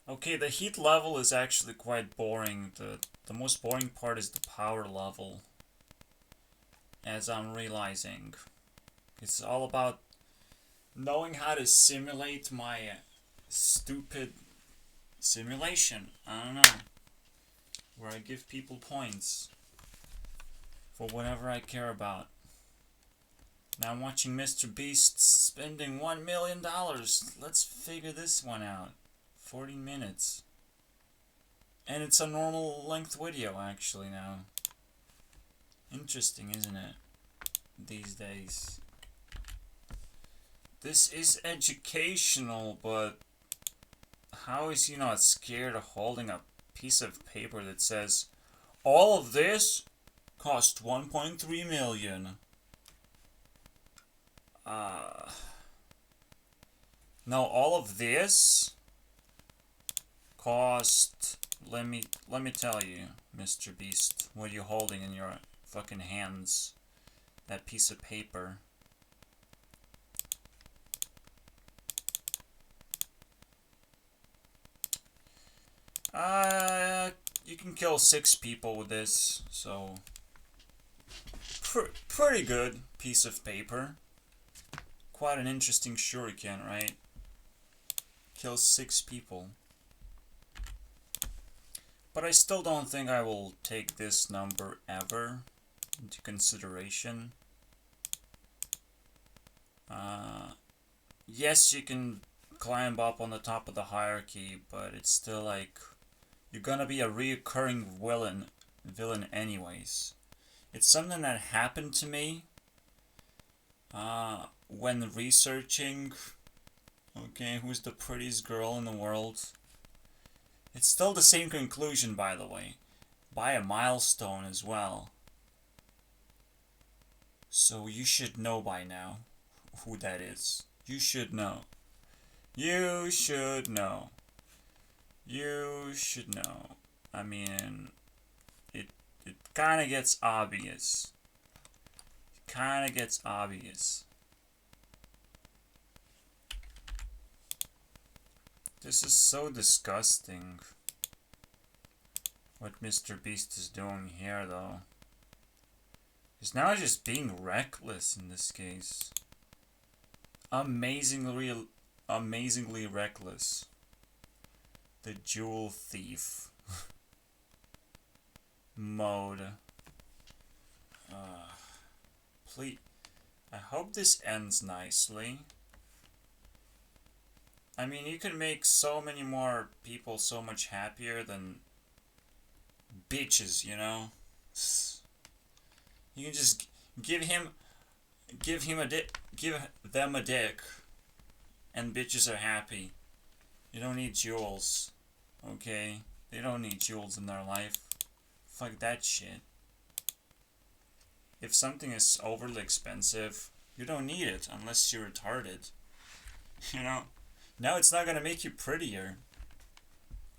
Okay, the heat level is actually quite boring. The most boring part is the power level, as I'm realizing. It's all about knowing how to simulate my stupid simulation. I don't know. Where I give people points for whatever I care about. Now I'm watching Mr. Beast spending $1 million. Let's figure this one out. 40 minutes. And it's a normal length video actually now. Interesting, isn't it? These days. This is educational, but how is he not scared of holding a piece of paper that says, all of this cost 1.3 million? No, all of this cost. Let me tell you, Mr. Beast, what you're holding in your fucking hands. That piece of paper. You can kill 6 people with this, so pretty good piece of paper. Quite an interesting shuriken, right? Kills 6 people. But I still don't think I will take this number ever into consideration. Yes, you can climb up on the top of the hierarchy, but it's still like you're gonna be a reoccurring villain anyways. It's something that happened to me when researching, okay, who's the prettiest girl in the world. It's still the same conclusion, by the way, by a milestone as well. So you should know by now who that is. You should know. You should know. You should know. I mean, it kind of gets obvious. It kind of gets obvious. This is so disgusting. What Mr. Beast is doing here, though. He's now just being reckless in this case. Amazingly reckless. The jewel thief mode. Please, I hope this ends nicely. I mean, you can make so many more people so much happier than bitches, you know? You can just give them a dick, and bitches are happy. You don't need jewels, okay? They don't need jewels in their life. Fuck that shit. If something is overly expensive, you don't need it unless you're retarded. You know? Now it's not gonna make you prettier.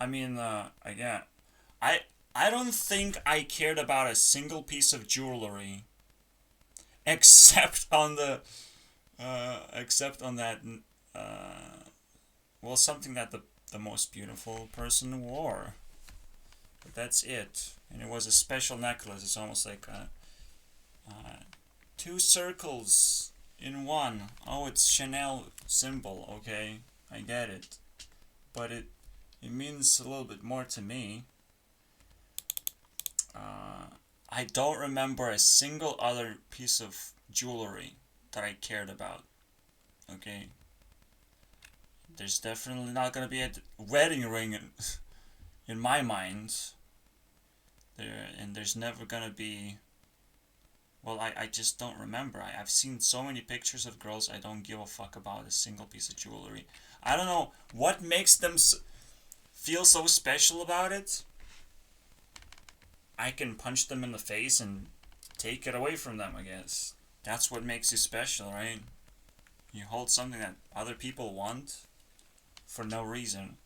I mean, again, I don't think I cared about a single piece of jewelry except on the that well, something that the most beautiful person wore. But that's it. And it was a special necklace. It's almost like 2 circles in one. Oh, it's Chanel symbol. Okay, I get it. But it means a little bit more to me. I don't remember a single other piece of jewelry that I cared about. Okay. There's definitely not gonna be a wedding ring in my mind. There's never gonna be. Well, I just don't remember. I've seen so many pictures of girls. I don't give a fuck about a single piece of jewelry. I don't know what makes them feel so special about it. I can punch them in the face and take it away from them, I guess. That's what makes you special, right? You hold something that other people want for no reason.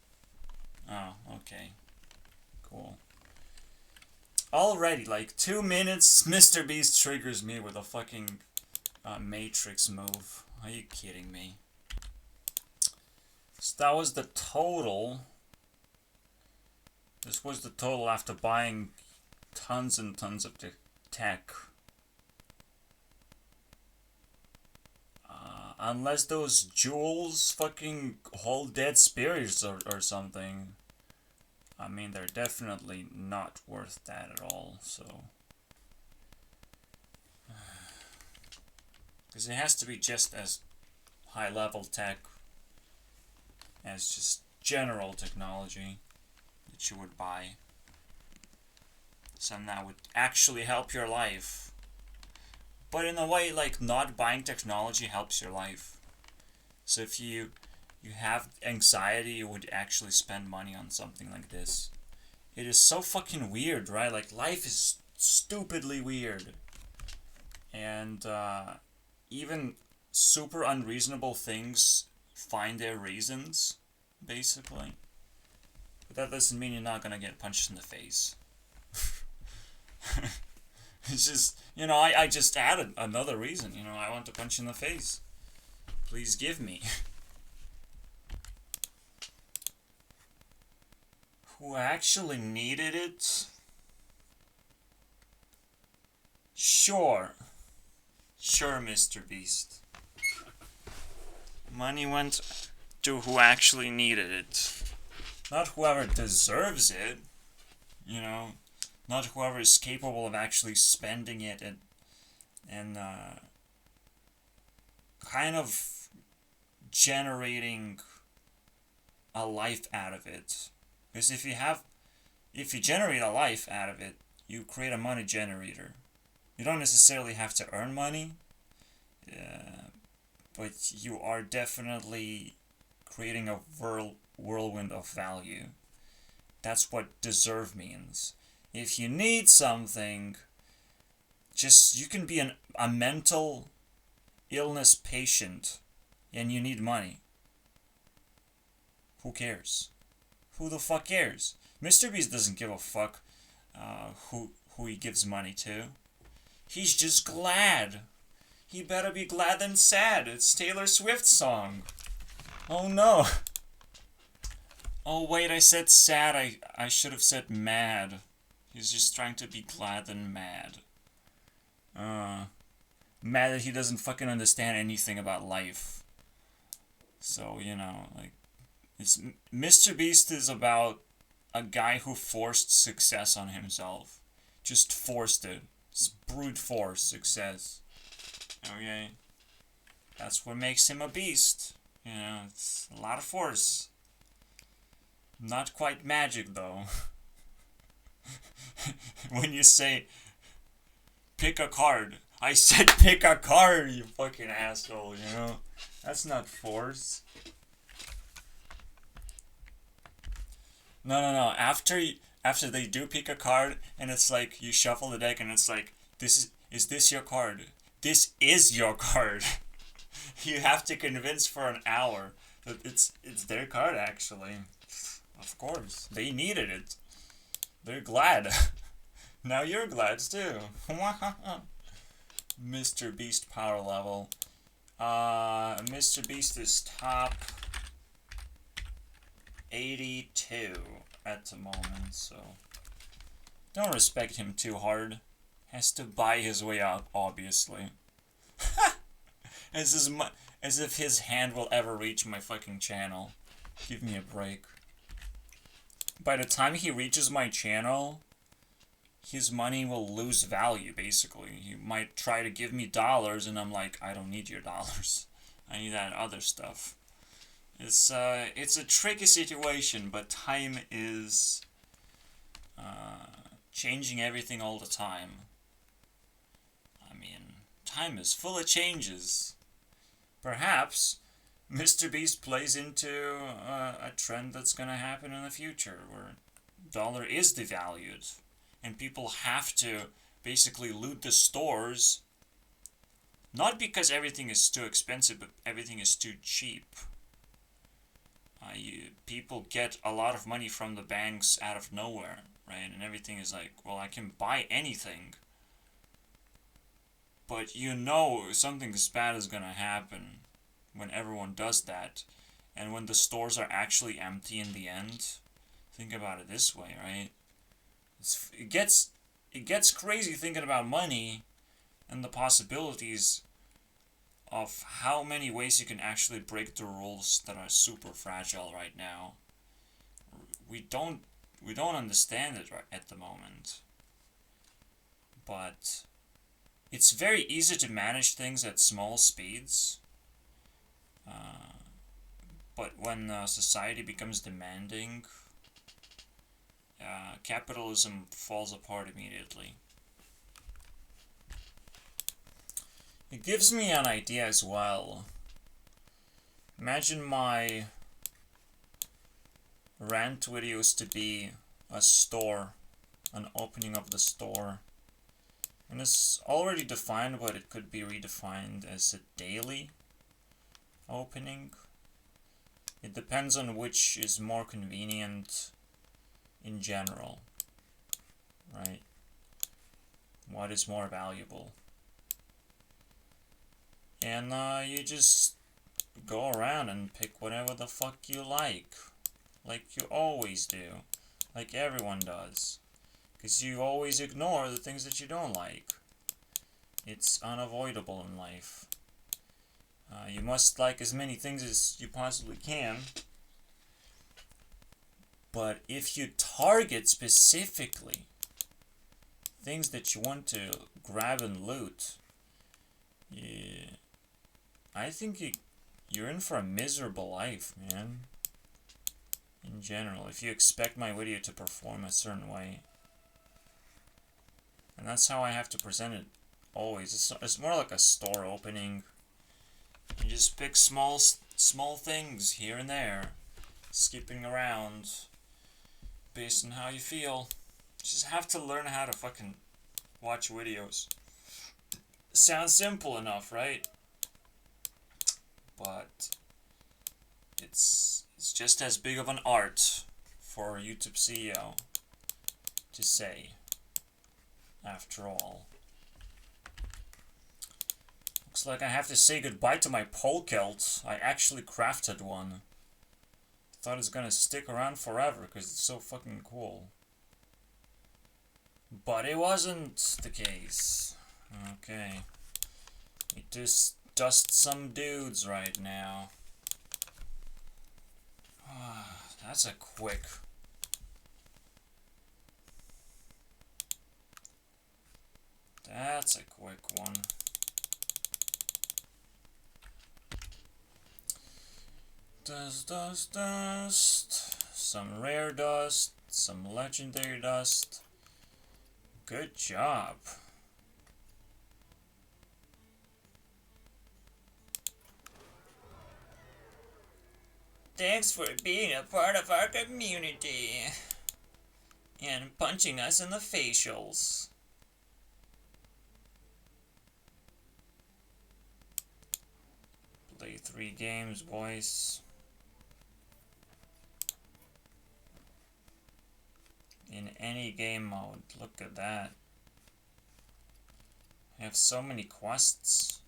Oh, okay. Cool. Already, like 2 minutes, Mr. Beast triggers me with a fucking Matrix move. Are you kidding me? So that was the total. This was the total after buying tons and tons of tech. Unless those jewels fucking hold dead spirits or something. I mean, they're definitely not worth that at all, so. Because it has to be just as high level tech as just general technology that you would buy. Something that would actually help your life. But in a way, like, not buying technology helps your life. So if you have anxiety, you would actually spend money on something like this. It is so fucking weird, right? Like, life is stupidly weird. And even super unreasonable things find their reasons, basically. But that doesn't mean you're not gonna get punched in the face. It's just, I just added another reason. I want to punch you in the face. Please give me. Who actually needed it? Sure. Sure, Mr. Beast. Money went to who actually needed it. Not whoever deserves it. Not whoever is capable of actually spending it and kind of generating a life out of it. Because if you generate a life out of it, you create a money generator. You don't necessarily have to earn money, but you are definitely creating a whirlwind of value. That's what deserve means. If you need something, you can be a mental illness patient and you need money. Who cares? Who the fuck cares? Mr. Beast doesn't give a fuck who he gives money to. He's just glad. He better be glad than sad. It's Taylor Swift's song. Oh no. Oh wait, I said sad. I should have said mad. He's just trying to be glad than mad. Mad that he doesn't fucking understand anything about life. So, it's Mr. Beast is about a guy who forced success on himself. Just forced it. It's brute force success. Okay? That's what makes him a beast. It's a lot of force. Not quite magic, though. When you say, pick a card. I said pick a card, you fucking asshole, That's not force. No. After they do pick a card, and it's like, you shuffle the deck, and it's like, is this your card? This is your card. You have to convince for an hour that it's their card, actually. Of course. They needed it. They're glad. Now you're glad too. Mr. Beast power level. Mr. Beast is top 82 at the moment, so don't respect him too hard. Has to buy his way out, obviously. As if his hand will ever reach my fucking channel. Give me a break. By the time he reaches my channel, his money will lose value, basically. He might try to give me dollars, and I'm like, I don't need your dollars. I need that other stuff. It's a tricky situation, but time is changing everything all the time. I mean, time is full of changes. Perhaps Mr. Beast plays into a trend that's gonna happen in the future, where dollar is devalued, and people have to basically loot the stores, not because everything is too expensive, but everything is too cheap. People get a lot of money from the banks out of nowhere, right? And everything is like, well, I can buy anything. But something bad is gonna happen when everyone does that. And when the stores are actually empty in the end, think about it this way, right? It gets crazy thinking about money and the possibilities of how many ways you can actually break the rules that are super fragile right now. We don't understand it right at the moment. But it's very easy to manage things at small speeds. But when society becomes demanding, capitalism falls apart immediately. It gives me an idea as well. Imagine my rant videos to be a store, an opening of the store. And it's already defined, but it could be redefined as a daily opening. It depends on which is more convenient in general, right? What is more valuable? And you just go around and pick whatever the fuck you like you always do, like everyone does, because you always ignore the things that you don't like. It's unavoidable in life. You must like as many things as you possibly can, but if you target specifically things that you want to grab and loot, I think you're in for a miserable life, man. In general, if you expect my video to perform a certain way. And that's how I have to present it always. It's more like a store opening. You just pick small things here and there, skipping around based on how you feel. You just have to learn how to fucking watch videos. Sounds simple enough, right? But it's just as big of an art for a YouTube CEO to say, after all. Looks like I have to say goodbye to my pole kilt. I actually crafted one. Thought it's gonna stick around forever because it's so fucking cool. But it wasn't the case. Okay. We just dust some dudes right now. That's a quick. That's a quick one. Dust. Some rare dust. Some legendary dust. Good job. Thanks for being a part of our community. And punching us in the facials. Play 3 games, boys. In any game mode. Look at that. I have so many quests.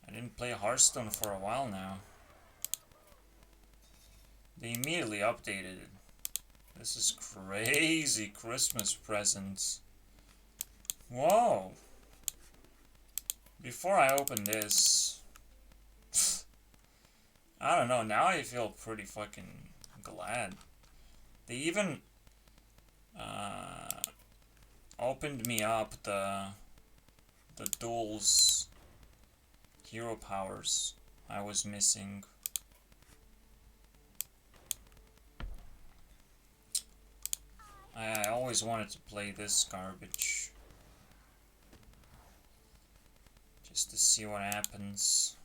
I didn't play Hearthstone for a while now. They immediately updated it. This is crazy Christmas presents. Whoa! Before I open this, I don't know, now I feel pretty fucking glad. They even opened me up the duels hero powers I was missing. I always wanted to play this garbage. Just to see what happens.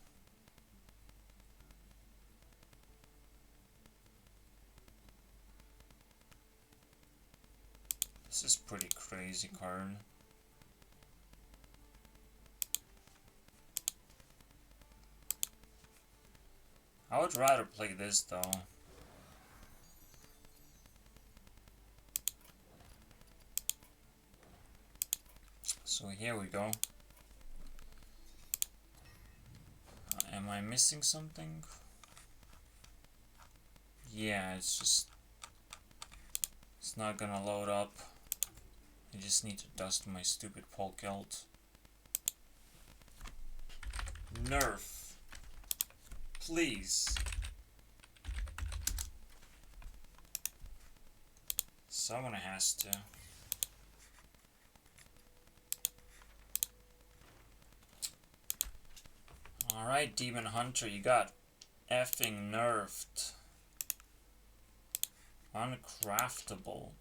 This is pretty crazy card. I would rather play this though. So here we go. Am I missing something? Yeah, it's just It's not gonna load up. I just need to dust my stupid Polk Elt. Nerf. Please. Someone has to. Alright, Demon Hunter, you got effing nerfed. Uncraftable.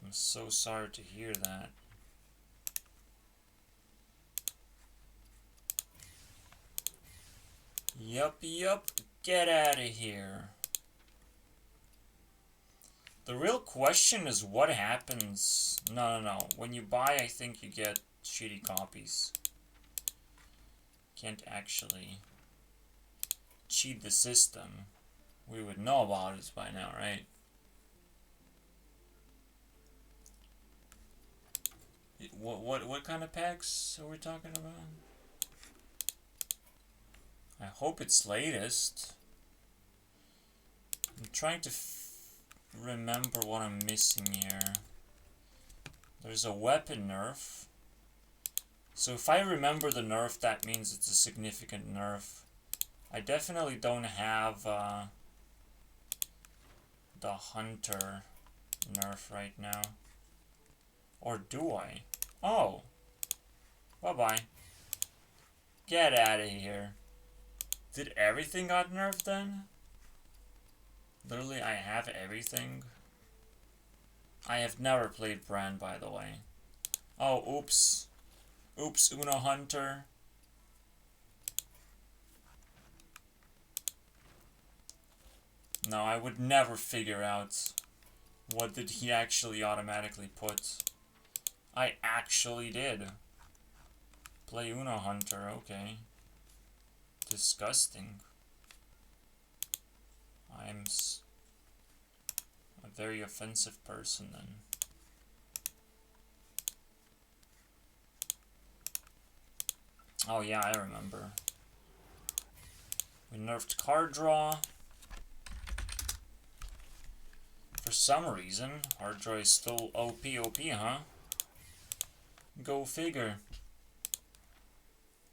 I'm so sorry to hear that. Yup, get out of here. The real question is what happens... No. When you buy, I think you get shitty copies. Can't actually cheat the system. We would know about it by now, right? What kind of packs are we talking about? I hope it's latest. I'm trying to remember what I'm missing here. There's a weapon nerf. So if I remember the nerf, that means it's a significant nerf. I definitely don't have the Hunter nerf right now. Or do I? Oh. Bye-bye. Get out of here. Did everything got nerfed then? Literally, I have everything. I have never played Brand, by the way. Oh, oops. Oops, Uno Hunter. No, I would never figure out what did he actually automatically put. I actually did. Play Uno Hunter, okay. Disgusting. I'm a very offensive person then. Oh yeah, I remember. We nerfed card draw. For some reason, card draw is still OP, huh? Go figure.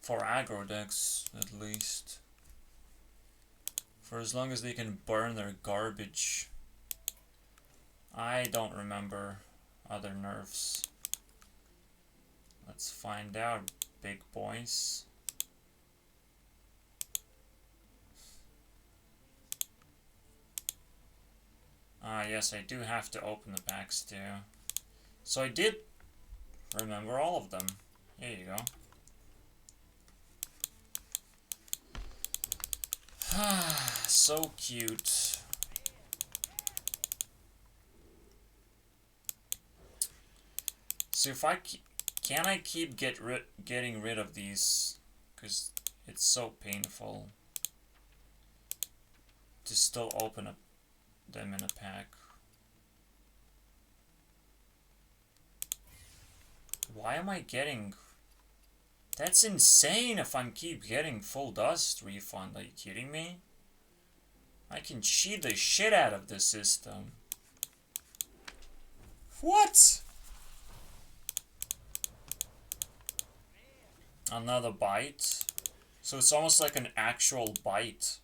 For aggro decks, at least. For as long as they can burn their garbage. I don't remember other nerfs. Let's find out, big boys. Ah, yes, I do have to open the packs too. So I did remember all of them. Here you go. So cute. So if can I keep getting rid of these? Because it's so painful to still open them in a pack. Why am I getting... That's insane if I'm keep getting full dust refund. Are you kidding me? I can cheat the shit out of this system. What? Another bite? So it's almost like an actual bite.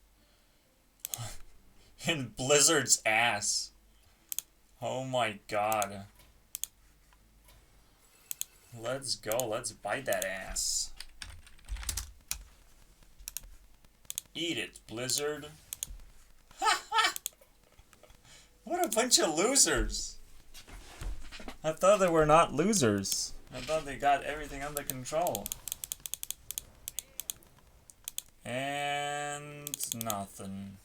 In Blizzard's ass. Oh my god. Let's go, let's bite that ass. Eat it, Blizzard. What a bunch of losers. I thought they were not losers. I thought they got everything under control. And nothing.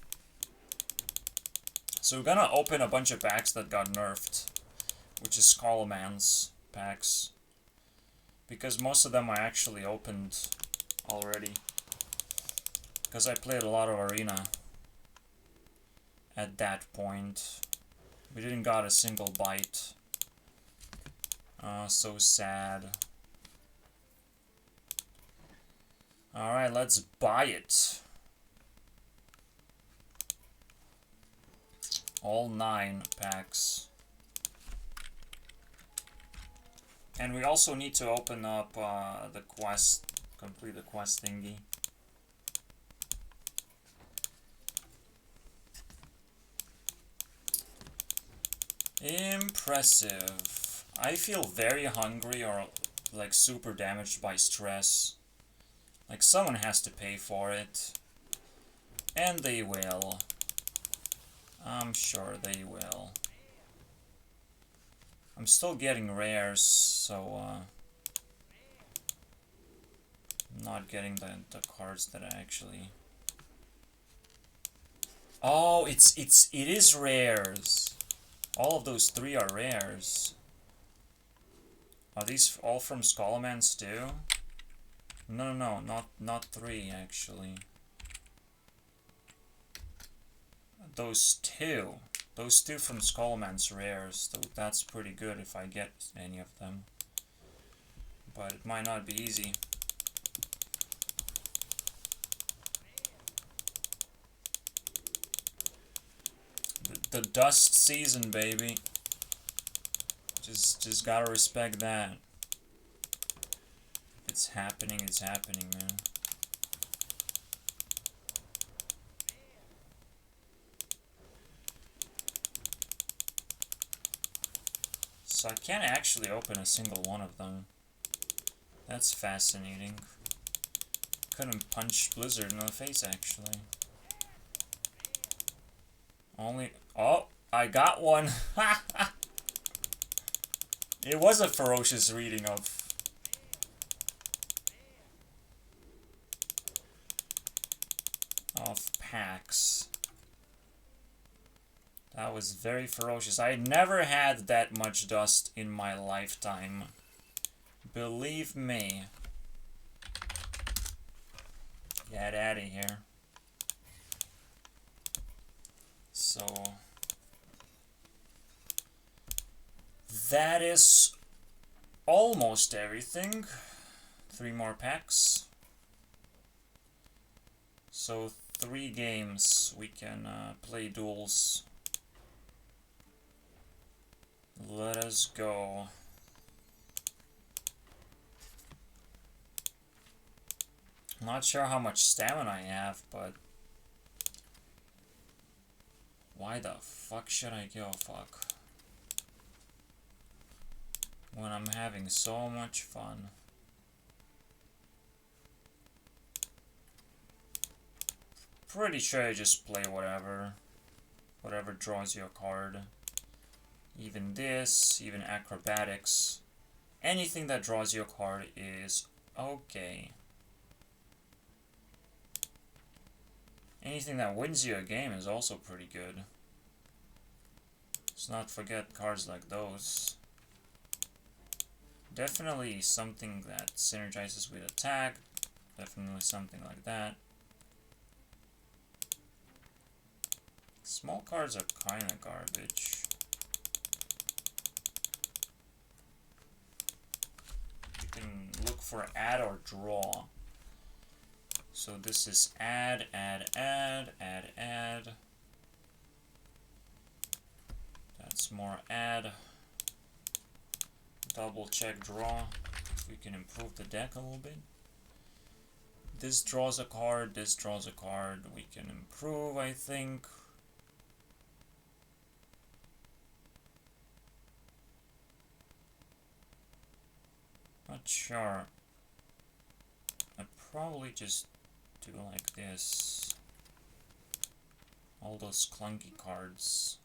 So we're gonna open a bunch of packs that got nerfed, which is Skullman's packs. Because most of them I actually opened already. Because I played a lot of Arena at that point. We didn't got a single bite. So sad. Alright, let's buy it. All 9 packs. And we also need to open up the quest, complete the quest thingy. Impressive. I feel very hungry or like super damaged by stress. Like someone has to pay for it. And they will. I'm sure they will. I'm still getting rares, so I'm not getting the cards that I actually... Oh, it is rares. All of those 3 are rares. Are these all from Skullman's too? No, not 3 actually. Those 2. Those 2 from Skullman's rares, so that's pretty good if I get any of them. But it might not be easy. The dust season, baby. Just gotta respect that. It's happening, man. So I can't actually open a single one of them. That's fascinating. Couldn't punch Blizzard in the face, actually. Only... Oh! I got one! It was a ferocious reading of... packs. That was very ferocious. I never had that much dust in my lifetime. Believe me. Get out of here. So... that is almost everything. 3 more packs. So 3 games we can play duels. Let us go. Not sure how much stamina I have, but why the fuck should I give a fuck when I'm having so much fun? Pretty sure I just play whatever draws you a card. Even this, even acrobatics. Anything that draws you a card is okay. Anything that wins you a game is also pretty good. Let's not forget cards like those. Definitely something that synergizes with attack. Definitely something like that. Small cards are kinda garbage. You can look for add or draw. So this is add. That's more add. Double check draw. If we can improve the deck a little bit. This draws a card, this draws a card. We can improve, I think. Not sure. I'd probably just do like this. All those clunky cards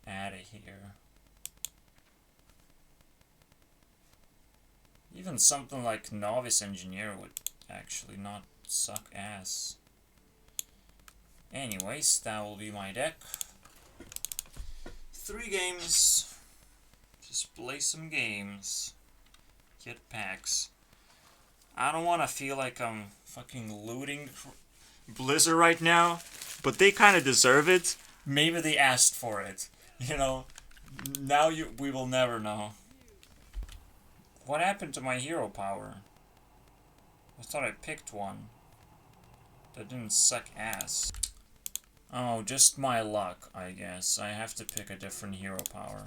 out of here. Even something like Novice Engineer would actually not suck ass. Anyways, that will be my deck. 3 games. Just play some games. Get packs. I don't want to feel like I'm fucking looting Blizzard right now, but they kind of deserve it. Maybe they asked for it. You know, now we will never know. What happened to my hero power? I thought I picked one that didn't suck ass. Oh, just my luck, I guess. I have to pick a different hero power.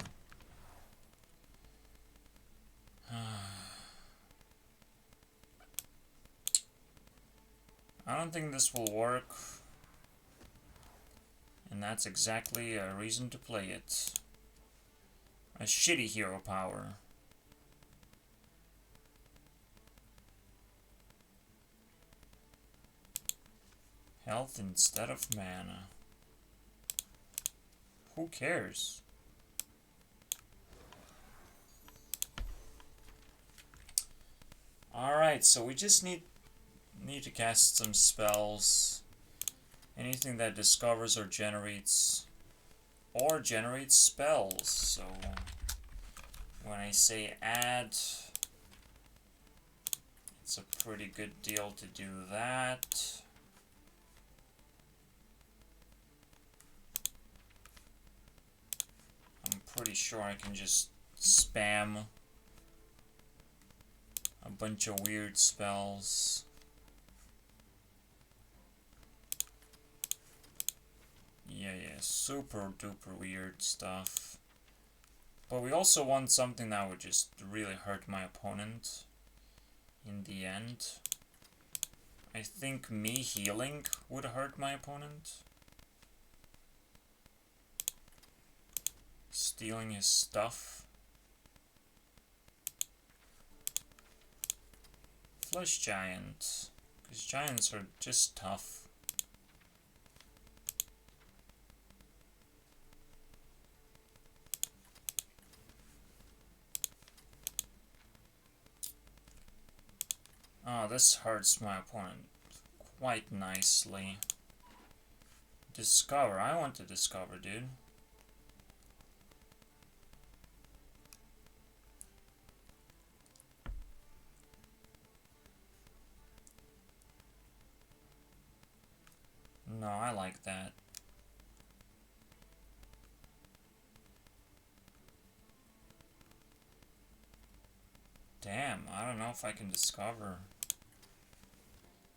I don't think this will work. And that's exactly a reason to play it. A shitty hero power. Health instead of mana. Who cares? Alright, so we just need to cast some spells. Anything that discovers or generates spells. So when I say add, it's a pretty good deal to do that. I'm pretty sure I can just spam a bunch of weird spells. Yeah, super duper weird stuff. But we also want something that would just really hurt my opponent in the end. I think me healing would hurt my opponent. Stealing his stuff. Flesh Giant. Because giants are just tough. Oh, this hurts my opponent quite nicely. Discover. I want to discover, dude. No, I like that. Damn, I don't know if I can discover.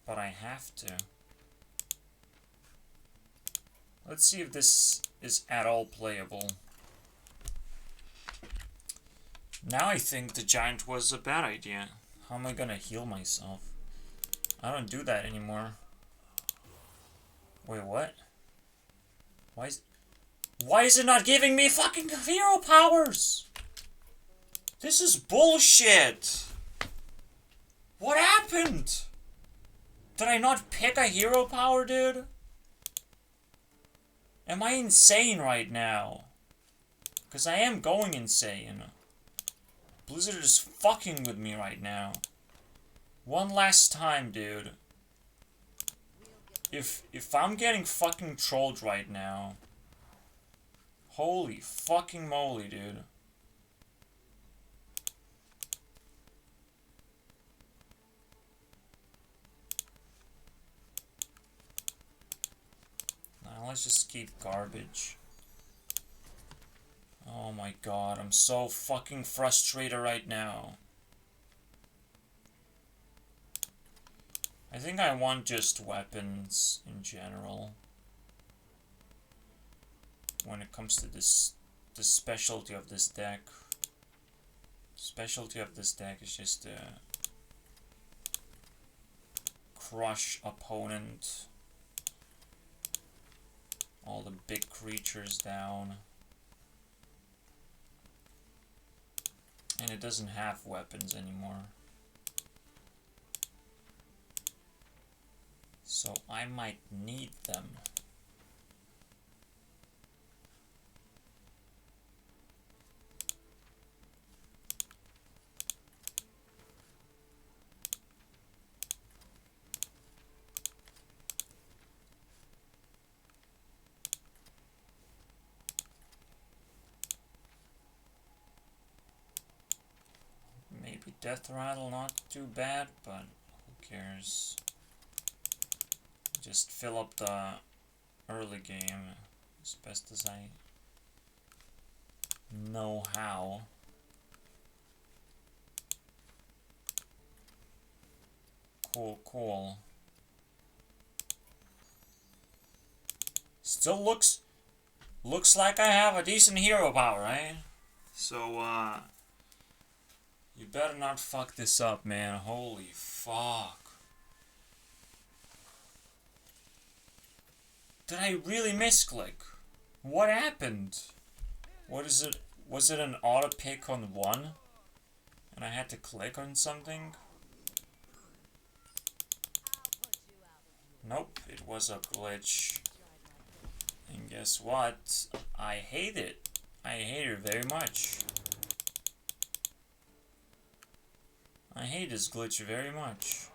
But I have to. Let's see if this is at all playable. Now I think the giant was a bad idea. How am I gonna heal myself? I don't do that anymore. Wait, what? Why is it not giving me fucking hero powers? This is bullshit. What happened? Did I not pick a hero power, dude? Am I insane right now? Because I am going insane. Blizzard is fucking with me right now. One last time, dude. If I'm getting fucking trolled right now. Holy fucking moly, dude. Now let's just keep garbage. Oh my god, I'm so fucking frustrated right now. I think I want just weapons in general. When it comes to this, the specialty of this deck. Specialty of this deck is just to crush opponent. All the big creatures down. And it doesn't have weapons anymore. So I might need them. Maybe Death Rattle, not too bad, but who cares? Just fill up the early game as best as I know how. Cool. Still looks like I have a decent hero power, right? So, you better not fuck this up, man. Holy fuck. Did I really misclick? What happened? What is it? Was it an auto pick on 1? And I had to click on something? Nope, it was a glitch. And guess what? I hate it. I hate it very much. I hate this glitch very much.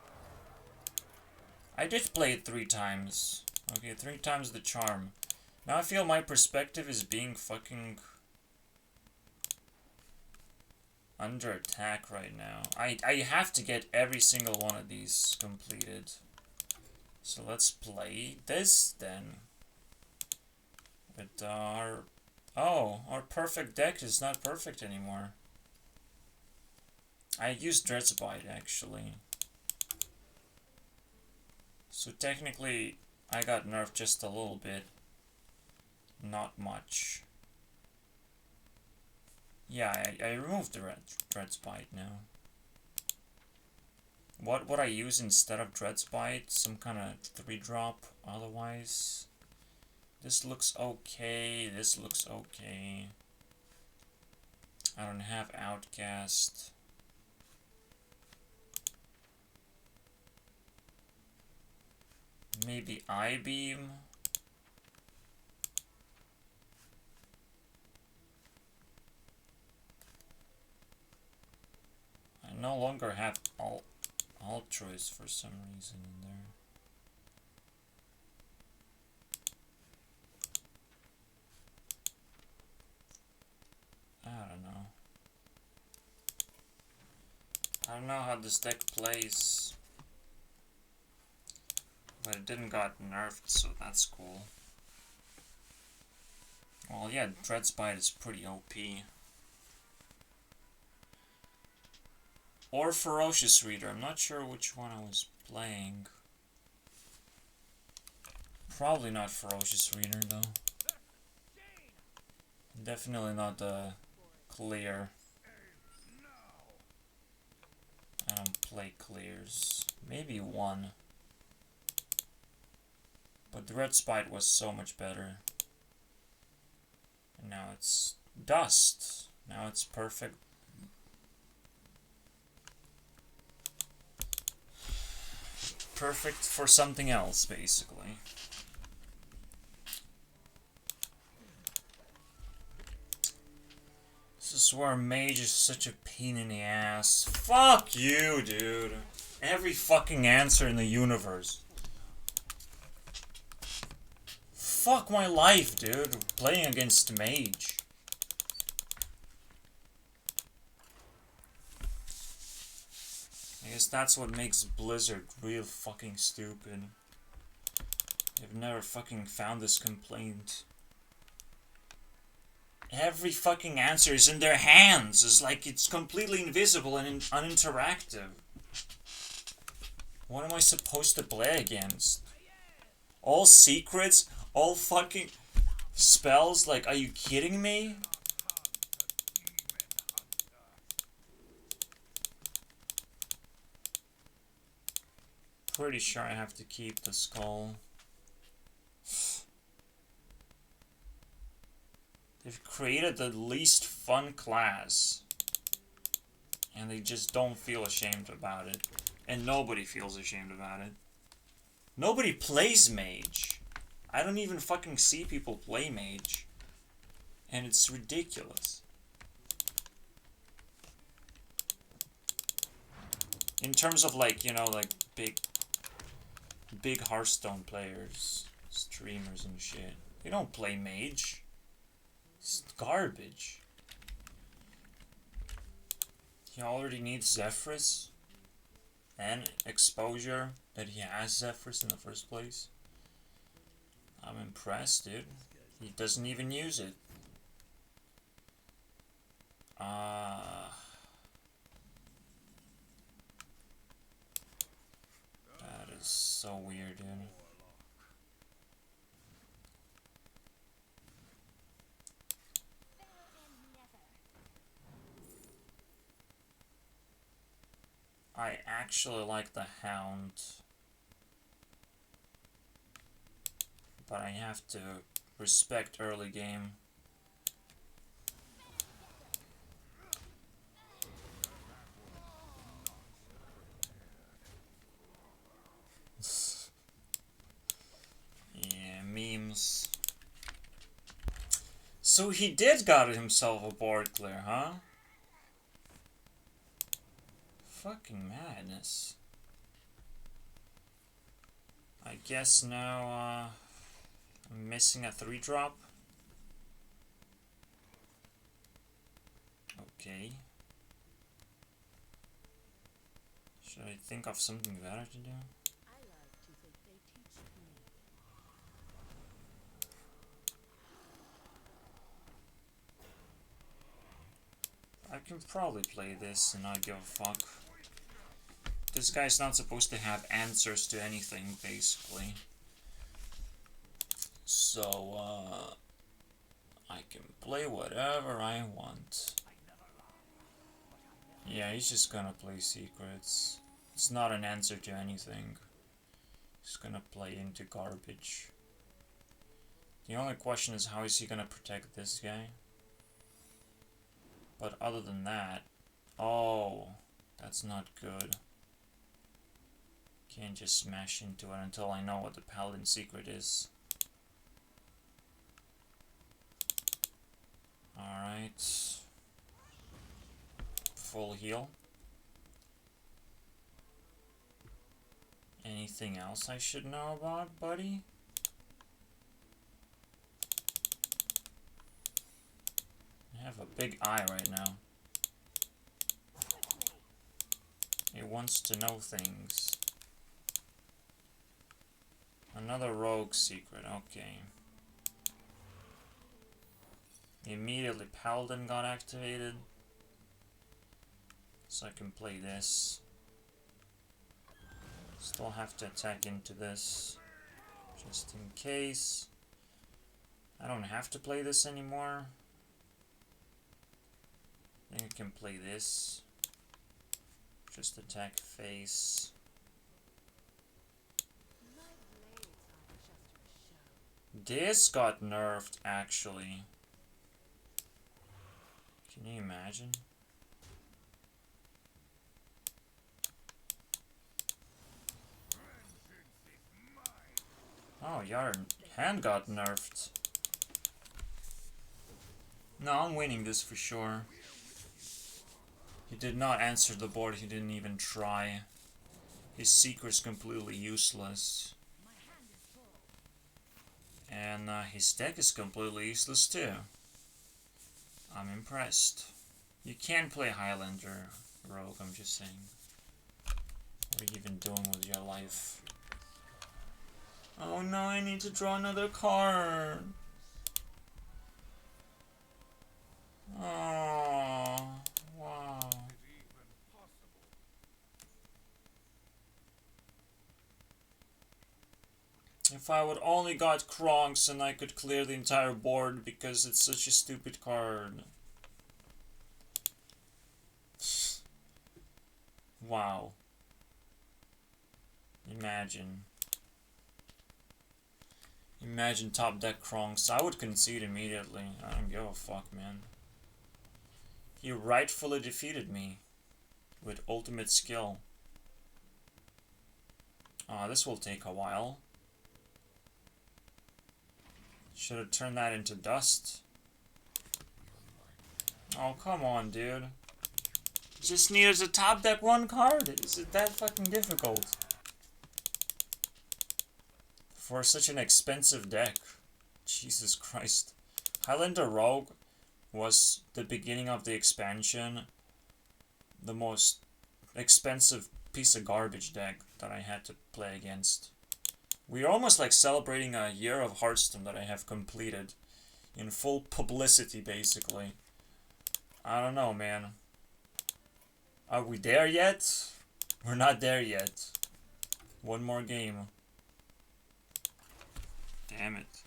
I did play it 3 times. Okay, 3 times the charm. Now I feel my perspective is being fucking under attack right now. I have to get every single one of these completed. So let's play this then. With our... Oh, our perfect deck is not perfect anymore. I used Dreadsbite actually. So technically, I got nerfed just a little bit. Not much. Yeah, I removed the Dreadsbite now. What would I use instead of Dreadsbite? Some kind of 3-drop otherwise. This looks okay, this looks okay. I don't have Outcast. Maybe I-Beam? I no longer have Altruist for some reason in there. I don't know how this deck plays. But it didn't got nerfed, so that's cool. Well, yeah, Dreadsbite is pretty OP. Or Ferocious Reader. I'm not sure which one I was playing. Probably not Ferocious Reader, though. Definitely not the clear. I don't play clears. Maybe 1. But the Dreadsbite was so much better. And now it's Dust. Now it's perfect. Perfect for something else, basically. This is where Mage is such a pain in the ass. Fuck you, dude. Every fucking answer in the universe. Fuck my life, dude. Playing against Mage. I guess that's what makes Blizzard real fucking stupid. They've never fucking found this complaint. Every fucking answer is in their hands. It's like it's completely invisible and uninteractive. What am I supposed to play against? All secrets? All fucking spells? Like, are you kidding me? Pretty sure I have to keep the skull. They've created the least fun class. And they just don't feel ashamed about it. And nobody feels ashamed about it. Nobody plays Mage. I don't even fucking see people play Mage. And it's ridiculous. In terms of like, you know, like big Hearthstone players, streamers and shit. They don't play Mage. It's garbage. He already needs Zephrys and exposure that he has Zephrys in the first place. I'm impressed, dude. He doesn't even use it. That is so weird, dude. I actually like the Hound. But I have to respect early game. Yeah, memes. So he did got himself a board clear, huh? Fucking madness. I guess now, I'm missing a 3-drop. Okay. Should I think of something better to do? I can probably play this and not give a fuck. This guy's not supposed to have answers to anything, basically. So, I can play whatever I want. Yeah, he's just gonna play secrets. It's not an answer to anything. He's gonna play into garbage. The only question is how is he gonna protect this guy? But other than that... Oh, that's not good. Can't just smash into it until I know what the Paladin secret is. Alright. Full heal. Anything else I should know about, buddy? I have a big eye right now. It wants to know things. Another rogue secret, okay. Immediately Paladin got activated. So I can play this. Still have to attack into this. Just in case. I don't have to play this anymore. I think I can play this. Just attack face. This got nerfed, actually. Can you imagine? Oh, your hand got nerfed. No, I'm winning this for sure. He did not answer the board, he didn't even try. His secret's completely useless. And his deck is completely useless too. I'm impressed. You can play Highlander Rogue, I'm just saying. What are you even doing with your life? Oh no, I need to draw another card. Oh, wow. If I would only got Kronks and I could clear the entire board because it's such a stupid card. Wow. Imagine. Imagine top deck Kronks. I would concede immediately. I don't give a fuck, man. He rightfully defeated me. With ultimate skill. This will take a while. Should have turned that into dust. Oh, come on, dude. Just needed to top deck one card. Is it that fucking difficult? For such an expensive deck. Jesus Christ. Highlander Rogue was the beginning of the expansion. The most expensive piece of garbage deck that I had to play against. We're almost like celebrating a year of Hearthstone that I have completed. In full publicity, basically. I don't know, man. Are we there yet? We're not there yet. One more game. Damn it.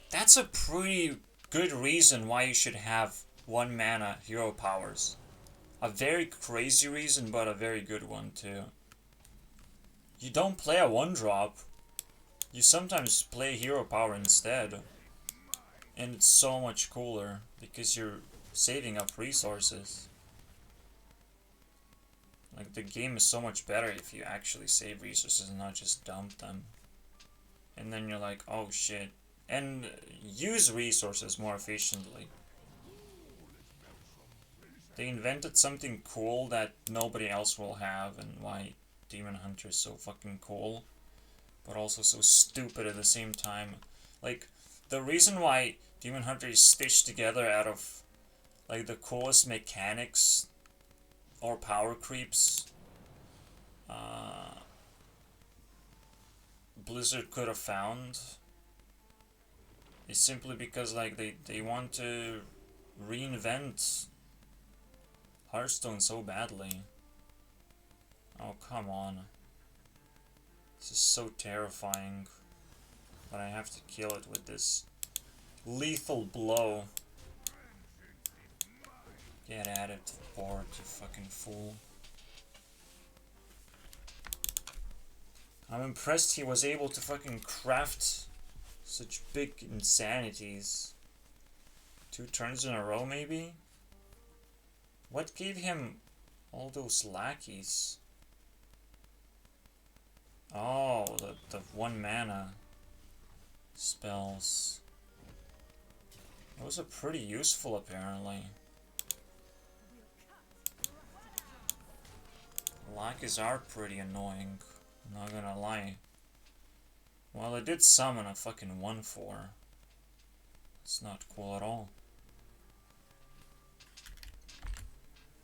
That's a pretty good reason why you should have 1 mana hero powers. A very crazy reason, but a very good one too. You don't play a 1-drop. You sometimes play hero power instead. And it's so much cooler because you're saving up resources. Like, the game is so much better if you actually save resources and not just dump them. And then you're like, oh shit. And use resources more efficiently. They invented something cool that nobody else will have, and why Demon Hunter is so fucking cool, but also so stupid at the same time. Like, the reason why Demon Hunter is stitched together out of, like, the coolest mechanics or power creeps Blizzard could have found is simply because, like, they want to reinvent Hearthstone so badly. Oh, come on. This is so terrifying. But I have to kill it with this lethal blow. Get at it, board, you fucking fool. I'm impressed he was able to fucking craft such big insanities. 2 turns in a row, maybe? What gave him all those lackeys? Oh, the 1 mana spells. Those are pretty useful, apparently. Lackeys are pretty annoying, not gonna lie. Well, I did summon a fucking 1/4. It's not cool at all.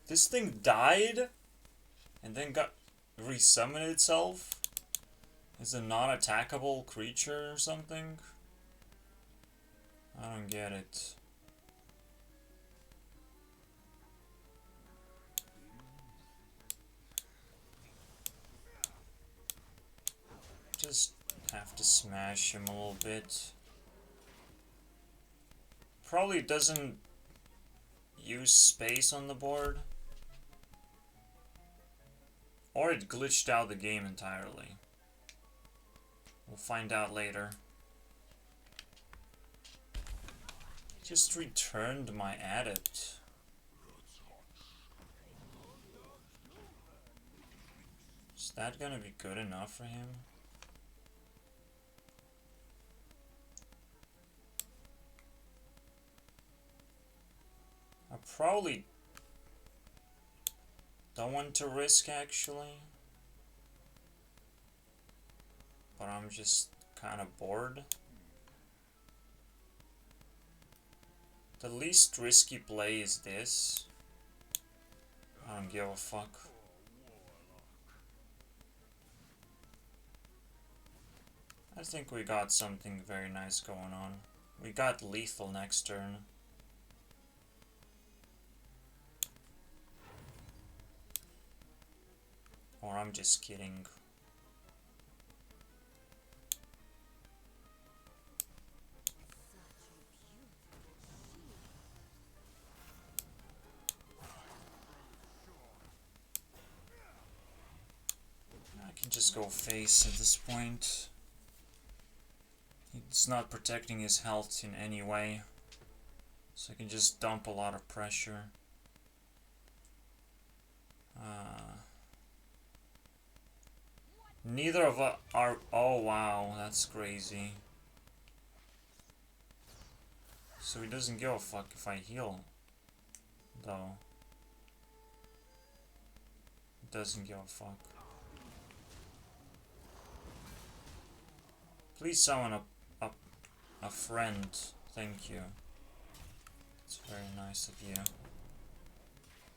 This thing died and then got resummoned itself as a non-attackable creature or something? I don't get it. Just have to smash him a little bit. Probably doesn't use space on the board. Or it glitched out the game entirely. We'll find out later. Just returned my adept. Is that gonna be good enough for him? I probably don't want to risk, actually. But I'm just kind of bored. The least risky play is this. I don't give a fuck. I think we got something very nice going on. We got lethal next turn. Or I'm just kidding. I can just go face at this point. It's not protecting his health in any way. So I can just dump a lot of pressure. Neither of us are... Oh wow, that's crazy. So he doesn't give a fuck if I heal, though. He doesn't give a fuck. Please summon a friend. Thank you. It's very nice of you.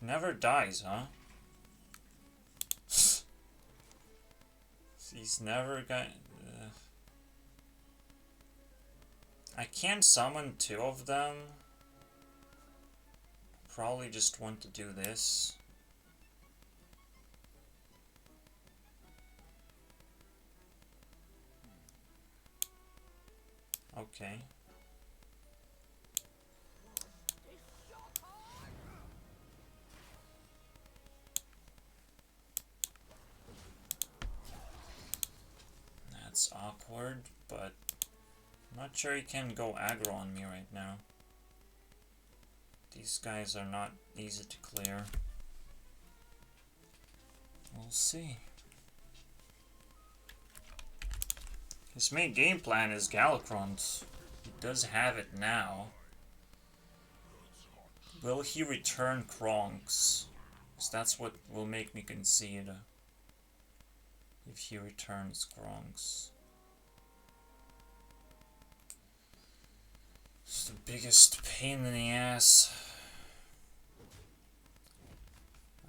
Never dies, huh? He's never got... I can't summon 2 of them. Probably just want to do this. Okay. awkward, but I'm not sure he can go aggro on me right now. These guys are not easy to clear. We'll see. His main game plan is Galakrond. He does have it now. Will he return Kronks? Because that's what will make me concede. If he returns Kronks. It's the biggest pain in the ass.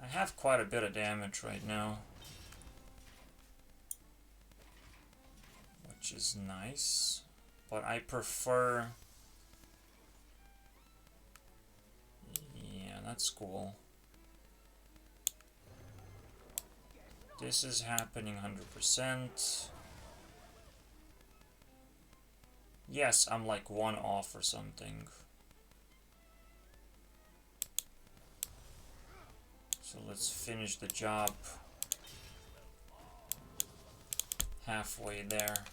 I have quite a bit of damage right now. Which is nice. But I prefer... Yeah, that's cool. This is happening 100%. Yes, I'm like 1 off or something. So let's finish the job. Halfway there.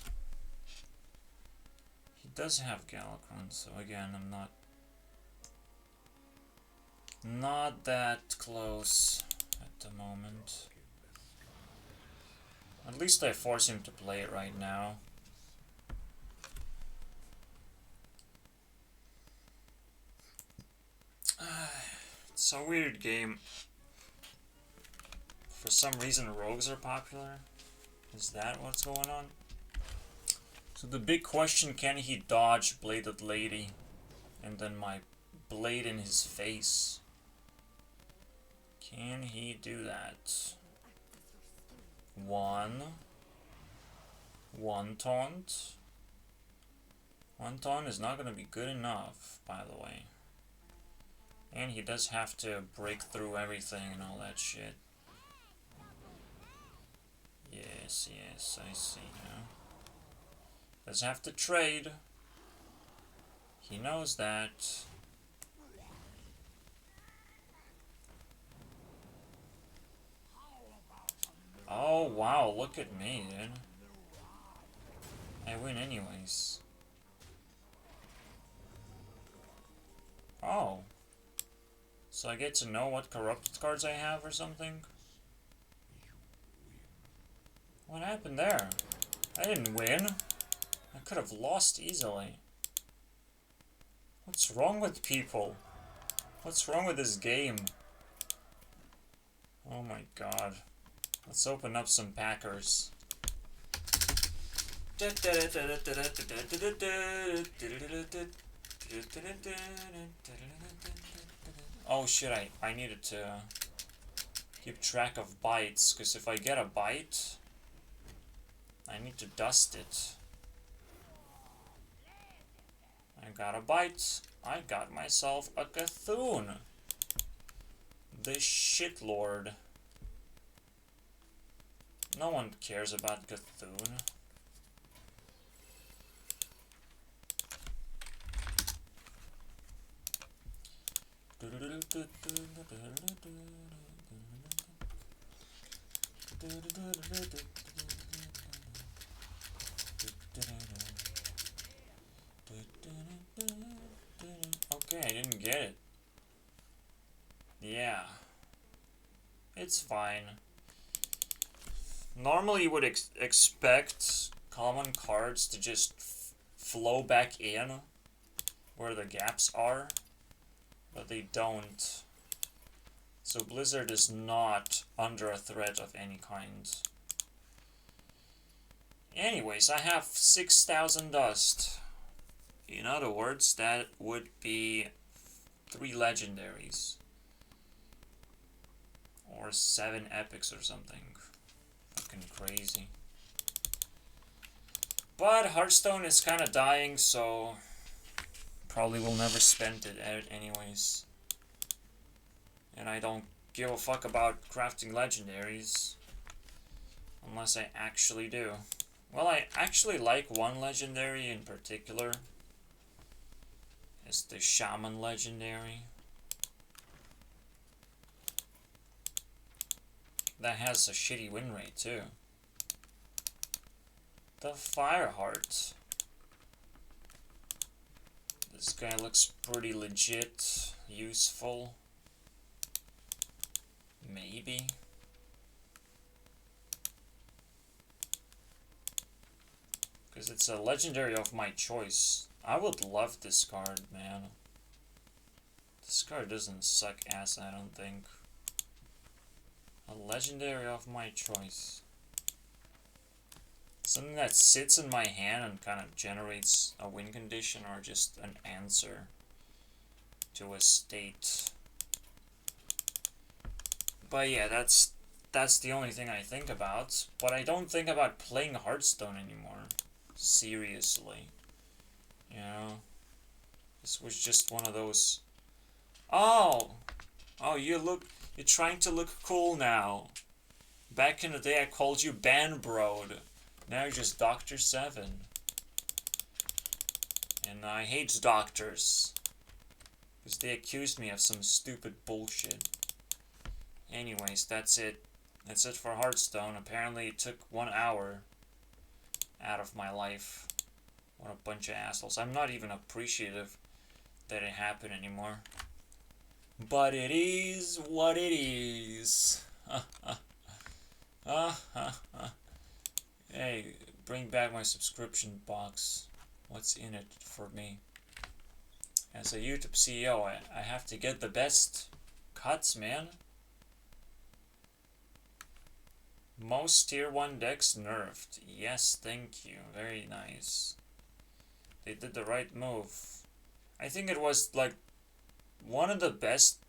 He does have Galakrond, so again, I'm not that close at the moment. At least I force him to play it right now. It's a weird game. For some reason, rogues are popular. Is that what's going on? So the big question, can he dodge Bladed Lady? And then my blade in his face. Can he do that? One taunt. One taunt is not going to be good enough, by the way. And he does have to break through everything and all that shit. Yes, I see now. Does have to trade. He knows that. Oh, wow, look at me, dude. I win anyways. Oh. So I get to know what corrupted cards I have or something? What happened there? I didn't win. I could have lost easily. What's wrong with people? What's wrong with this game? Oh my god. Let's open up some Packers. Oh shit, I needed to keep track of bites, because if I get a bite, I need to dust it. I got a bite. I got myself a Cthulhu. The shit lord. No one cares about Cthulhu. Okay, I didn't get it. Yeah. It's fine. Normally you would expect common cards to just flow back in where the gaps are, but they don't. So Blizzard is not under a threat of any kind. Anyways, I have 6,000 dust. In other words, that would be 3 legendaries. Or 7 epics or something. Fucking crazy. But Hearthstone is kind of dying, so probably will never spend it anyways. And I don't give a fuck about crafting legendaries. Unless I actually do. Well, I actually like one legendary in particular. It's the Shaman legendary. That has a shitty win rate too. the Fireheart. This guy looks pretty legit, useful. Maybe. Because it's a legendary of my choice. I would love this card, man. This card doesn't suck ass, I don't think. A legendary of my choice. Something that sits in my hand and kind of generates a win condition or just an answer to a state. But yeah, that's the only thing I think about. But I don't think about playing Hearthstone anymore. Seriously. You know? This was just one of those... Oh! Oh, you're trying to look cool now. Back in the day I called you Banbrode. Now you're just Dr. Seven. And I hate doctors. Because they accused me of some stupid bullshit. Anyways, that's it. That's it for Hearthstone. Apparently it took 1 hour out of my life. What a bunch of assholes. I'm not even appreciative that it happened anymore. But it is what it is. Hey, bring back my subscription box. What's in it for me? As a YouTube CEO, I have to get the best cuts, man. Most tier 1 decks nerfed. Yes, thank you. Very nice. They did the right move. I think it was like one of the best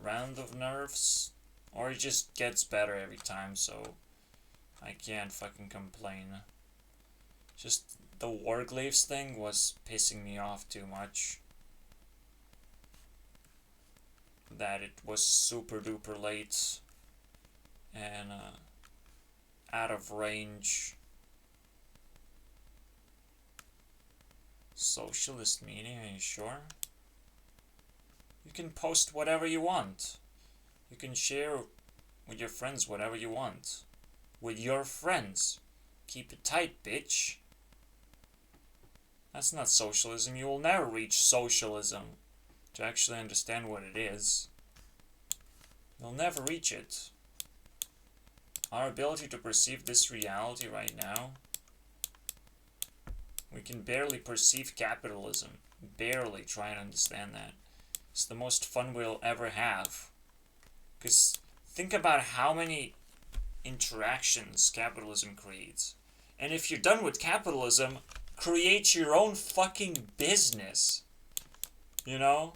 round of nerfs. Or it just gets better every time, so I can't fucking complain. Just the Warglaves thing was pissing me off too much. That it was super duper late and out of range. Socialist meeting, are you sure? You can post whatever you want. You can share with your friends whatever you want. With your friends. Keep it tight, bitch. That's not socialism. You will never reach socialism to actually understand what it is. You'll never reach it. Our ability to perceive this reality right now. We can barely perceive capitalism. Barely try and understand that. It's the most fun we'll ever have. Because think about how many interactions capitalism creates. And if you're done with capitalism, create your own fucking business. You know?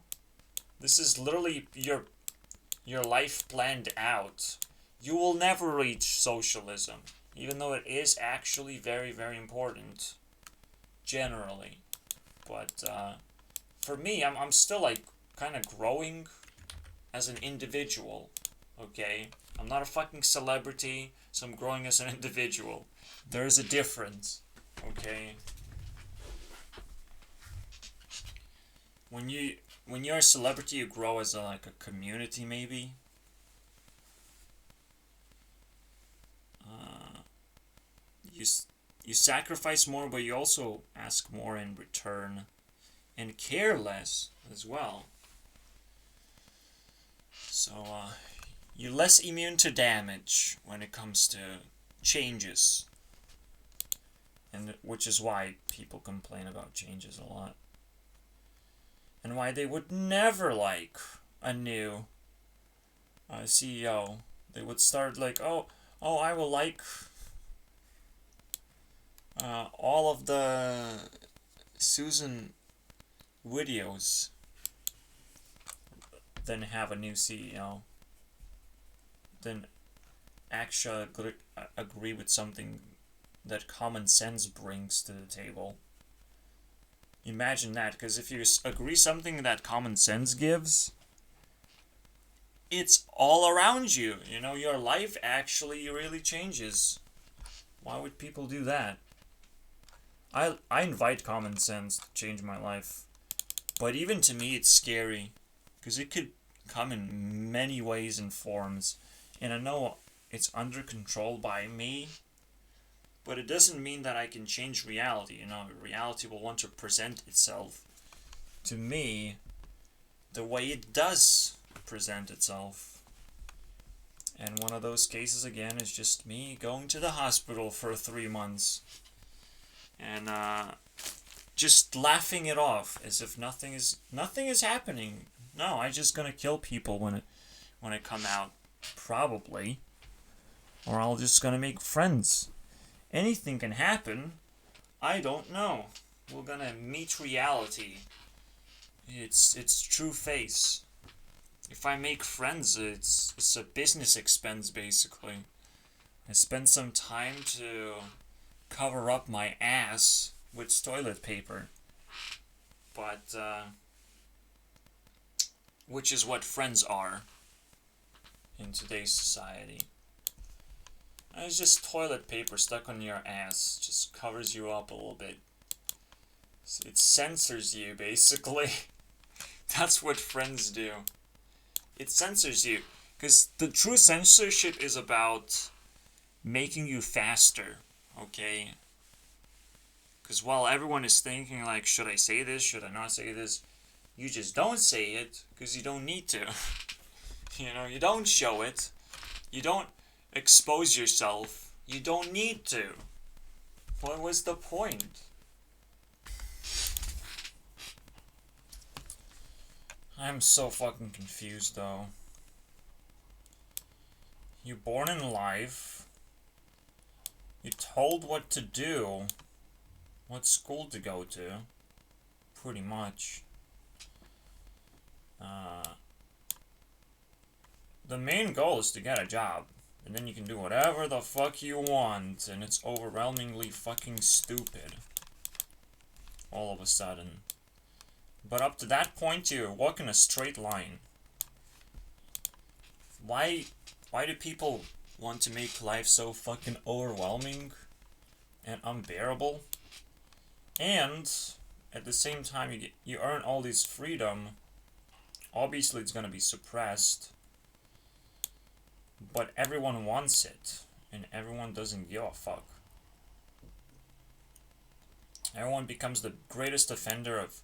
This is literally your life planned out. You will never reach socialism, even though it is actually very, very important, generally. But for me, I'm still like kind of growing as an individual. Okay, I'm not a fucking celebrity, so I'm growing as an individual. There's a difference. Okay. When you're a celebrity, you grow as like a community, maybe. You sacrifice more, but you also ask more in return, and care less as well. So you're less immune to damage when it comes to changes, and which is why people complain about changes a lot. And why they would never like a new CEO. They would start like, oh, I will like all of the Susan videos. Then have a new CEO. Then actually agree with something that common sense brings to the table. Imagine that, because if you agree something that common sense gives, it's all around you. You know, your life actually really changes. Why would people do that? I invite common sense to change my life. But even to me, it's scary. Because it could come in many ways and forms. And I know it's under control by me. But it doesn't mean that I can change reality. You know, reality will want to present itself to me the way it does present itself. And one of those cases, again, is just me going to the hospital for 3 months. And, just laughing it off as if nothing is happening. No, I'm just gonna kill people when I come out. Probably. Or I'll just gonna make friends. Anything can happen. I don't know. We're gonna meet reality. It's true face. If I make friends, it's a business expense, basically. I spend some time to cover up my ass with toilet paper. But, which is what friends are in today's society. And it's just toilet paper stuck on your ass. Just covers you up a little bit. So it censors you, basically. That's what friends do. It censors you. Because the true censorship is about making you faster, okay? Because while everyone is thinking, like, should I say this, should I not say this, you just don't say it, because you don't need to. You know, you don't show it. You don't expose yourself. You don't need to. What was the point? I'm so fucking confused, though. You're born in life. You're told what to do. What school to go to. Pretty much. The main goal is to get a job. And then you can do whatever the fuck you want. And it's overwhelmingly fucking stupid. All of a sudden. But up to that point, you walk in a straight line. Why do people want to make life so fucking overwhelming and unbearable? And at the same time, you earn all this freedom. Obviously, it's gonna be suppressed. But everyone wants it. And everyone doesn't give a fuck. Everyone becomes the greatest offender of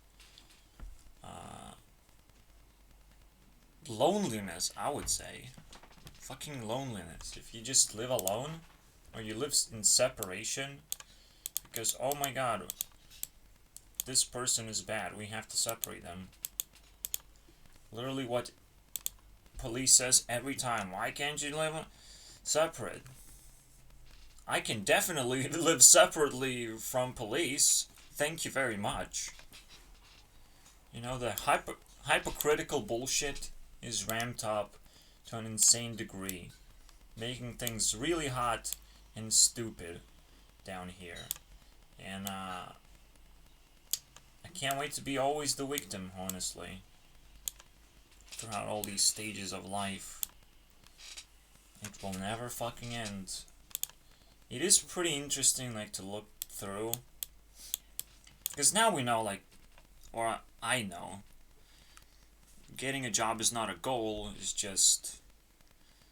loneliness, I would say. Fucking loneliness. If you just live alone, or you live in separation, because, oh my god, this person is bad, we have to separate them. Literally what police says every time. Why can't you live separate? I can definitely live separately from police. Thank you very much. You know, the hypocritical bullshit is ramped up to an insane degree, making things really hot and stupid down here. And I can't wait to be always the victim, honestly, throughout all these stages of life. It will never fucking end. It is pretty interesting, like, to look through, because now we know, like, or I know, getting a job is not a goal, it's just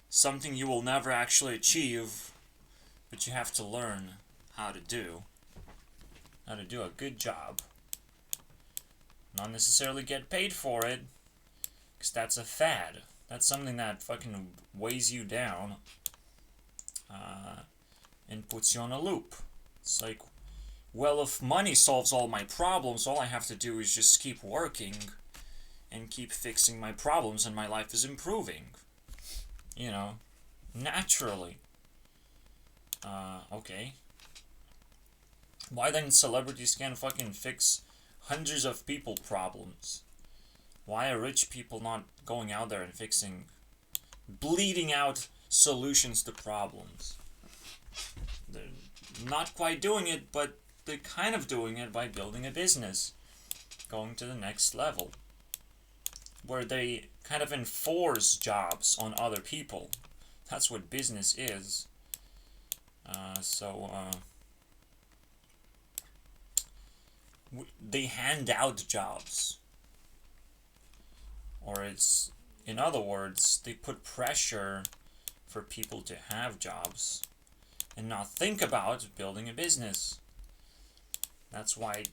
something you will never actually achieve, but you have to learn how to do a good job. Not necessarily get paid for it, because that's a fad. That's something that fucking weighs you down, and puts you on a loop. It's like, well, if money solves all my problems, all I have to do is just keep working and keep fixing my problems and my life is improving. You know, naturally. Okay. Why then celebrities can't fucking fix hundreds of people problems? Why are rich people not going out there and fixing, bleeding out solutions to problems? They're not quite doing it, but they're kind of doing it by building a business, going to the next level, where they kind of enforce jobs on other people. That's what business is. They hand out jobs. Or it's, in other words, they put pressure for people to have jobs. and not think about building a business. That's why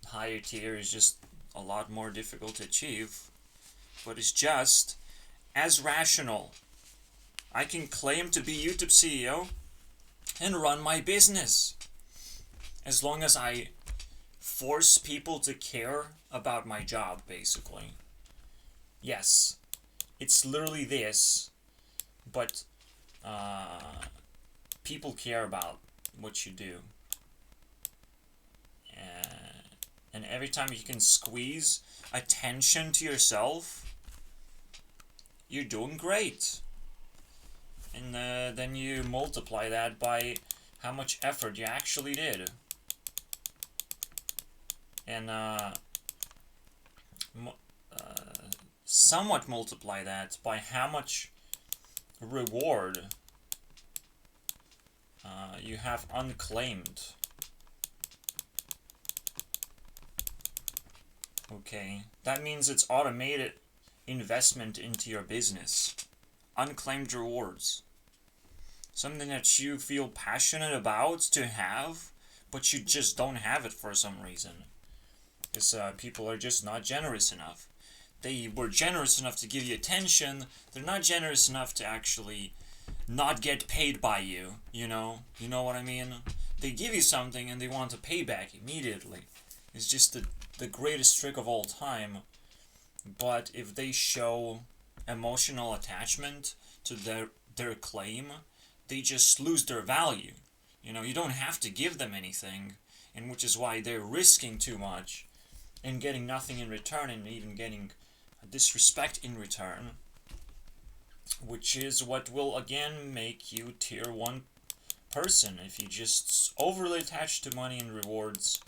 higher tier is just a lot more difficult to achieve, but it's just as rational. I can claim to be YouTube CEO and run my business as long as I force people to care about my job, basically. Yes, it's literally this, but people care about what you do. And every time you can squeeze attention to yourself, you're doing great. And then you multiply that by how much effort you actually did. And somewhat multiply that by how much reward you have unclaimed. Okay, that means it's automated investment into your business. Unclaimed rewards. Something that you feel passionate about to have, but you just don't have it for some reason. Because people are just not generous enough. They were generous enough to give you attention, they're not generous enough to actually not get paid by you, you know? You know what I mean? They give you something and they want to pay back immediately. It's just the greatest trick of all time. But if they show emotional attachment to their claim, they just lose their value. You know, you don't have to give them anything, and which is why they're risking too much and getting nothing in return, and even getting disrespect in return, which is what will again make you tier 1 person. If you just overly attach to money and rewards,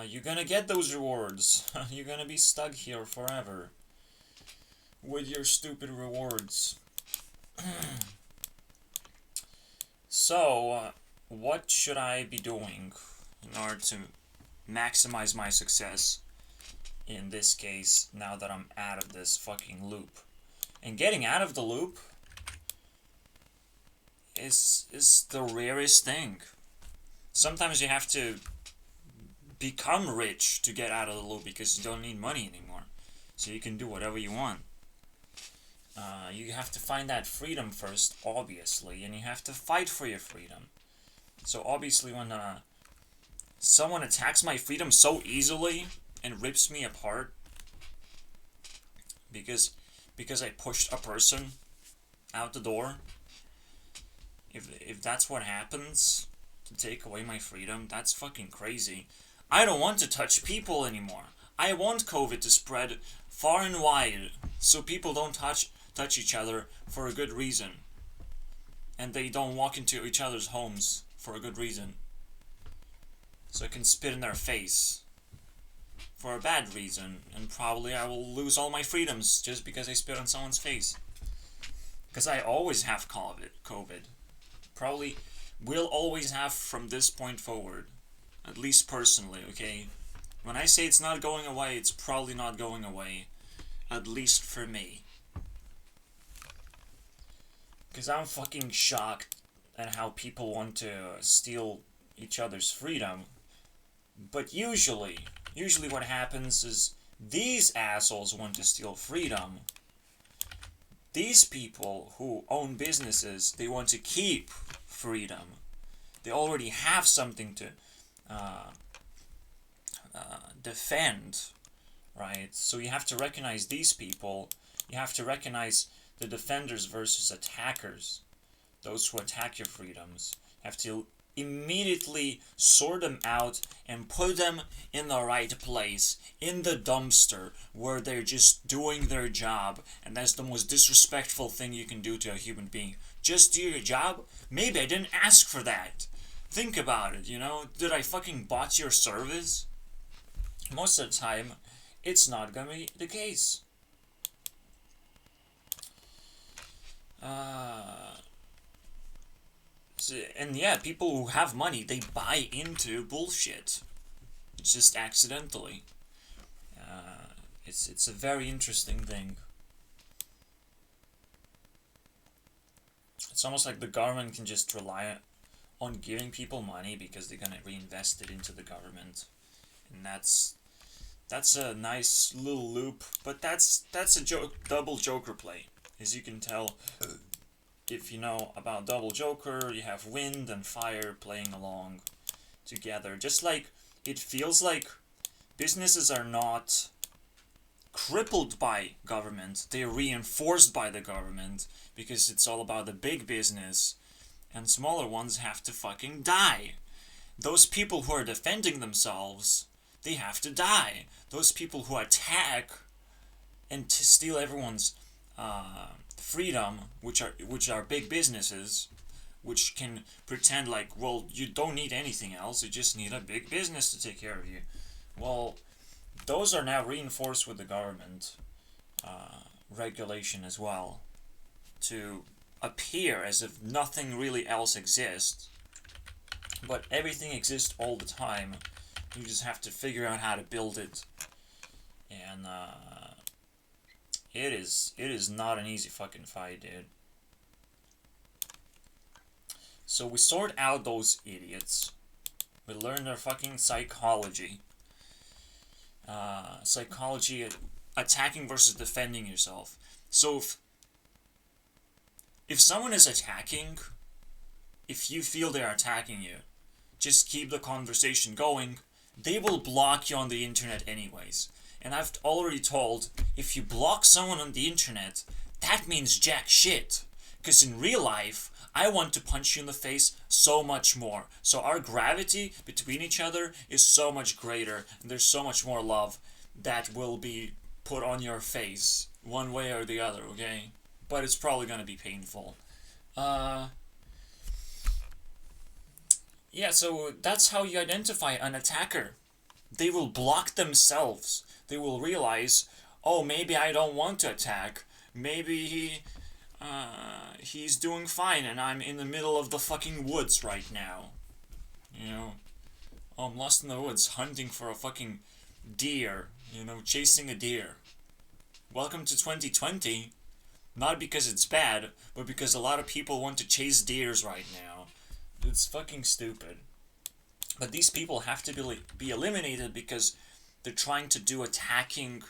you're gonna get those rewards. You're gonna be stuck here forever with your stupid rewards. So, what should I be doing in order to maximize my success in this case, now that I'm out of this fucking loop? And getting out of the loop is the rarest thing. Sometimes you have to become rich to get out of the loop because you don't need money anymore. So you can do whatever you want. You have to find that freedom first, obviously, and you have to fight for your freedom. So obviously when someone attacks my freedom so easily and rips me apart because I pushed a person out the door, if that's what happens to take away my freedom, that's fucking crazy. I don't want to touch people anymore. I want COVID to spread far and wide so people don't touch each other for a good reason. And they don't walk into each other's homes for a good reason. So I can spit in their face for a bad reason, and probably I will lose all my freedoms just because I spit on someone's face. Because I always have COVID. Probably will always have from this point forward. At least personally, okay? When I say it's not going away, it's probably not going away. At least for me. Because I'm fucking shocked at how people want to steal each other's freedom. But usually what happens is these assholes want to steal freedom. These people who own businesses, they want to keep freedom. They already have something to defend, right? So you have to recognize these people. You have to recognize the defenders versus attackers, those who attack your freedoms. You have to immediately sort them out and put them in the right place, in the dumpster, where they're just doing their job, and that's the most disrespectful thing you can do to a human being. Just do your job? Maybe I didn't ask for that. Think about it, you know? Did I fucking bot your service? Most of the time, it's not gonna be the case. And yeah, people who have money, they buy into bullshit. It's just accidentally. It's a very interesting thing. It's almost like the government can just rely on giving people money because they're gonna reinvest it into the government, and that's a nice little loop. But that's a double Joker play, as you can tell. If you know about double Joker, you have wind and fire playing along together. Just like it feels like businesses are not crippled by government, they're reinforced by the government because it's all about the big business, and smaller ones have to fucking die. Those people who are defending themselves, they have to die. Those people who attack and to steal everyone's freedom, which are big businesses, which can pretend like, well, you don't need anything else, you just need a big business to take care of you. Well, those are now reinforced with the government regulation as well, to appear as if nothing really else exists, but everything exists all the time. You just have to figure out how to build it, and it is not an easy fucking fight, dude. So we sort out those idiots. We learn their fucking psychology. Psychology, attacking versus defending yourself. So if someone is attacking, if you feel they're attacking you, just keep the conversation going. They will block you on the internet anyways. And I've already told, if you block someone on the internet, that means jack shit. Because in real life, I want to punch you in the face so much more. So our gravity between each other is so much greater, and there's so much more love that will be put on your face, one way or the other, okay? But it's probably gonna be painful. Yeah, so that's how you identify an attacker. They will block themselves. They will realize, oh, maybe I don't want to attack. Maybe he's doing fine and I'm in the middle of the fucking woods right now. You know? Oh, I'm lost in the woods hunting for a fucking deer. You know, chasing a deer. Welcome to 2020. Not because it's bad, but because a lot of people want to chase deers right now. It's fucking stupid. But these people have to be eliminated because they're trying to do attacking,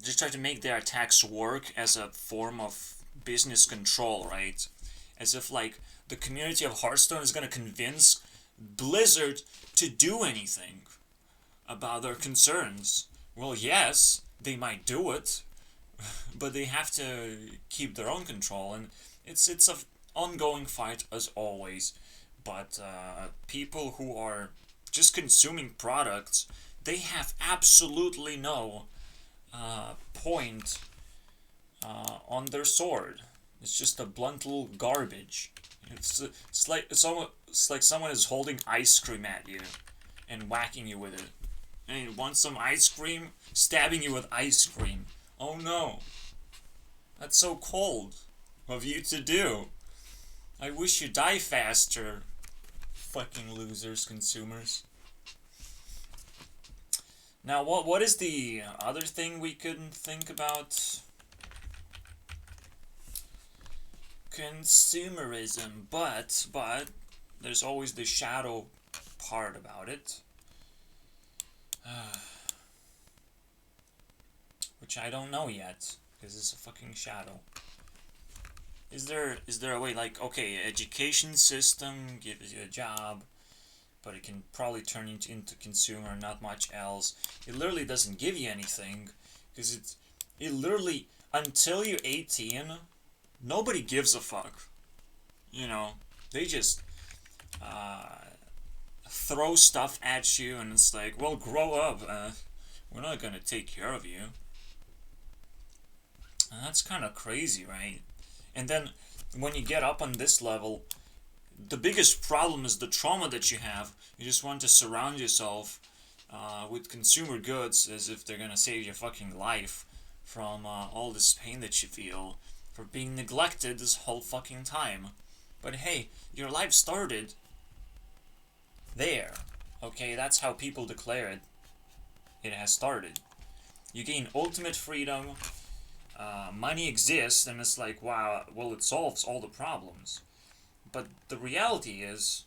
just try to make their attacks work as a form of business control, right? As if, like, the community of Hearthstone is going to convince Blizzard to do anything about their concerns. Well, yes, they might do it, but they have to keep their own control, and it's a ongoing fight as always. But people who are just consuming products, they have absolutely no point on their sword. It's just a blunt little garbage. It's like someone is holding ice cream at you and whacking you with it. And you want some ice cream? Stabbing you with ice cream. Oh no. That's so cold of you to do. I wish you die faster. Fucking losers, consumers. Now, what is the other thing we couldn't think about? Consumerism, but there's always the shadow part about it. Which I don't know yet, because it's a fucking shadow. Is there a way, like, okay, education system gives you a job, but it can probably turn into consumer, not much else. It literally doesn't give you anything, because it literally, until you're 18, nobody gives a fuck. You know, they just throw stuff at you, and it's like, well, grow up. We're not gonna take care of you. And that's kind of crazy, right? And then when you get up on this level, the biggest problem is the trauma that you have. You just want to surround yourself with consumer goods as if they're gonna save your fucking life from all this pain that you feel for being neglected this whole fucking time. But hey, your life started there. Okay, that's how people declare it. It has started. You gain ultimate freedom. Money exists, and it's like, wow, well, it solves all the problems. But the reality is,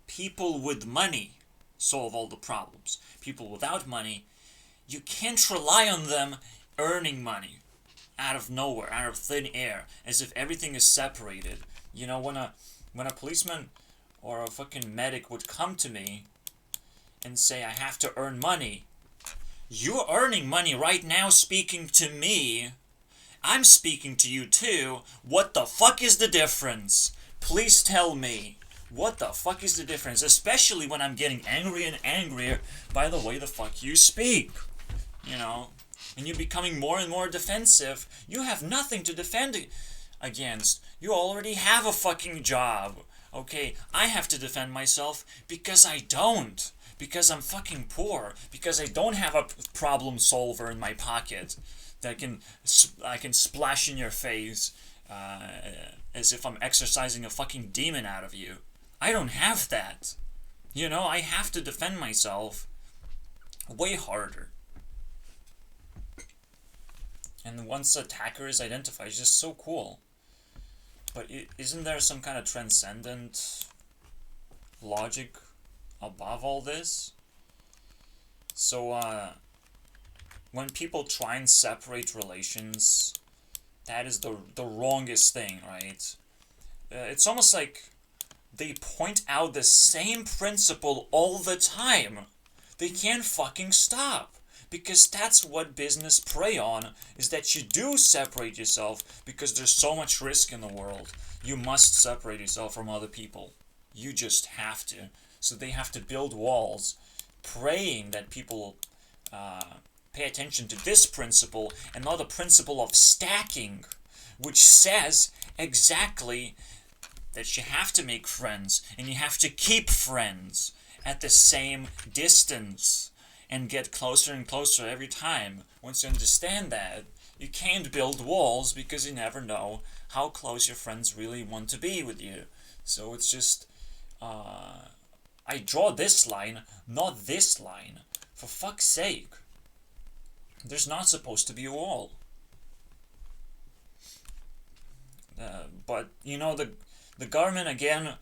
people with money solve all the problems. People without money, you can't rely on them earning money out of nowhere, out of thin air, as if everything is separated. You know, when a policeman or a fucking medic would come to me and say, I have to earn money, you're earning money right now speaking to me. I'm speaking to you too. What the fuck is the difference? Please tell me. What the fuck is the difference? Especially when I'm getting angry and angrier by the way the fuck you speak. You know? And you're becoming more and more defensive. You have nothing to defend against. You already have a fucking job. Okay? I have to defend myself because I don't. Because I'm fucking poor. Because I don't have a problem solver in my pocket that I can splash in your face as if I'm exorcising a fucking demon out of you. I don't have that. You know, I have to defend myself way harder. And once the attacker is identified, it's just so cool. But isn't there some kind of transcendent logic above all this? So, when people try and separate relations, that is the wrongest thing, right? It's almost like they point out the same principle all the time. They can't fucking stop. Because that's what business prey on, is that you do separate yourself because there's so much risk in the world. You must separate yourself from other people. You just have to. So they have to build walls, praying that people pay attention to this principle and not the principle of stacking, which says exactly that you have to make friends and you have to keep friends at the same distance and get closer and closer every time. Once you understand that, you can't build walls because you never know how close your friends really want to be with you. So it's just, I draw this line, not this line. For fuck's sake. There's not supposed to be a wall. But, you know, the government, again,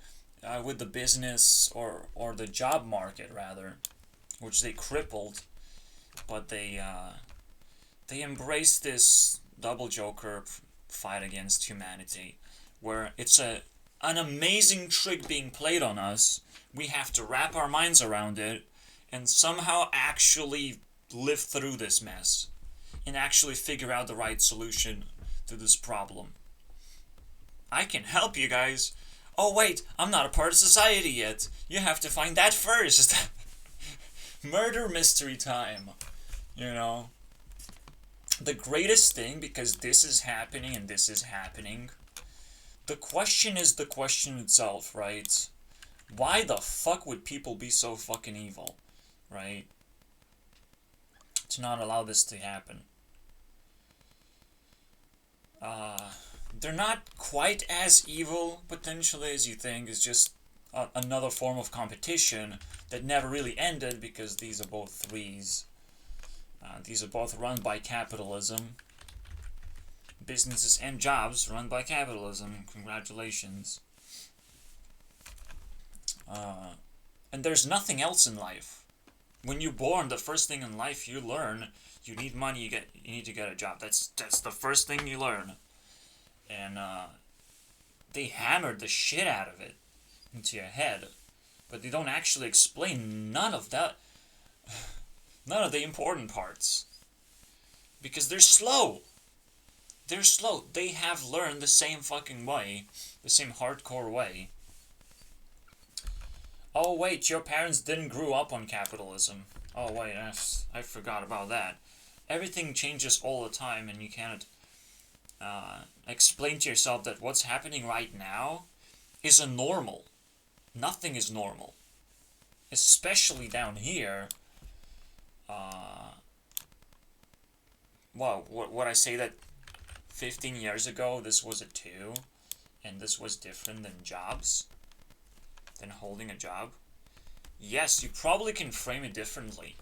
with the business, or the job market, rather, which they crippled, but they embraced this double joker fight against humanity, where it's an amazing trick being played on us. We have to wrap our minds around it and somehow actually live through this mess and actually figure out the right solution to this problem. I can help you guys. Oh wait, I'm not a part of society yet. You have to find that first. Murder mystery time. You know? The greatest thing, because this is happening and this is happening, the question is the question itself, right? Why the fuck would people be so fucking evil, right? To not allow this to happen. They're not quite as evil, potentially, as you think. It's just another form of competition that never really ended, because these are both threes. These are both run by capitalism. Businesses and jobs run by capitalism. Congratulations. And there's nothing else in life. When you're born, the first thing in life you learn, you need money, you need to get a job. That's the first thing you learn. And they hammered the shit out of it into your head. But they don't actually explain none of that. None of the important parts. Because they're slow. They're slow. They have learned the same fucking way. The same hardcore way. Oh wait, your parents didn't grow up on capitalism. Oh wait, I forgot about that. Everything changes all the time, and you can't explain to yourself that what's happening right now is a normal. Nothing is normal. Especially down here. Well, what I say that 15 years ago this was a 2, and this was different than jobs, than holding a job? Yes, you probably can frame it differently.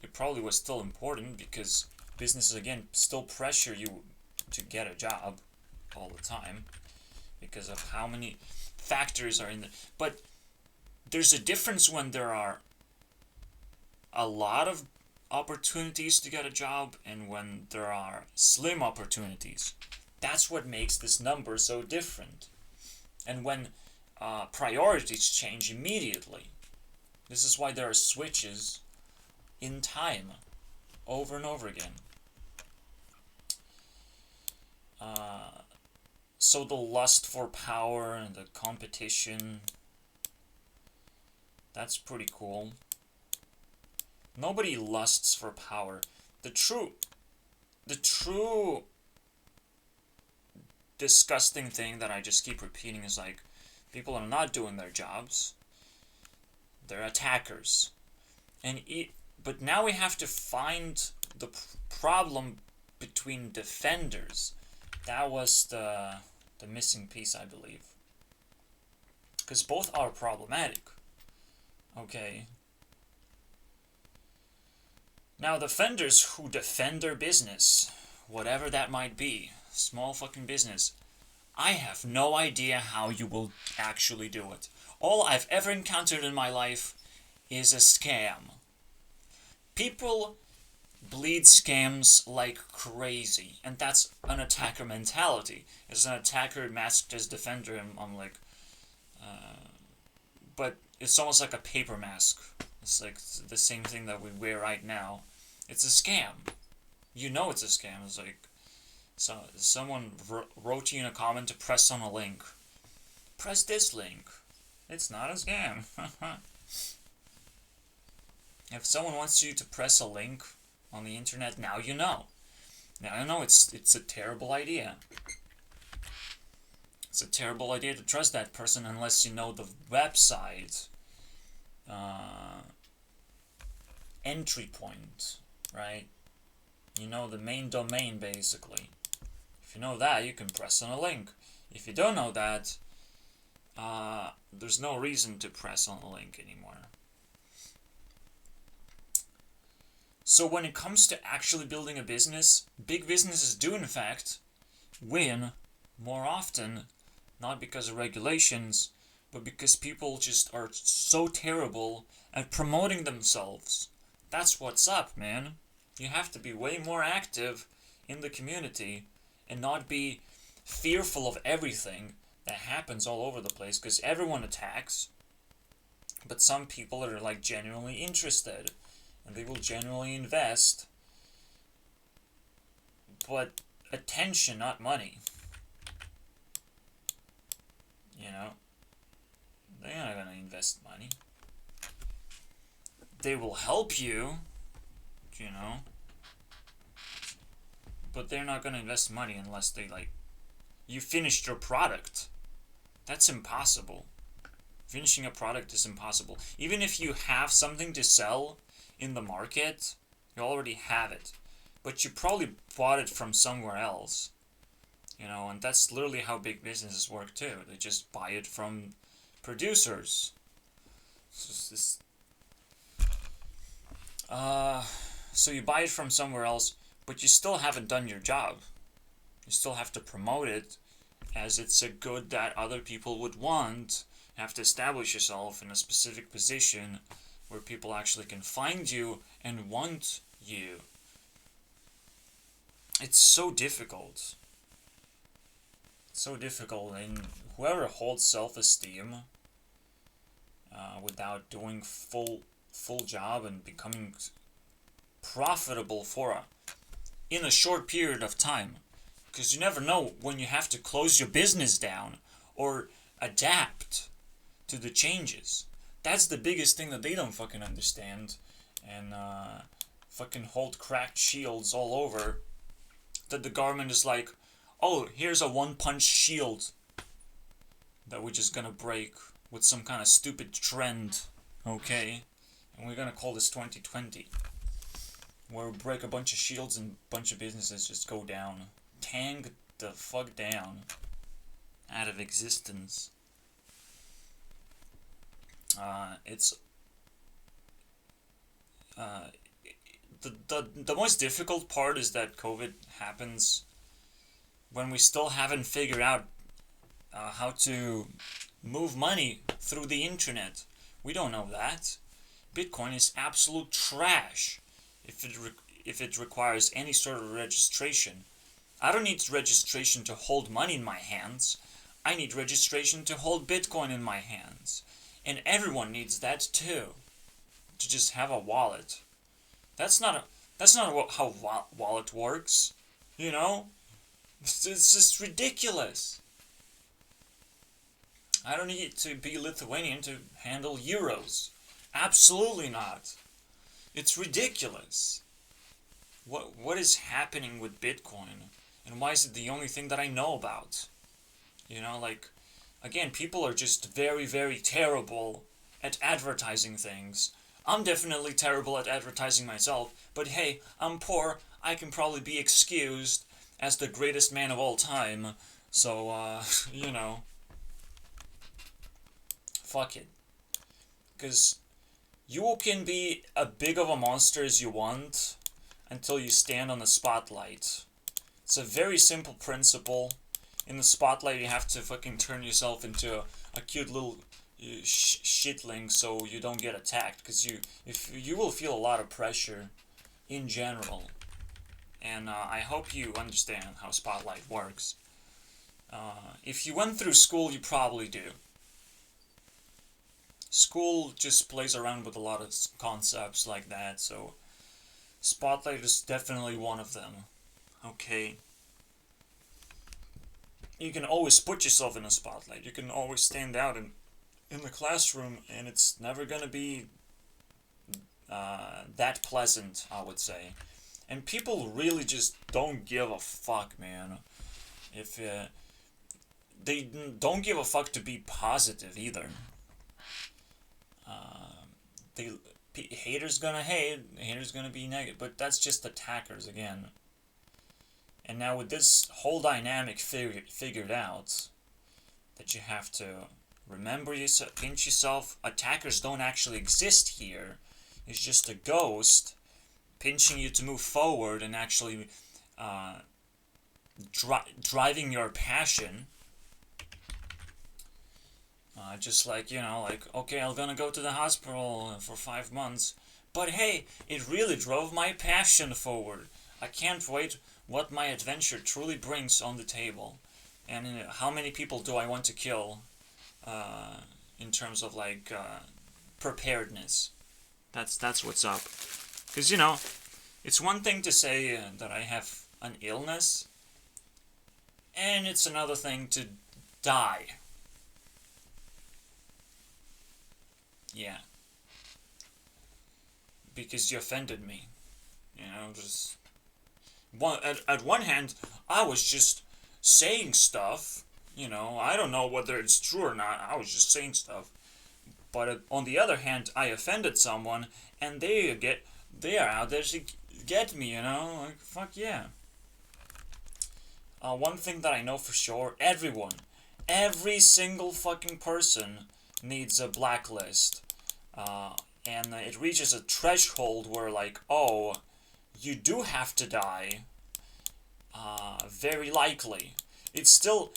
It probably was still important because businesses, again, still pressure you to get a job. all the time because of how many factors are in there. But there's a difference when there are a lot of opportunities to get a job and when there are slim opportunities. That's what makes this number so different. And when priorities change immediately. This is why there are switches in time over and over again. So the lust for power and the competition, that's pretty cool. Nobody lusts for power. The true disgusting thing that I just keep repeating is like, people are not doing their jobs. They're attackers. But now we have to find the problem between defenders. That was the missing piece, I believe. Because both are problematic. Okay. Now, defenders who defend their business, whatever that might be, small fucking business, I have no idea how you will actually do it. All I've ever encountered in my life is a scam. People bleed scams like crazy, and that's an attacker mentality. As an attacker masked as defender, I'm like, but it's almost like a paper mask. It's like the same thing that we wear right now. It's a scam. You know it's a scam. It's like, so someone wrote you in a comment to press on a link. Press this link. It's not a scam. If someone wants you to press a link on the internet, now you know. Now you know it's a terrible idea. It's a terrible idea to trust that person unless you know the website entry point, right? You know the main domain, basically. If you know that, you can press on a link. If you don't know that, there's no reason to press on a link anymore. So when it comes to actually building a business, big businesses do in fact win more often, not because of regulations, but because people just are so terrible at promoting themselves. That's what's up, man. You have to be way more active in the community and not be fearful of everything that happens all over the place, because everyone attacks, but some people are like genuinely interested and they will genuinely invest, but attention, not money. You know, they're not gonna invest money. They will help you, you know, but they're not gonna invest money unless they like, you finished your product. That's impossible. Finishing a product is impossible. Even if you have something to sell in the market, you already have it, but you probably bought it from somewhere else, you know, and that's literally how big businesses work too. They just buy it from producers. So you buy it from somewhere else, but you still haven't done your job. You still have to promote it as it's a good that other people would want. You have to establish yourself in a specific position where people actually can find you and want you. It's so difficult. It's so difficult, and whoever holds self-esteem without doing full job and becoming profitable in a short period of time, because you never know when you have to close your business down or adapt to the changes. That's the biggest thing that they don't fucking understand, and fucking hold cracked shields all over, that the government is like, oh, here's a one-punch shield that we're just gonna break with some kind of stupid trend, okay? And we're gonna call this 2020, where we break a bunch of shields and a bunch of businesses just go down. Tang the fuck down. Out of existence. The most difficult part is that COVID happens when we still haven't figured out how to move money through the internet. We don't know that. Bitcoin is absolute trash if it requires any sort of registration. I don't need registration to hold money in my hands. I need registration to hold Bitcoin in my hands. And everyone needs that too. To just have a wallet. That's not how wallet works. You know? It's just ridiculous. I don't need to be Lithuanian to handle euros. Absolutely not. It's ridiculous. What is happening with Bitcoin? And why is it the only thing that I know about? You know, like, again, people are just very, very terrible at advertising things. I'm definitely terrible at advertising myself, but hey, I'm poor, I can probably be excused as the greatest man of all time, so, you know, fuck it. Because you can be as big of a monster as you want until you stand on the spotlight. It's a very simple principle. In the spotlight, you have to fucking turn yourself into a cute little shitling so you don't get attacked, because you will feel a lot of pressure in general. And I hope you understand how spotlight works. If you went through school, you probably do. School just plays around with a lot of concepts like that, so spotlight is definitely one of them. Okay. You can always put yourself in a spotlight. You can always stand out in the classroom, and it's never gonna be that pleasant, I would say. And people really just don't give a fuck, man. If they don't give a fuck to be positive either. Haters gonna hate, haters gonna be negative, but that's just attackers again. And now with this whole dynamic figured out, that you have to remember yourself, pinch yourself. Attackers don't actually exist here. It's just a ghost pinching you to move forward and actually driving your passion. Just like, you know, like, okay, I'm gonna go to the hospital for 5 months, but hey, it really drove my passion forward. I can't wait what my adventure truly brings on the table, and how many people do I want to kill, in terms of like preparedness. That's what's up. Because, you know, it's one thing to say that I have an illness, and it's another thing to die. Yeah. Because you offended me. You know, just... At one hand, I was just saying stuff. You know, I don't know whether it's true or not. I was just saying stuff. But on the other hand, I offended someone, and they are out there to get me, you know? Like, fuck yeah. One thing that I know for sure, every single fucking person needs a blacklist. And it reaches a threshold where, like, oh, you do have to die. Very likely. It's still...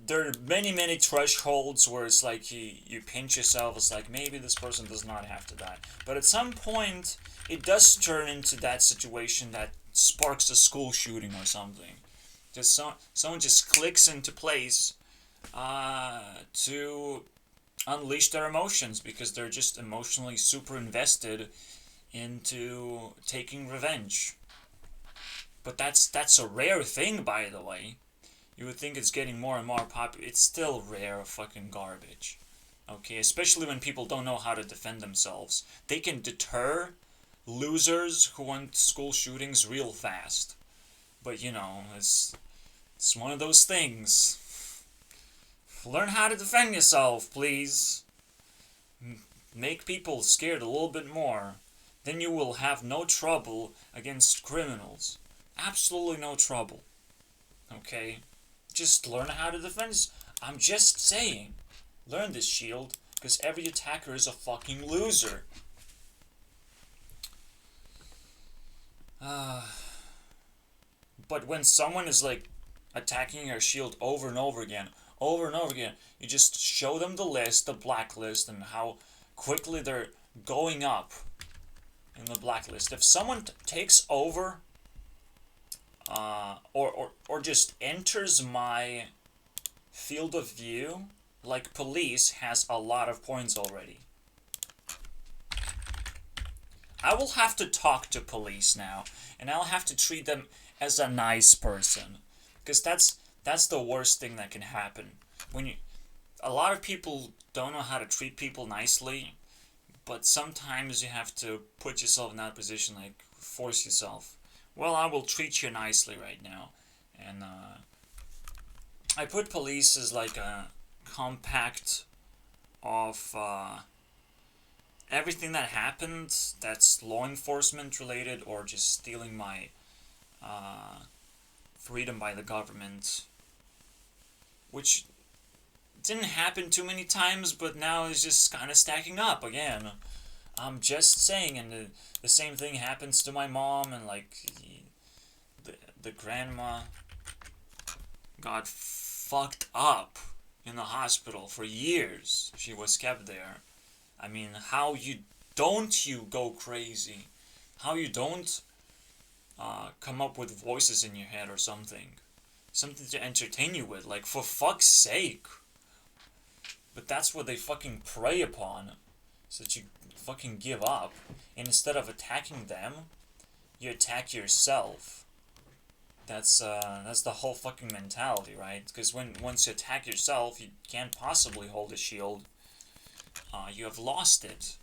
There are many thresholds where it's like you pinch yourself, it's like maybe this person does not have to die. But at some point, it does turn into that situation that sparks a school shooting or something. Just someone just clicks into place to unleash their emotions because they're just emotionally super invested into taking revenge. But that's a rare thing, by the way. You would think it's getting more and more popular. It's still rare fucking garbage. Okay, especially when people don't know how to defend themselves. They can deter losers who want school shootings real fast. But, you know, it's one of those things. Learn how to defend yourself, please. Make people scared a little bit more. Then you will have no trouble against criminals. Absolutely no trouble. Okay? Just learn how to defend. I'm just saying. Learn this, Shield, because every attacker is a fucking loser. But when someone is like attacking your shield over and over again. Over and over again. You just show them the list, the blacklist, and how quickly they're going up in the blacklist. If someone takes over or just enters my field of view, like police has a lot of points already. I will have to talk to police now, and I'll have to treat them as a nice person, because that's the worst thing that can happen. A lot of people don't know how to treat people nicely, but sometimes you have to put yourself in that position, like force yourself. Well, I will treat you nicely right now, and I put police as like a compact of everything that happened that's law enforcement related or just stealing my freedom by the government, which didn't happen too many times, but now is just kind of stacking up again. I'm just saying, and the same thing happens to my mom, and like the grandma got fucked up in the hospital for years. She was kept there. I mean, how you go crazy? How you don't come up with voices in your head or something? Something to entertain you with, like, for fuck's sake. But that's what they fucking prey upon, so that you fucking give up. And instead of attacking them, you attack yourself. That's the whole fucking mentality, right? Because once you attack yourself, you can't possibly hold a shield. You have lost it.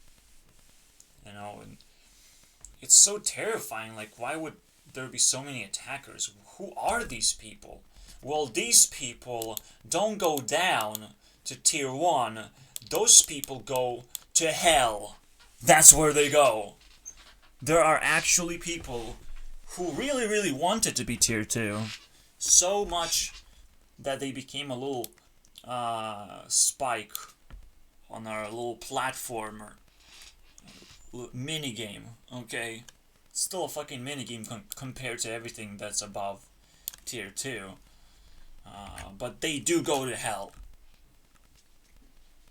You know, and it's so terrifying. Like, why would there be so many attackers? Who are these people? Well, these people don't go down to tier 1. Those people go to hell. That's where they go. There are actually people who really, really wanted to be tier 2. So much that they became a little spike on our little platformer minigame, okay? It's still a fucking minigame compared to everything that's above tier 2. But they do go to hell.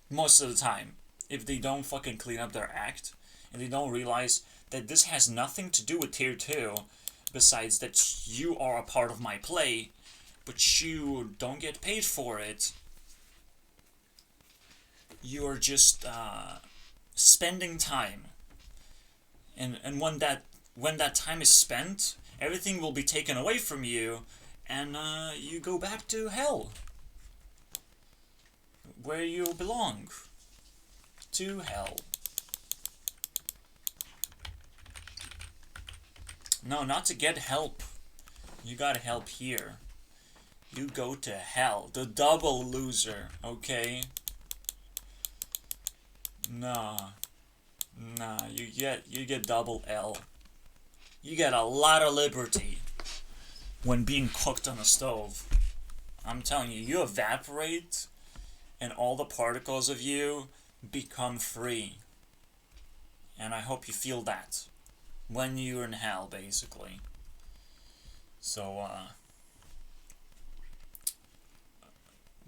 Most of the time. If they don't fucking clean up their act, and they don't realize that this has nothing to do with tier 2, besides that you are a part of my play, but you don't get paid for it. You are just spending time. And when that time is spent, everything will be taken away from you, and you go back to hell. Where you belong. To hell. No, not to get help. You got help here. You go to hell. The double loser, okay? Nah, you get double L. You get a lot of liberty when being cooked on a stove. I'm telling you, you evaporate, and all the particles of you become free. And I hope you feel that when you're in hell, basically. So,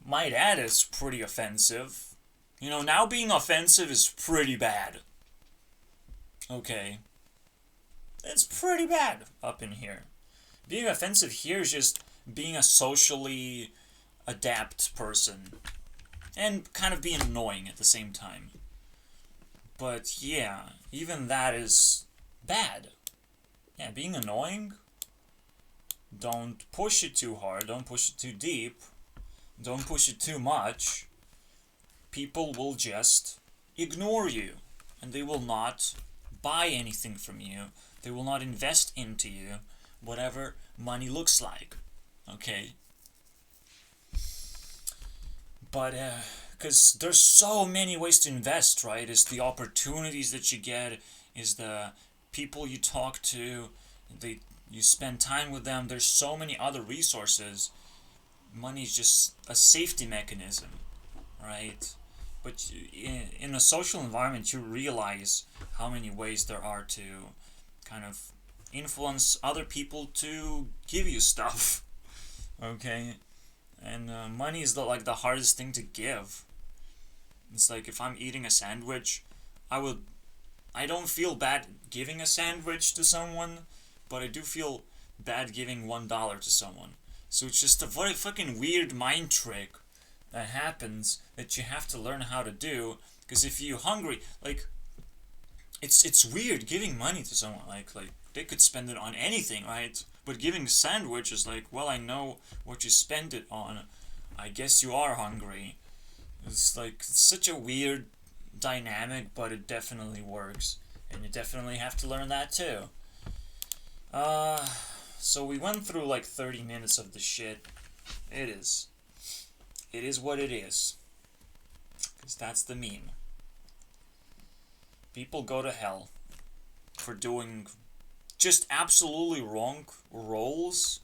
my dad is pretty offensive. You know, now being offensive is pretty bad. Okay. It's pretty bad up in here. Being offensive here is just being a socially adept person. And kind of being annoying at the same time. But yeah, even that is bad. Yeah, being annoying. Don't push it too hard. Don't push it too deep. Don't push it too much. People will just ignore you. And they will not buy anything from you. They will not invest into you. Whatever money looks like. Okay? But, because there's so many ways to invest, right? It's the opportunities that you get, is the people you talk to, you spend time with them. There's so many other resources. Money is just a safety mechanism, right? But in a social environment, you realize how many ways there are to kind of influence other people to give you stuff. Okay? And money is like the hardest thing to give. It's like if I'm eating a sandwich, I would I don't feel bad giving a sandwich to someone, but I do feel bad giving $1 to someone. So it's just a very fucking weird mind trick that happens that you have to learn how to do. Because if you're hungry, like it's weird giving money to someone. Like they could spend it on anything, right? But giving a sandwich is like, well, I know what you spend it on. I guess you are hungry. It's like it's such a weird dynamic, but it definitely works, and you definitely have to learn that too. Uh, so we went through like 30 minutes of the shit. It is. It is what it is. Because that's the meme. People go to hell for doing just absolutely wrong roles.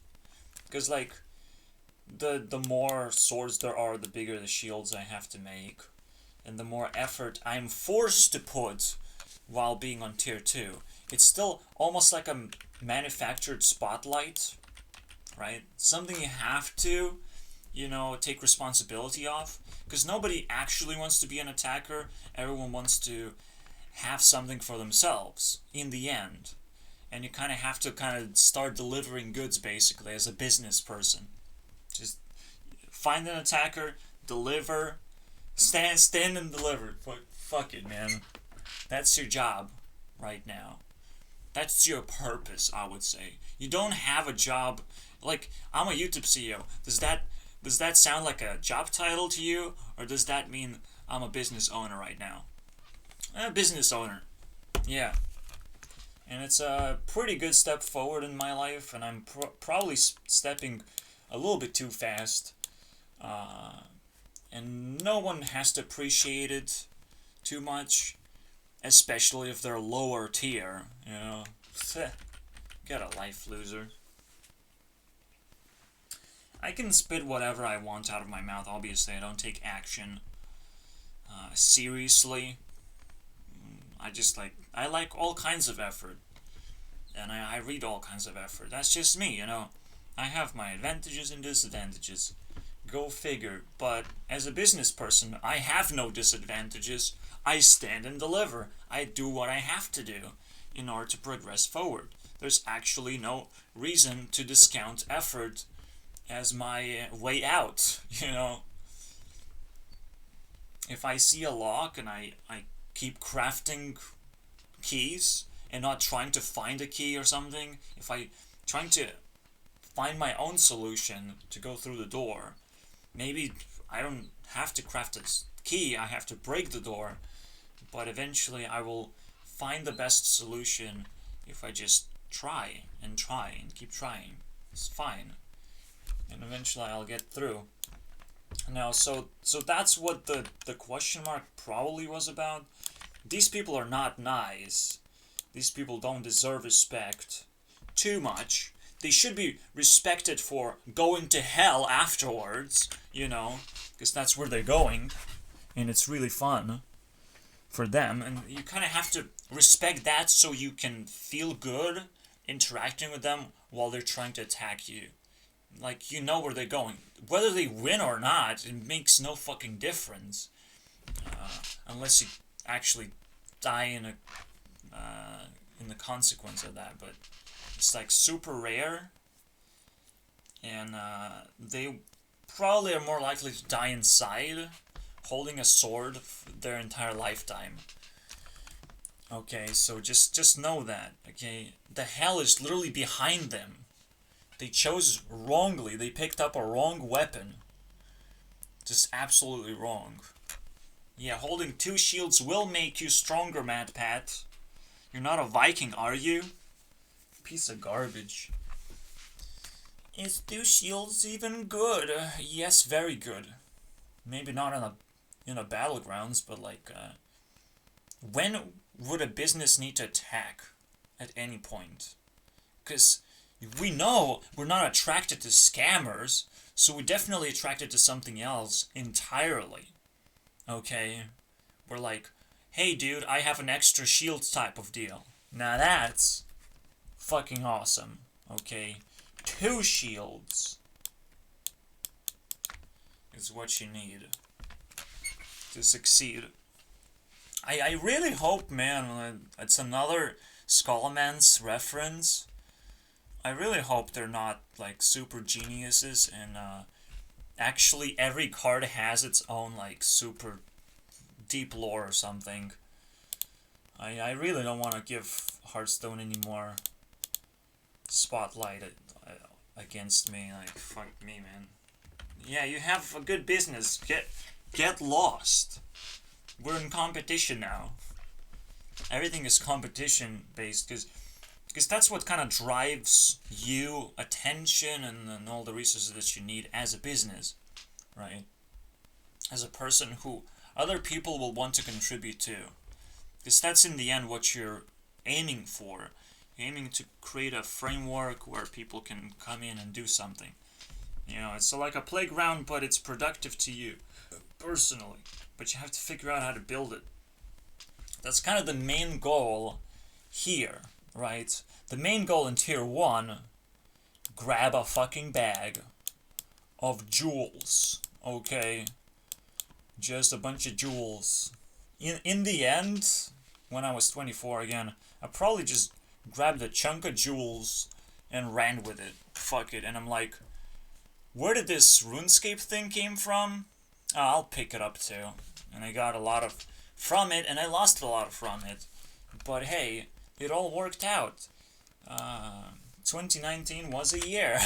Because, like, the more swords there are, the bigger the shields I have to make. And the more effort I'm forced to put while being on tier 2. It's still almost like a manufactured spotlight, right? Something you have to, take responsibility of. Because nobody actually wants to be an attacker. Everyone wants to have something for themselves in the end. And you kind of have to start delivering goods, basically, as a business person. Just find an attacker, deliver, stand and deliver. Fuck it, man. That's your job right now. That's your purpose, I would say. You don't have a job. Like, I'm a YouTube CEO. Does that sound like a job title to you, or does that mean I'm a business owner right now? A business owner. Yeah. And it's a pretty good step forward in my life, and I'm probably stepping a little bit too fast. And no one has to appreciate it too much, especially if they're lower tier, Get a life, loser. I can spit whatever I want out of my mouth, obviously. I don't take action seriously. I like all kinds of effort. And I read all kinds of effort. That's just me, I have my advantages and disadvantages. Go figure. But as a business person, I have no disadvantages. I stand and deliver. I do what I have to do in order to progress forward. There's actually no reason to discount effort as my way out, If I see a lock and I keep crafting keys and not trying to find a key or something, if I trying to find my own solution to go through the door, maybe I don't have to craft a key, I have to break the door, but eventually I will find the best solution if I just try and keep trying. It's fine. And eventually I'll get through. Now, so that's what the question mark probably was about. These people are not nice. These people don't deserve respect too much. They should be respected for going to hell afterwards, because that's where they're going, and it's really fun for them, and you kind of have to respect that so you can feel good interacting with them while they're trying to attack you. Like, where they're going. Whether they win or not, it makes no fucking difference. Unless you actually die in the consequence of that. But it's like super rare. And they probably are more likely to die inside, holding a sword their entire lifetime. Okay, so just know that. Okay, the hell is literally behind them. They chose wrongly. They picked up a wrong weapon. Just absolutely wrong. Yeah, holding 2 shields will make you stronger, MatPat. You're not a Viking, are you? Piece of garbage. Is 2 shields even good? Yes, very good. Maybe not in a battlegrounds, but when would a business need to attack at any point? Because we know we're not attracted to scammers, so we're definitely attracted to something else entirely. Okay? We're like, hey dude, I have an extra shield type of deal. Now that's fucking awesome. Okay? 2 shields. is what you need to succeed. I really hope, man, it's another Skullman's reference. I really hope they're not, like, super geniuses and, actually every card has its own, like, super deep lore or something. I really don't want to give Hearthstone any more spotlight against me. Like, fuck me, man. Yeah, you have a good business. Get lost. We're in competition now. Everything is competition based because that's what kind of drives you, attention, and all the resources that you need as a business, right? As a person who other people will want to contribute to. Because that's in the end what you're aiming for. You're aiming to create a framework where people can come in and do something. You know, it's like a playground, but it's productive to you, personally. But you have to figure out how to build it. That's kind of the main goal here, right? The main goal in Tier 1, grab a fucking bag of jewels, okay? Just a bunch of jewels. In the end, when I was 24 again, I probably just grabbed a chunk of jewels and ran with it. Fuck it. And I'm like, where did this RuneScape thing came from? Oh, I'll pick it up too. And I got a lot of from it, and I lost a lot from it. But hey, it all worked out. 2019 was a year.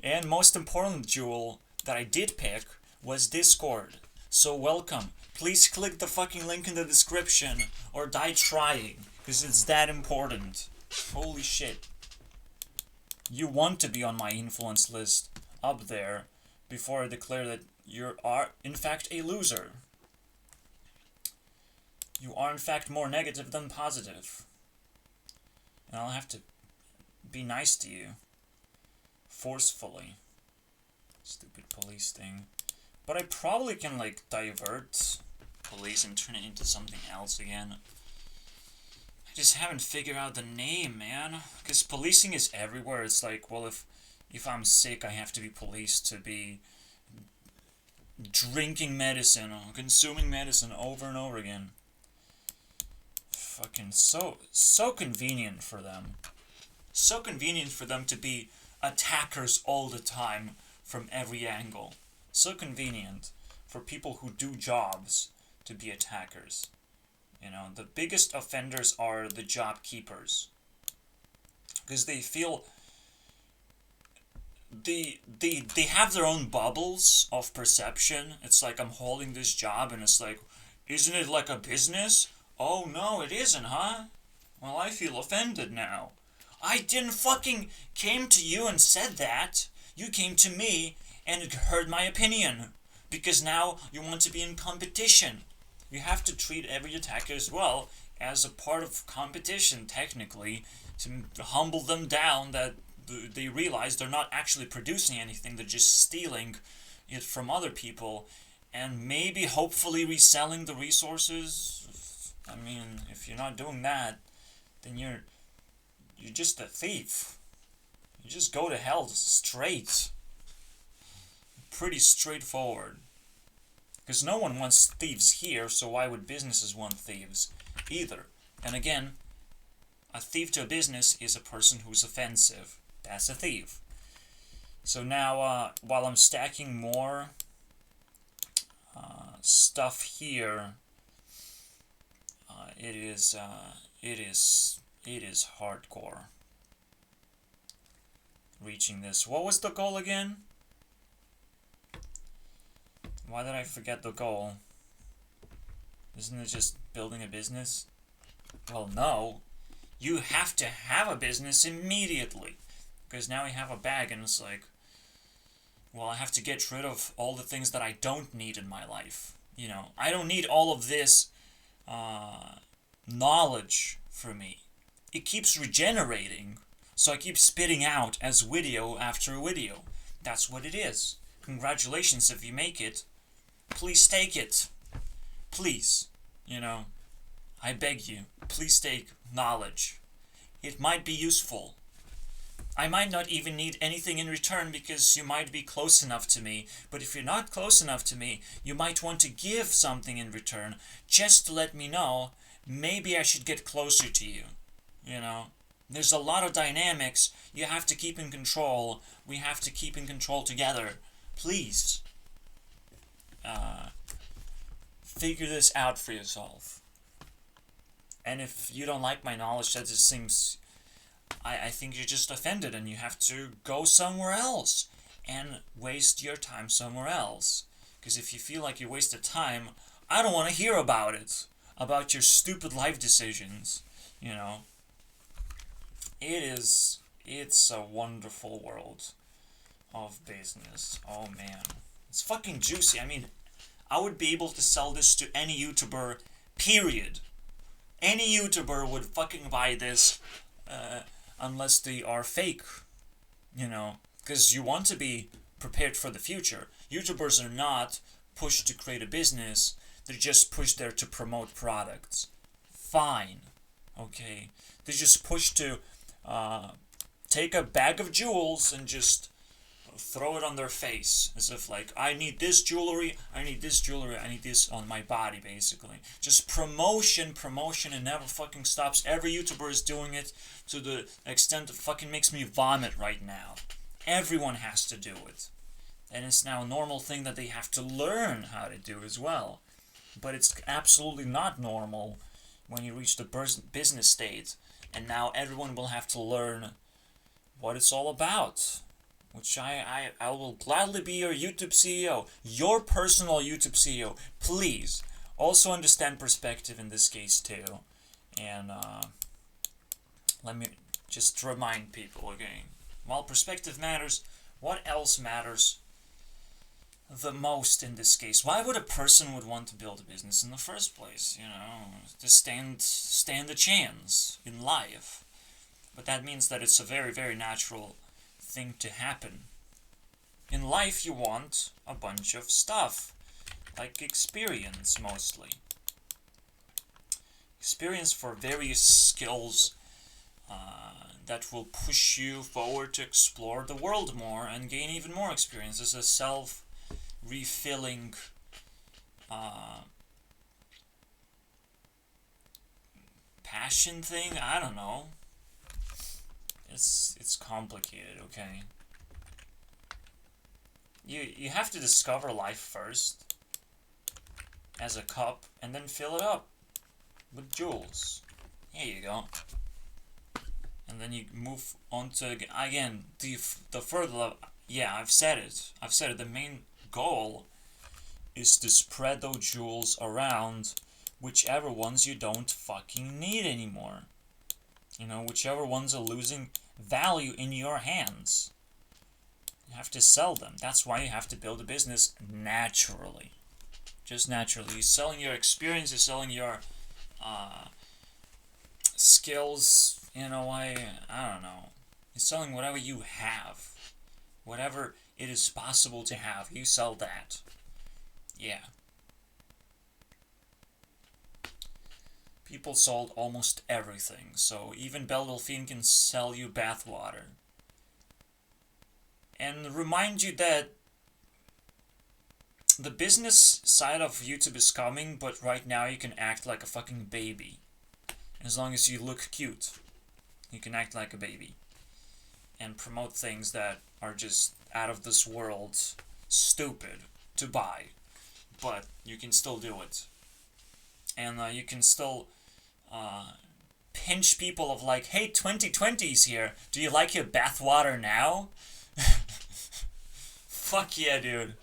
And most important jewel that I did pick was Discord. So welcome. Please click the fucking link in the description or die trying, because it's that important. Holy shit. You want to be on my influence list up there before I declare that you are in fact a loser. You are in fact more negative than positive. And I'll have to be nice to you. Forcefully. Stupid police thing. But I probably can, like, divert police and turn it into something else again. I just haven't figured out the name, man. Because policing is everywhere. It's like, well, if I'm sick, I have to be policed to be drinking medicine or consuming medicine over and over again. Fucking so convenient for them. So convenient for them to be attackers all the time from every angle. So convenient for people who do jobs to be attackers. You know, the biggest offenders are the job keepers. Because they feel they have their own bubbles of perception. It's like, I'm holding this job and it's like, isn't it like a business? Oh no, it isn't, huh? Well, I feel offended now. I didn't fucking came to you and said that. You came to me and heard my opinion. Because now you want to be in competition. You have to treat every attacker as well as a part of competition, technically, to humble them down that they realize they're not actually producing anything, they're just stealing it from other people and maybe hopefully reselling the resources. I mean, if you're not doing that, then you're just a thief. You just go to hell straight. Pretty straightforward. Because no one wants thieves here, so why would businesses want thieves either? And again, a thief to a business is a person who's offensive. That's a thief. So now, while I'm stacking more stuff here, it is hardcore. Reaching this. What was the goal again? Why did I forget the goal? Isn't it just building a business? Well, no. You have to have a business immediately. Because now we have a bag and it's like, well, I have to get rid of all the things that I don't need in my life. You know, I don't need all of this knowledge for me. It keeps regenerating, so I keep spitting out as video after video. That's what it is. Congratulations if you make it. Please take it. Please. You know, I beg you, please take knowledge. It might be useful. I might not even need anything in return because you might be close enough to me. But if you're not close enough to me, you might want to give something in return just to let me know maybe I should get closer to you. You know? There's a lot of dynamics you have to keep in control. We have to keep in control together. Please. Figure this out for yourself. And if you don't like my knowledge, that just seems... I think you're just offended and you have to go somewhere else and waste your time somewhere else. Because if you feel like you wasted time, I don't want to hear about it. About your stupid life decisions. You know. It's a wonderful world of business. Oh man. It's fucking juicy. I mean, I would be able to sell this to any YouTuber, period. Any YouTuber would fucking buy this, unless they are fake, you know, because you want to be prepared for the future. YouTubers are not pushed to create a business, they're just pushed there to promote products. Fine, okay? They're just pushed to take a bag of jewels and just throw it on their face, as if like, I need this jewelry, I need this jewelry, I need this on my body, basically. Just promotion, and never fucking stops. Every YouTuber is doing it to the extent it fucking makes me vomit right now. Everyone has to do it. And it's now a normal thing that they have to learn how to do as well. But it's absolutely not normal when you reach the business state, and now everyone will have to learn what it's all about. Which I will gladly be your YouTube CEO. Your personal YouTube CEO. Please. Also understand perspective in this case too. And let me just remind people again. While perspective matters, what else matters the most in this case? Why would a person would want to build a business in the first place? You know, to stand a chance in life. But that means that it's a very, very natural thing to happen. In life you want a bunch of stuff, like experience mostly. Experience for various skills that will push you forward to explore the world more and gain even more experience. It's a self-refilling passion thing? I don't know. It's complicated, okay? You have to discover life first as a cup and then fill it up with jewels. Here you go. And then you move on to, again, the further level. Yeah, I've said it. The main goal is to spread those jewels around, whichever ones you don't fucking need anymore. You know, whichever ones are losing value in your hands. You have to sell them. That's why you have to build a business naturally. Just naturally. You're selling your experience, you're selling your skills in a way, I don't know. You're selling whatever you have. Whatever it is possible to have, you sell that. Yeah. People sold almost everything, so even Belle Delphine can sell you bathwater. And remind you that the business side of YouTube is coming, but right now you can act like a fucking baby. As long as you look cute, you can act like a baby. And promote things that are just out of this world, stupid to buy. But you can still do it. And you can still pinch people of like, hey, 2020's here. Do you like your bathwater now? Fuck yeah, dude.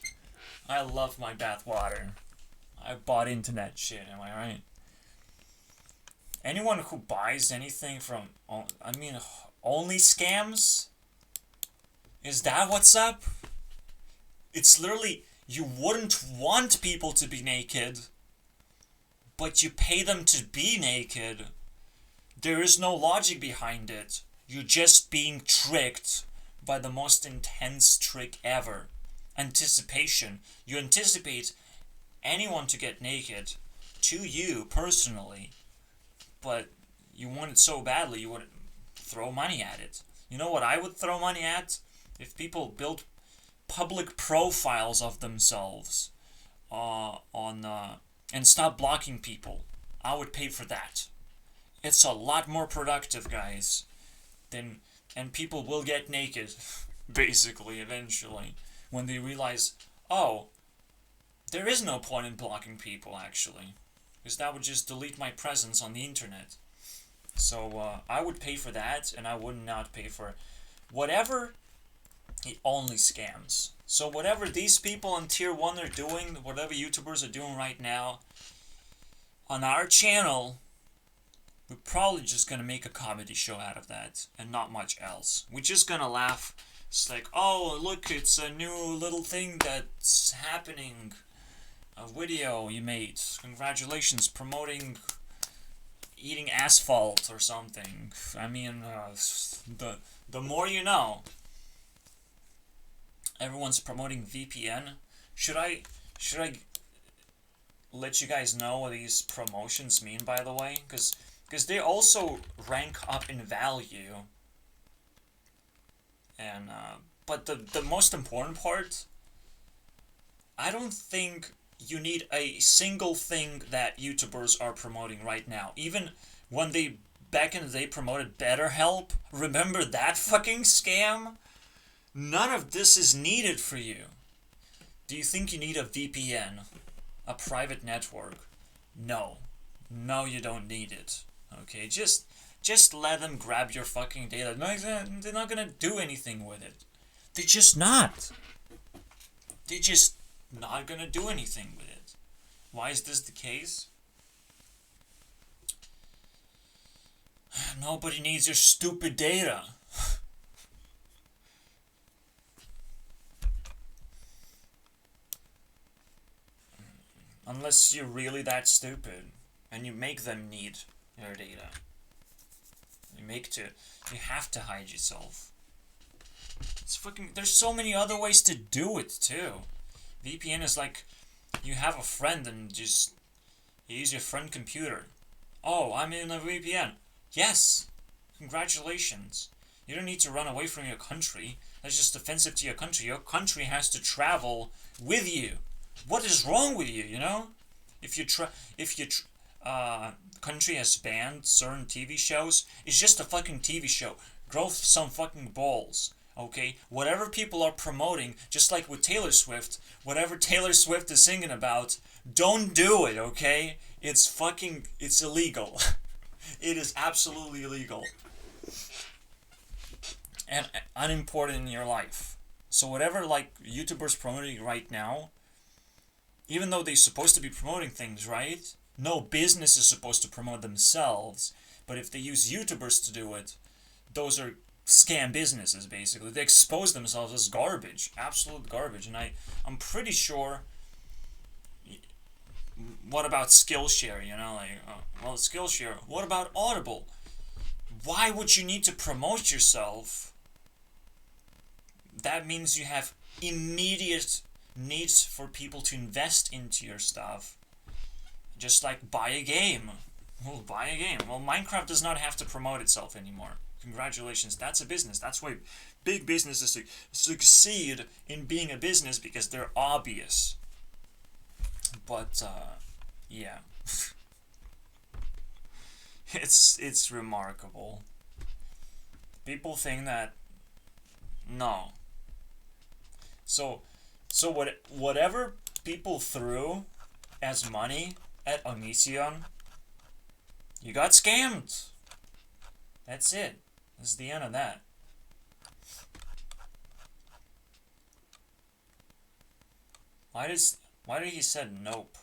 I love my bathwater. I bought into that shit, am I right? Anyone who buys anything from, I mean, only scams? Is that what's up? It's literally, you wouldn't want people to be naked, but you pay them to be naked. There is no logic behind it. You're just being tricked by the most intense trick ever. Anticipation. You anticipate anyone to get naked to you personally, but you want it so badly you would throw money at it. You know what I would throw money at? If people built public profiles of themselves on and stop blocking people. I would pay for that. It's a lot more productive, guys. Than and people will get naked, basically, eventually, when they realize, oh, there is no point in blocking people, actually, because that would just delete my presence on the internet. So I would pay for that, and I would not pay for whatever. It only scams. So whatever these people on tier 1 are doing, whatever YouTubers are doing right now, on our channel, we're probably just gonna make a comedy show out of that, and not much else. We're just gonna laugh. It's like, oh, look, it's a new little thing that's happening. A video you made. Congratulations, promoting eating asphalt or something. I mean, the more you know. Everyone's promoting VPN. Should I let you guys know what these promotions mean, by the way? Because they also rank up in value. And but the most important part, I don't think you need a single thing that YouTubers are promoting right now. Even when they back in the day promoted BetterHelp, remember that fucking scam? None of this is needed for you. Do you think you need a VPN? A private network? No. No, you don't need it. Okay, just let them grab your fucking data. They're not gonna do anything with it. They're just not. They're just not gonna do anything with it. Why is this the case? Nobody needs your stupid data. Unless you're really that stupid and you make them need your data. You have to hide yourself. It's fucking, there's so many other ways to do it too. VPN is like, you have a friend and just, you use your friend computer. Oh, I'm in a VPN. Yes! Congratulations. You don't need to run away from your country. That's just offensive to your country. Your country has to travel with you. What is wrong with you, you know? If your country has banned certain TV shows, it's just a fucking TV show. Grow some fucking balls, okay? Whatever people are promoting, just like with Taylor Swift, whatever Taylor Swift is singing about, don't do it, okay? It's illegal. It is absolutely illegal. And unimportant in your life. So whatever, like, YouTubers promoting right now, even though they're supposed to be promoting things, right? No business is supposed to promote themselves. But if they use YouTubers to do it, those are scam businesses, basically. They expose themselves as garbage. Absolute garbage. And I'm pretty sure... What about Skillshare, you know? Like, well, Skillshare. What about Audible? Why would you need to promote yourself? That means you have immediate needs for people to invest into your stuff. Just like buy a game. Well, buy a game. Well, Minecraft does not have to promote itself anymore. Congratulations, that's a business. That's why big businesses succeed in being a business, because they're obvious. But, yeah. It's remarkable. People think that... No. So whatever people threw as money at Onision, you got scammed. That's it. That's the end of that. Why did he said nope?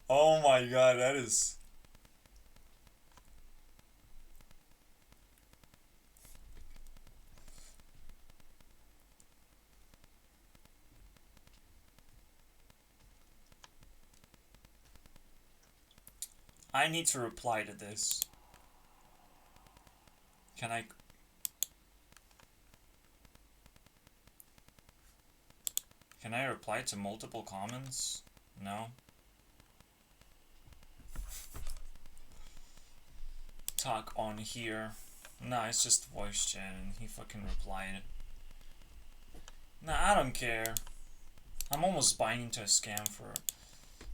Oh my god, that is... I need to reply to this. Can I... Can I reply to multiple comments? No. Talk on here. Nah, it's just voice chat and he fucking replied. Nah, I don't care. I'm almost buying into a scam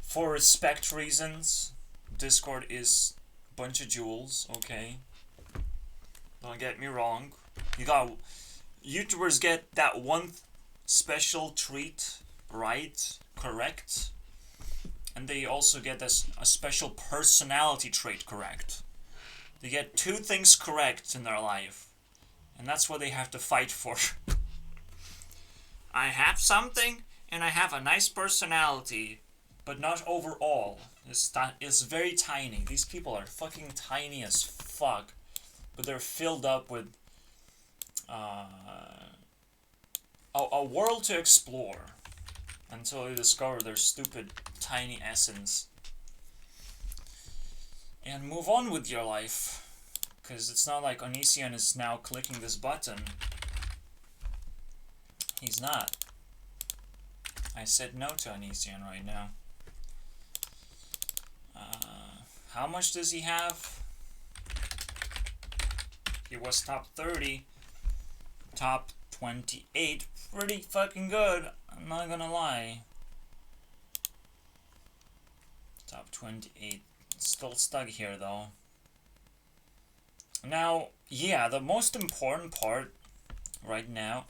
for respect reasons. Discord is a bunch of jewels, okay? Don't get me wrong. YouTubers get that one special treat right, correct, and they also get a special personality trait correct. They get 2 things correct in their life, and that's what they have to fight for. I have something, and I have a nice personality, but not overall. It's very tiny. These people are fucking tiny as fuck, but they're filled up with a world to explore until they discover their stupid tiny essence and move on with your life. Because it's not like Onision is now clicking this button. He's not. I said no to Onision right now. How much does he have? He was top 30. Top 28. Pretty fucking good. I'm not gonna lie. Top 28. Still stuck here though. Now, yeah, the most important part right now,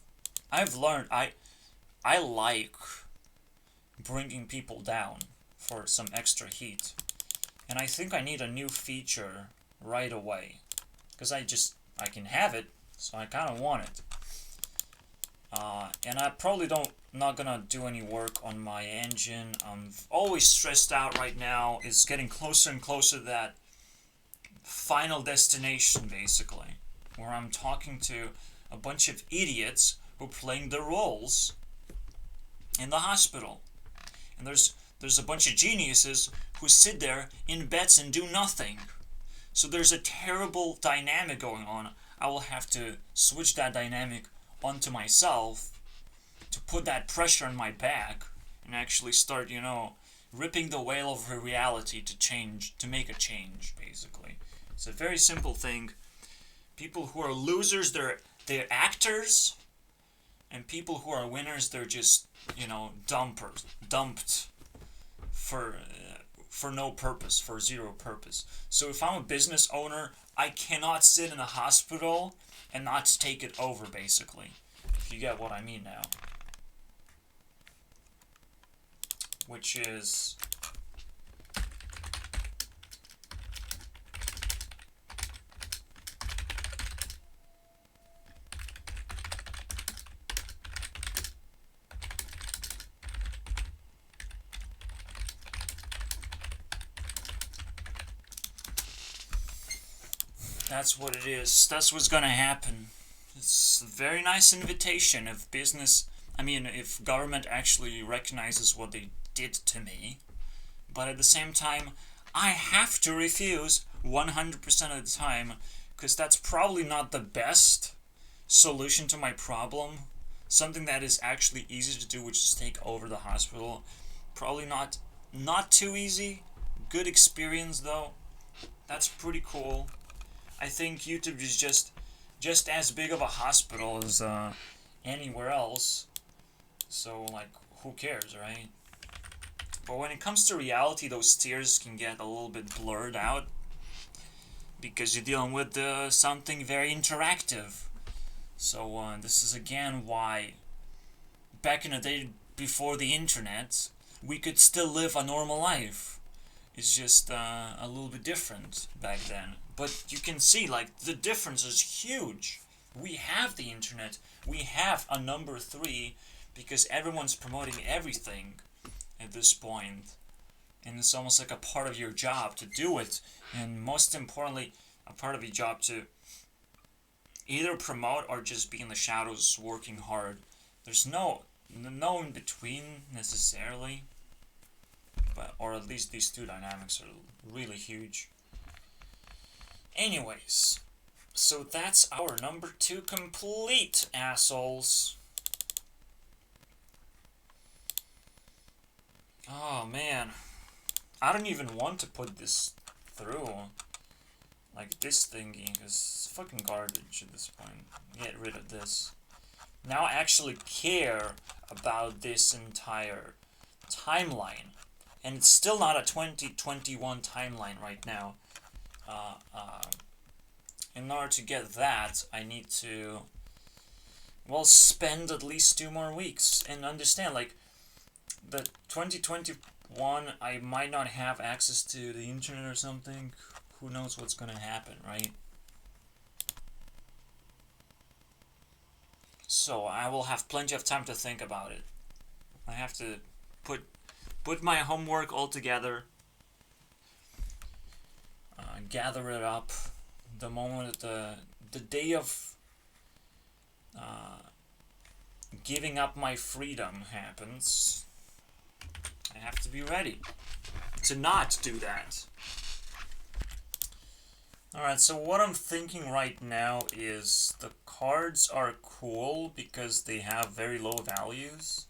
I've learned I like bringing people down for some extra heat. And I think I need a new feature right away. Because I can have it, so I kind of want it. And I probably not gonna do any work on my engine. I'm always stressed out right now. It's getting closer and closer to that final destination, basically, where I'm talking to a bunch of idiots who are playing their roles in the hospital. And there's a bunch of geniuses who sit there in beds and do nothing. So there's a terrible dynamic going on. I will have to switch that dynamic onto myself to put that pressure on my back and actually start, ripping the veil of her reality to make a change, basically. It's a very simple thing. People who are losers, they're actors, and people who are winners, they're just, dumped for no purpose, for zero purpose. So if I'm a business owner, I cannot sit in a hospital and not take it over, basically. If you get what I mean now. Which is... That's what it is. That's what's gonna happen. It's a very nice invitation if government actually recognizes what they did to me. But at the same time, I have to refuse 100% of the time, because that's probably not the best solution to my problem. Something that is actually easy to do, which is take over the hospital. Probably not too easy. Good experience though. That's pretty cool. I think YouTube is just as big of a hospital as anywhere else. So, who cares, right? But when it comes to reality, those tiers can get a little bit blurred out. Because you're dealing with something very interactive. So, this is again why back in the day before the internet, we could still live a normal life. It's just a little bit different back then. But you can see, the difference is huge. We have the internet. We have a number 3 because everyone's promoting everything at this point. And it's almost like a part of your job to do it. And most importantly, a part of your job to either promote or just be in the shadows working hard. There's no in between necessarily. Or at least these two dynamics are really huge. Anyways, So that's our number 2 complete, assholes. Oh man, I don't even want to put this through, like this thingy, because it's fucking garbage at this point. Get rid of this. Now I actually care about this entire timeline, and it's still not a 2021 timeline right now. In order to get that, I need to, well, spend at least 2 more weeks, and understand, like, the 2021, I might not have access to the internet or something. Who knows what's gonna happen, right? So I will have plenty of time to think about it. I have to put my homework all together, gather it up. The moment the day of giving up my freedom happens, I have to be ready to not do that. Alright, so what I'm thinking right now is the cards are cool because they have very low values,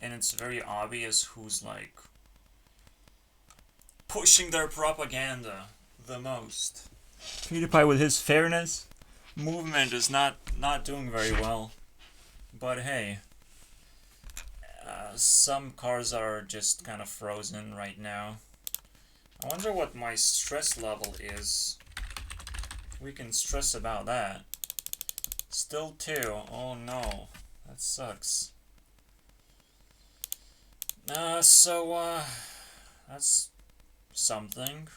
and it's very obvious who's, like, pushing their propaganda the most. PewDiePie with his fairness movement is not doing very well. But hey, some cars are just kind of frozen right now. I wonder what my stress level is. We can stress about that. Still 2. Oh no, that sucks. So that's something.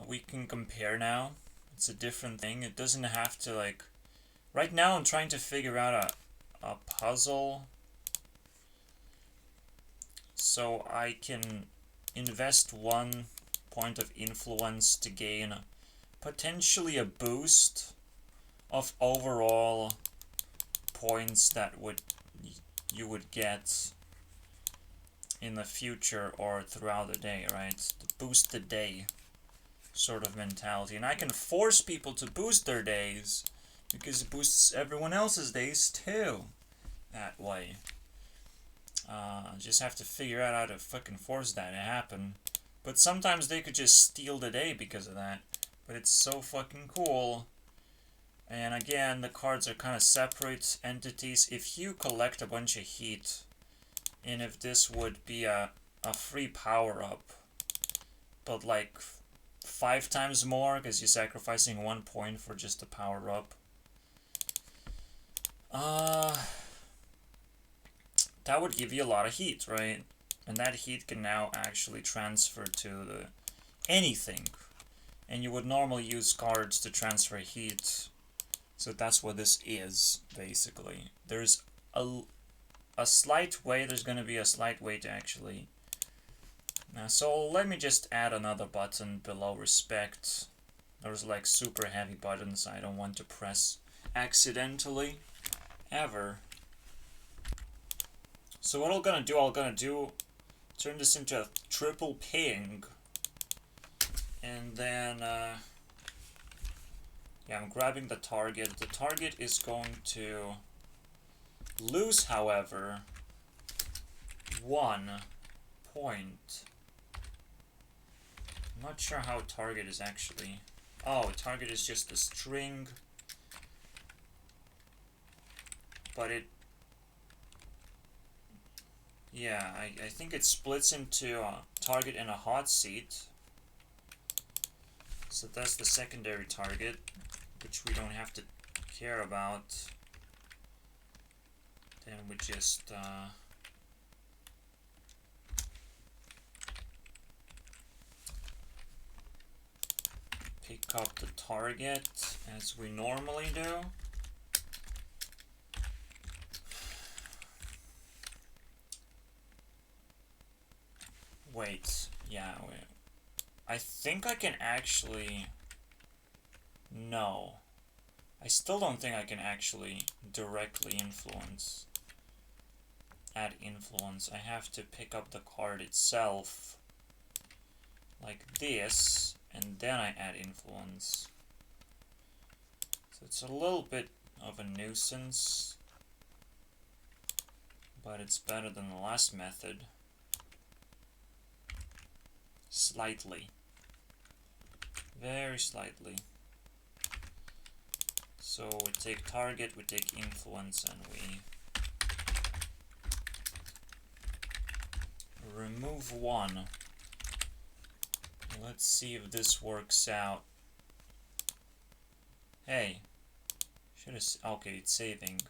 We can compare now. It's a different thing. It doesn't have to, like... Right now I'm trying to figure out a puzzle so I can invest 1 point of influence to gain potentially a boost of overall points that you would get in the future or throughout the day, right? To boost the day sort of mentality. And I can force people to boost their days because it boosts everyone else's days too that way. Just have to figure out how to fucking force that to happen. But sometimes they could just steal the day because of that. But it's so fucking cool. And again, the cards are kind of separate entities. If you collect a bunch of heat, and if this would be a free power-up, but like 5 times more, because you're sacrificing 1 point for just a power-up. That would give you a lot of heat, right? And that heat can now actually transfer to anything. And you would normally use cards to transfer heat. So that's what this is, basically. There's a slight way, there's going to be a slight way to actually... so let me just add another button below respect. There's like super heavy buttons I don't want to press accidentally, ever. So what I'm gonna do, turn this into a triple ping. And then, yeah, I'm grabbing the target. The target is going to lose, however, 1 point. I'm not sure how target is actually... Oh, target is just a string. But it... Yeah, I think it splits into a target and a hot seat. So that's the secondary target, which we don't have to care about. Then we just... pick up the target as we normally do. Wait, yeah, wait. I think I can actually... No. I still don't think I can actually directly influence. Add influence. I have to pick up the card itself. Like this. and then I add influence. So it's a little bit of a nuisance, but it's better than the last method. Slightly. Very slightly. So we take target, we take influence, and we remove one. Let's see if this works out. Hey, should have. Okay, it's saving.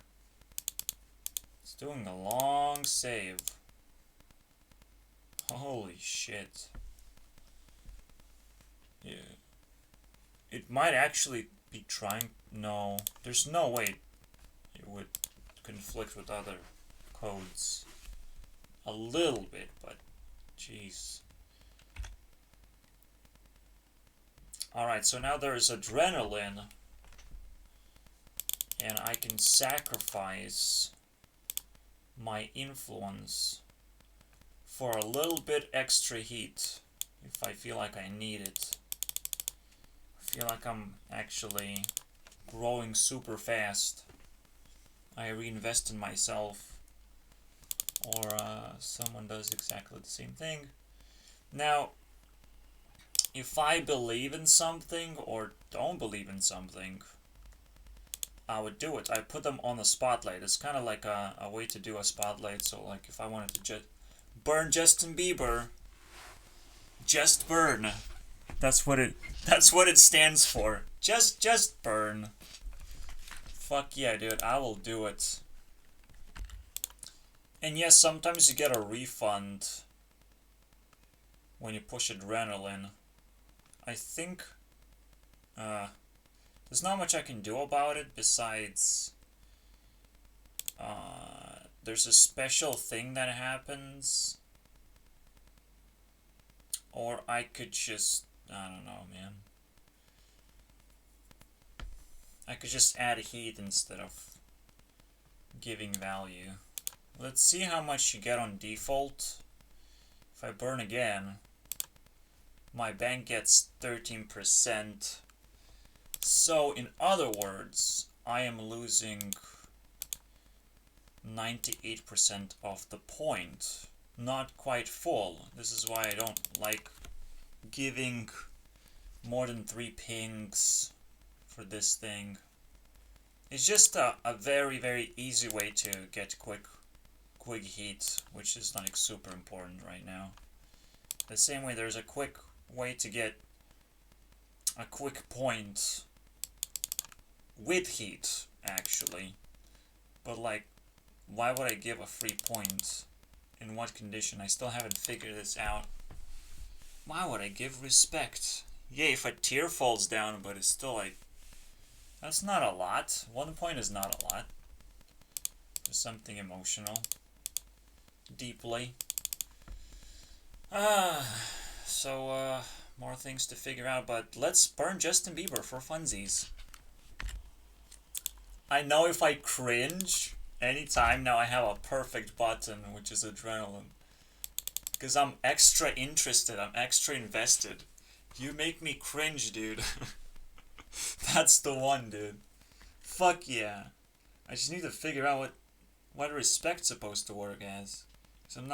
It's doing a long save. Holy shit. Yeah. It might actually be trying. No, there's no way it would conflict with other codes. A little bit, but jeez. Alright, so now there's adrenaline, and I can sacrifice my influence for a little bit extra heat if I feel like I need it. I feel like I'm actually growing super fast. I reinvest in myself, or someone does exactly the same thing. Now, if I believe in something or don't believe in something, I would do it. I put them on the spotlight. It's kind of like a way to do a spotlight. So like if I wanted to burn Justin Bieber, just burn. That's what it stands for. Just burn. Fuck yeah, dude. I will do it. And yes, sometimes you get a refund when you push adrenaline. I think there's not much I can do about it besides there's a special thing that happens, or I could just, I don't know, man. I could just add heat instead of giving value. Let's see how much you get on default. If I burn again, my bank gets 13%. So, in other words, I am losing 98% of the point. Not quite full. This is why I don't like giving more than 3 pings for this thing. It's just a very, very easy way to get quick heat, which is like super important right now. The same way there's a quick way to get a quick point with heat, actually. But like, why would I give a free point? In what condition? I still haven't figured this out. Why would I give respect? Yeah, if a tear falls down, but it's still like, that's not a lot. 1 point is not a lot. There's something emotional. Deeply. So, more things to figure out, but let's burn Justin Bieber for funsies. I know if I cringe anytime now, I have a perfect button, which is adrenaline. Because I'm extra interested, I'm extra invested. You make me cringe, dude. That's the one, dude. Fuck yeah. I just need to figure out what respect's supposed to work as. Because I'm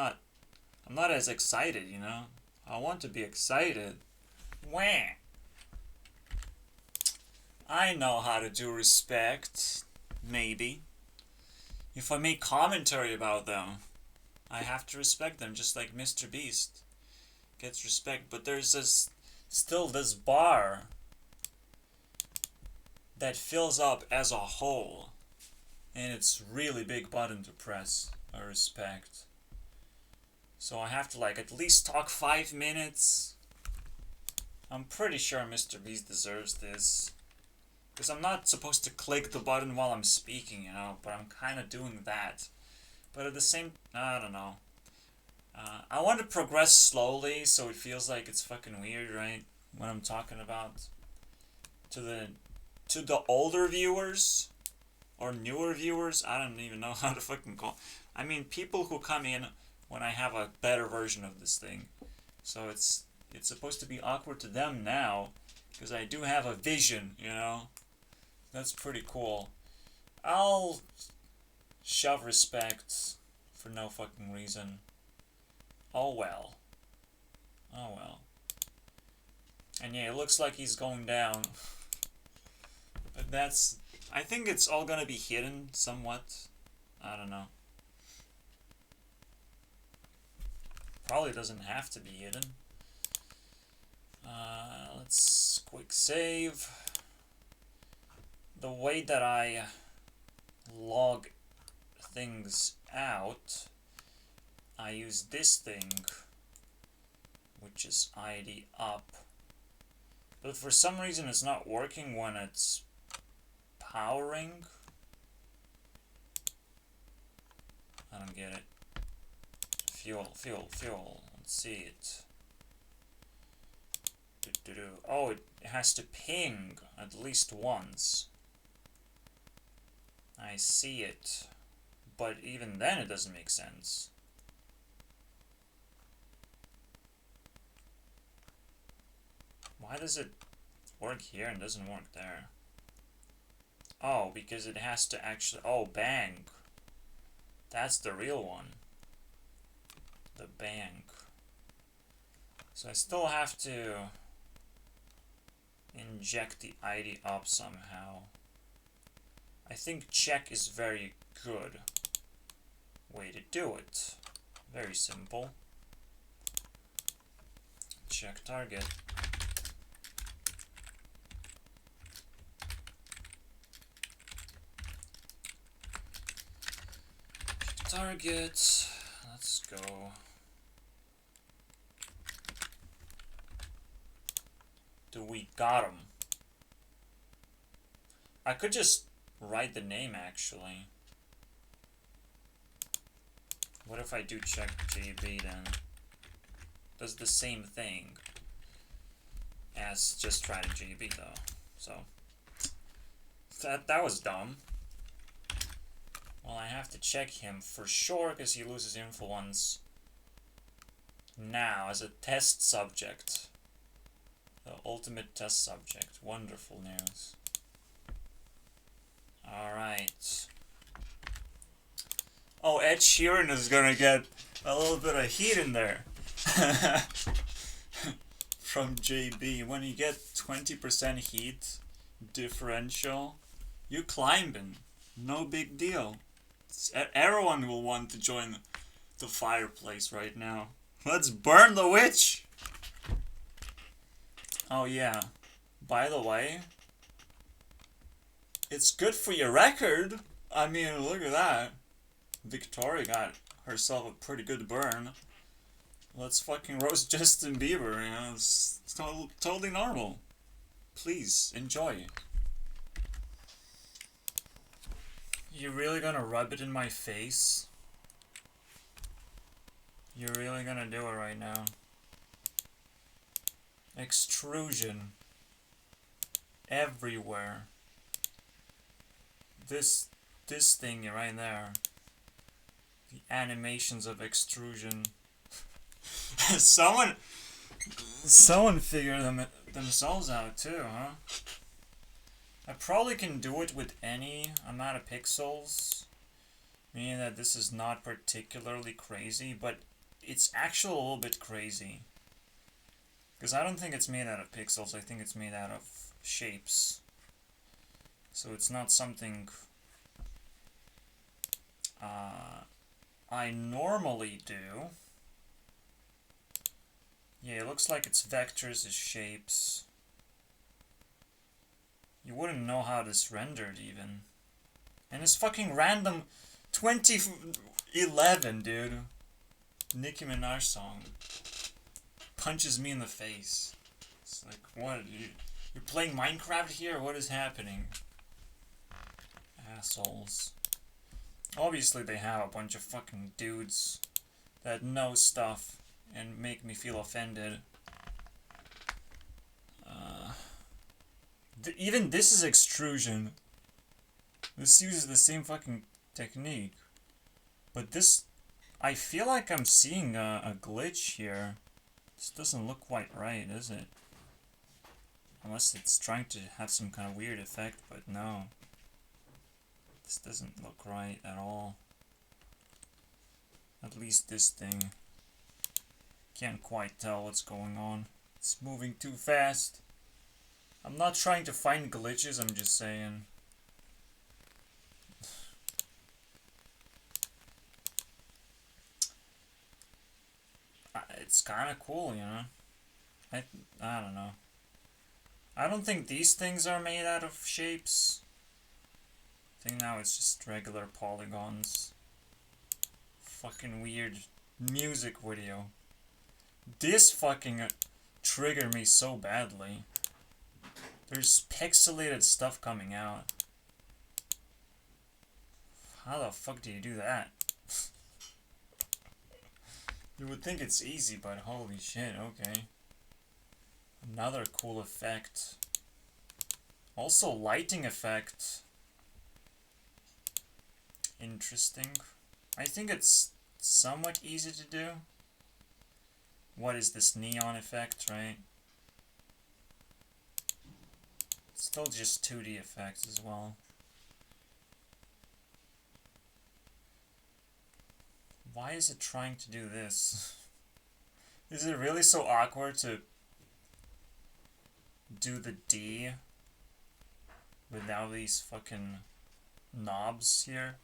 not as excited, you know? I want to be excited. Wah! I know how to do respect. Maybe. If I make commentary about them, I have to respect them, just like Mr. Beast gets respect. But there's still this bar that fills up as a whole, and it's really big button to press. A respect. So I have to like at least talk 5 minutes. I'm pretty sure Mr. Beast deserves this. Because I'm not supposed to click the button while I'm speaking, you know, but I'm kind of doing that. But at the same, I don't know. I want to progress slowly, so it feels like it's fucking weird, right? When I'm talking about to the older viewers or newer viewers. I don't even know how to fucking call. I mean, people who come in when I have a better version of this thing. So it's it's supposed to be awkward to them now, because I do have a vision, you know? That's pretty cool. I'll shove respect for no fucking reason. Oh well. Oh well. And yeah, it looks like he's going down. But that's... I think it's all gonna be hidden somewhat. I don't know. Probably doesn't have to be hidden. Let's quick save. The way that I log things out, I use this thing, which is ID up. But for some reason it's not working when it's powering. I don't get it. Fuel. Let's see it. Oh, it has to ping at least once. I see it. But even then it doesn't make sense. Why does it work here and doesn't work there? Oh, because it has to actually... Oh, bang. That's the real one. The bang. So I still have to inject the ID up somehow. I think check is very good way to do it. Very simple. Check target. Target. Let's go. We got him. I could just write the name actually. What if I do check JB then? Does the same thing as just trying JB though. So that was dumb. Well, I have to check him for sure because he loses influence now as a test subject. The ultimate test subject. Wonderful news. Alright. Oh, Ed Sheeran is gonna get a little bit of heat in there. From JB. When you get 20% heat differential, you climbing. No big deal. Everyone will want to join the fireplace right now. Let's burn the witch! Oh yeah, by the way, it's good for your record. I mean, look at that. Victoria got herself a pretty good burn. Let's fucking roast Justin Bieber, you know, it's totally normal. Please, enjoy. You really gonna rub it in my face? You're really gonna do it right now? Extrusion. Everywhere. This thing right there. The animations of extrusion. Someone figured themselves out too, huh? I probably can do it with any amount of pixels, meaning that this is not particularly crazy, but it's actually a little bit crazy. Because I don't think it's made out of pixels, I think it's made out of shapes. So it's not something I normally do. Yeah, it looks like it's vectors as shapes. You wouldn't know how this rendered even. And it's fucking random 2011, dude. Nicki Minaj song. Punches me in the face. It's like, what? You're playing Minecraft here? What is happening? Assholes. Obviously they have a bunch of fucking dudes that know stuff and make me feel offended. Even this is extrusion. This uses the same fucking technique. But this... I feel like I'm seeing a glitch here. This doesn't look quite right, is it? Unless it's trying to have some kind of weird effect, but no. This doesn't look right at all. At least this thing. Can't quite tell what's going on. It's moving too fast. I'm not trying to find glitches, I'm just saying. It's kind of cool, you know? I don't know. I don't think these things are made out of shapes. I think now it's just regular polygons. Fucking weird music video. This fucking triggered me so badly. There's pixelated stuff coming out. How the fuck do you do that? You would think it's easy, but holy shit, okay. Another cool effect. Also lighting effect. Interesting. I think it's somewhat easy to do. What is this neon effect, right? It's still just 2D effects as well. Why is it trying to do this? Is it really so awkward to do the D without these fucking knobs here?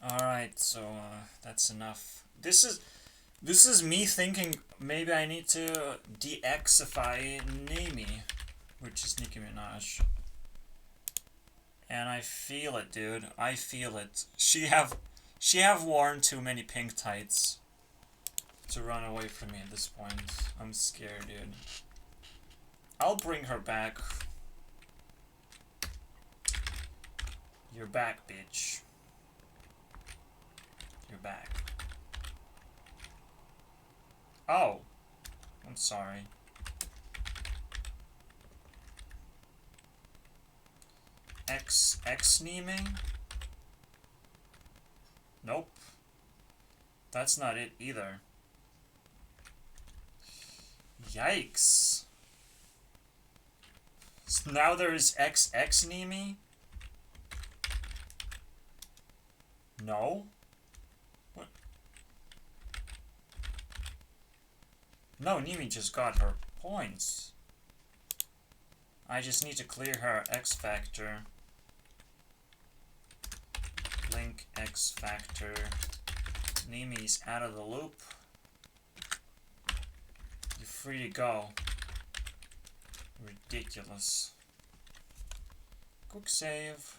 Alright, so that's enough. This is me thinking maybe I need to de-exify Nimi, which is Nicki Minaj. And I feel it, dude. I feel it. She have worn too many pink tights to run away from me at this point. I'm scared, dude. I'll bring her back. You're back, bitch. You're back. Oh. I'm sorry. X-naming? Nope. That's not it either. Yikes. So now there's Nemi? No? What? No, Nimi just got her points. I just need to clear her X factor. Link X factor. Nimi's out of the loop. You're free to go. Ridiculous. Quick save.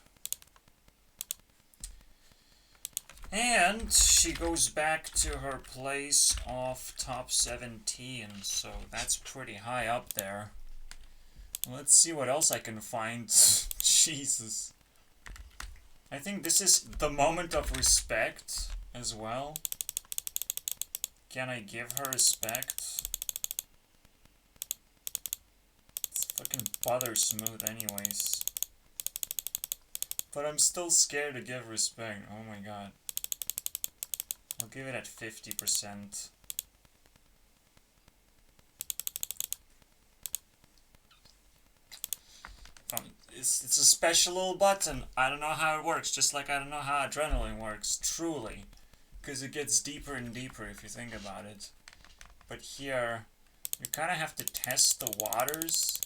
And she goes back to her place of top 17, so that's pretty high up there. Let's see what else I can find. Jesus. I think this is the moment of respect as well. Can I give her respect? It's fucking butter smooth anyways. But I'm still scared to give respect. Oh my god. I'll give it at 50%. It's a special little button. I don't know how it works, just like I don't know how adrenaline works, truly. Because it gets deeper and deeper if you think about it. But here, you kind of have to test the waters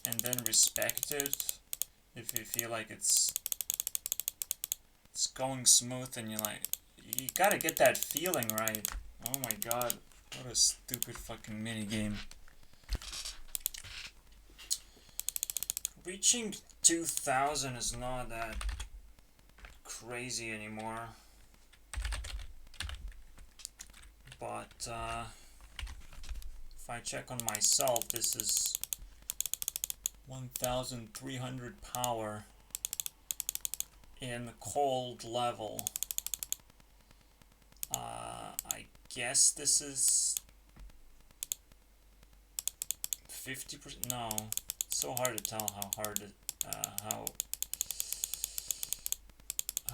and then respect it if you feel like it's going smooth and you gotta get that feeling right. Oh my god, what a stupid fucking minigame. Reaching 2000 is not that crazy anymore. But if I check on myself, this is 1300 power in cold level. I guess this is 50%. No, it's so hard to tell how hard it,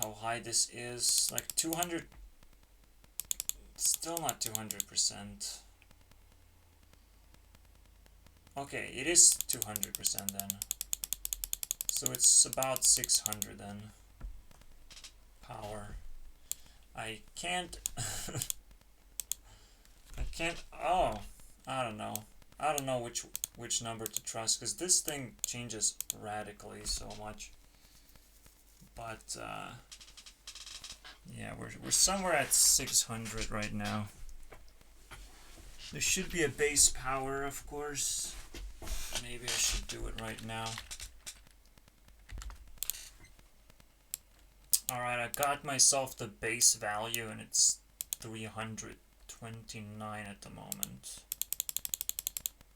how high this is. Like 200. Still not 200%. Okay, it is 200% then. So it's about 600 then. Power. I can't. I can't. Oh, I don't know. I don't know which number to trust, because this thing changes radically so much. But yeah, we're somewhere at 600 right now. There should be a base power, of course. Maybe I should do it right now. Alright, I got myself the base value, and it's 329 at the moment.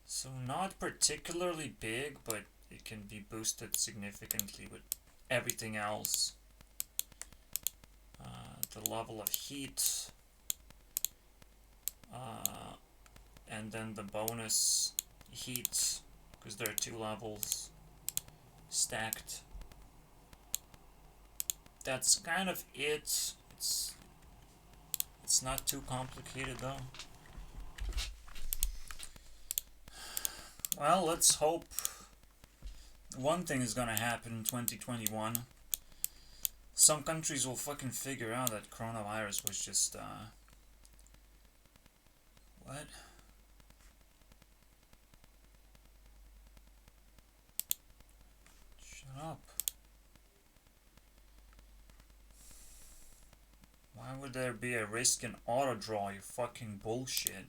So not particularly big, but it can be boosted significantly with everything else. The level of heat, and then the bonus heat, because there are 2 levels stacked. That's kind of it. It's not too complicated though. Well, let's hope one thing is gonna happen in 2021. Some countries will fucking figure out that coronavirus was just, what? Shut up. Why would there be a risk in auto draw, you fucking bullshit?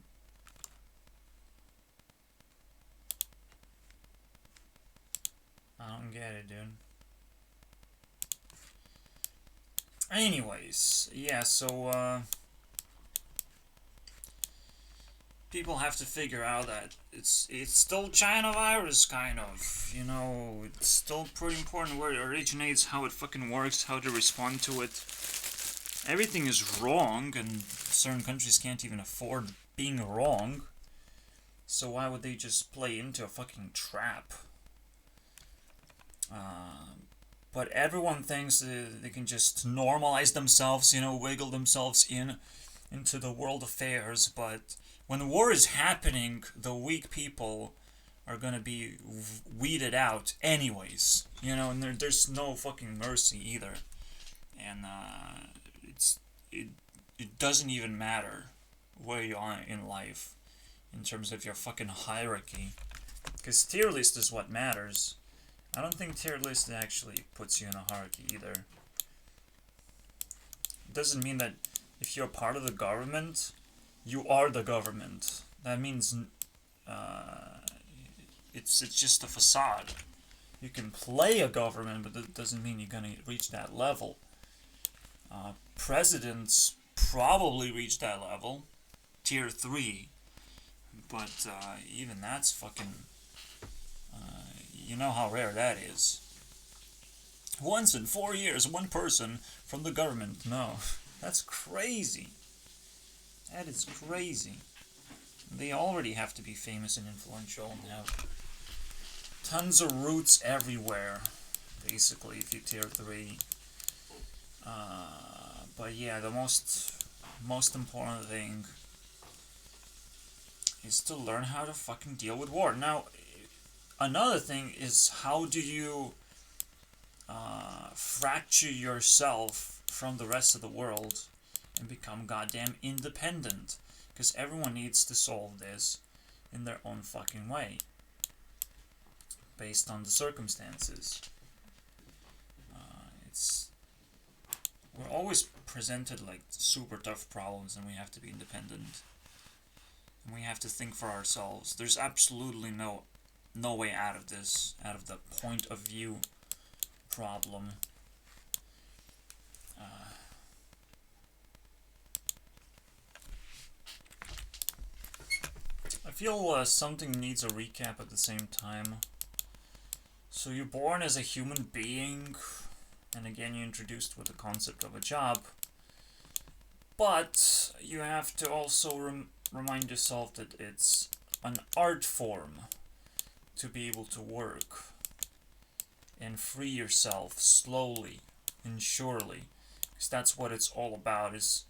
I don't get it, dude. Anyways, yeah, so, people have to figure out that it's still China virus, kind of, you know, it's still pretty important where it originates, how it fucking works, how to respond to it. Everything is wrong, and certain countries can't even afford being wrong, so why would they just play into a fucking trap? But everyone thinks they can just normalize themselves, you know, wiggle themselves into the world affairs, but when the war is happening, the weak people are gonna be weeded out anyways, you know, and there's no fucking mercy either. And it doesn't even matter where you are in life in terms of your fucking hierarchy, because tier list is what matters. I don't think tier list actually puts you in a hierarchy either. It doesn't mean that if you're part of the government, you are the government. That means it's just a facade. You can play a government, but that doesn't mean you're gonna reach that level. Presidents probably reach that level, tier 3, but even that's fucking, you know how rare that is. Once in 4 years, one person from the government. No, that's crazy. That is crazy. They already have to be famous and influential and have tons of roots everywhere, basically, if you tier 3. But yeah, the most important thing is to learn how to fucking deal with war. Now, another thing is, how do you fracture yourself from the rest of the world and become goddamn independent? Because everyone needs to solve this in their own fucking way, based on the circumstances. We're always presented like super tough problems, and we have to be independent. And we have to think for ourselves. There's absolutely no way out of this, out of the point of view problem. I feel something needs a recap at the same time. So you're born as a human being, and again you're introduced with the concept of a job, but you have to also remind yourself that it's an art form to be able to work and free yourself slowly and surely. Because that's what it's all about. It's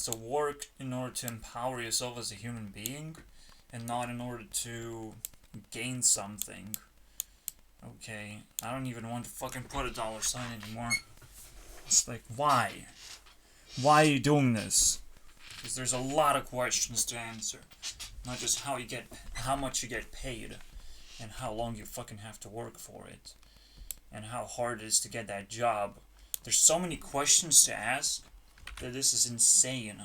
a work in order to empower yourself as a human being, and not in order to gain something. Okay, I don't even want to fucking put a dollar sign anymore. It's like, why? Why are you doing this? Because there's a lot of questions to answer. Not just how much you get paid, and how long you fucking have to work for it, and how hard it is to get that job. There's so many questions to ask that this is insane.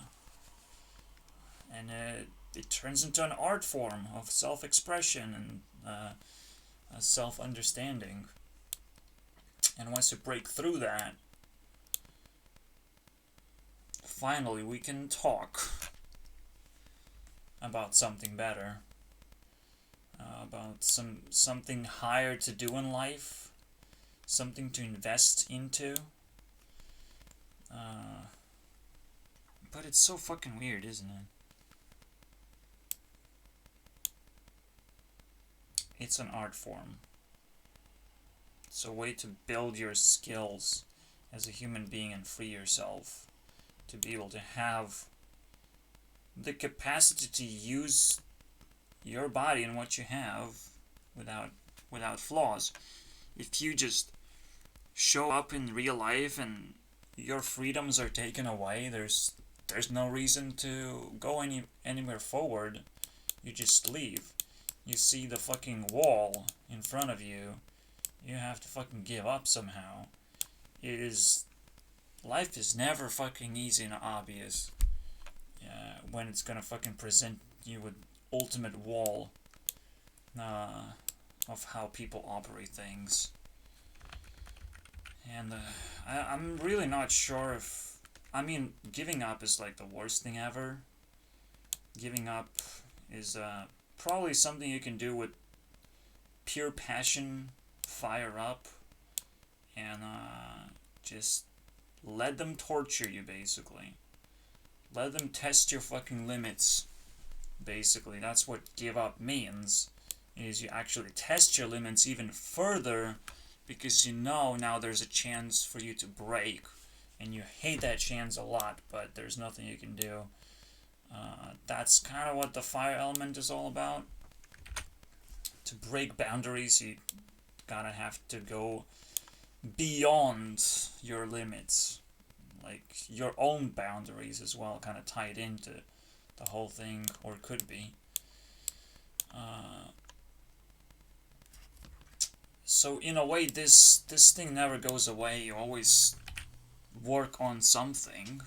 And it turns into an art form of self-expression and self-understanding. And once you break through that, finally we can talk about something better, about something higher to do in life, something to invest into. But it's so fucking weird, isn't it? It's an art form. It's a way to build your skills as a human being and free yourself. To be able to have the capacity to use your body and what you have without flaws. If you just show up in real life and your freedoms are taken away, there's no reason to go anywhere forward. You just leave. You see the fucking wall in front of you. You have to fucking give up somehow. Life is never fucking easy and obvious. When it's gonna fucking present you with ultimate wall of how people operate things. And I'm really not sure if... I mean, giving up is like the worst thing ever. Giving up is probably something you can do with pure passion, fire up, and just let them torture you, basically. Let them test your fucking limits, basically. That's what give up means, is you actually test your limits even further, because you know now there's a chance for you to break, and you hate that chance a lot, but there's nothing you can do. That's kind of what the fire element is all about. To break boundaries, you gotta have to go beyond your limits. Like, your own boundaries as well, kind of tied into the whole thing, or could be. So in a way, this thing never goes away. You always work on something.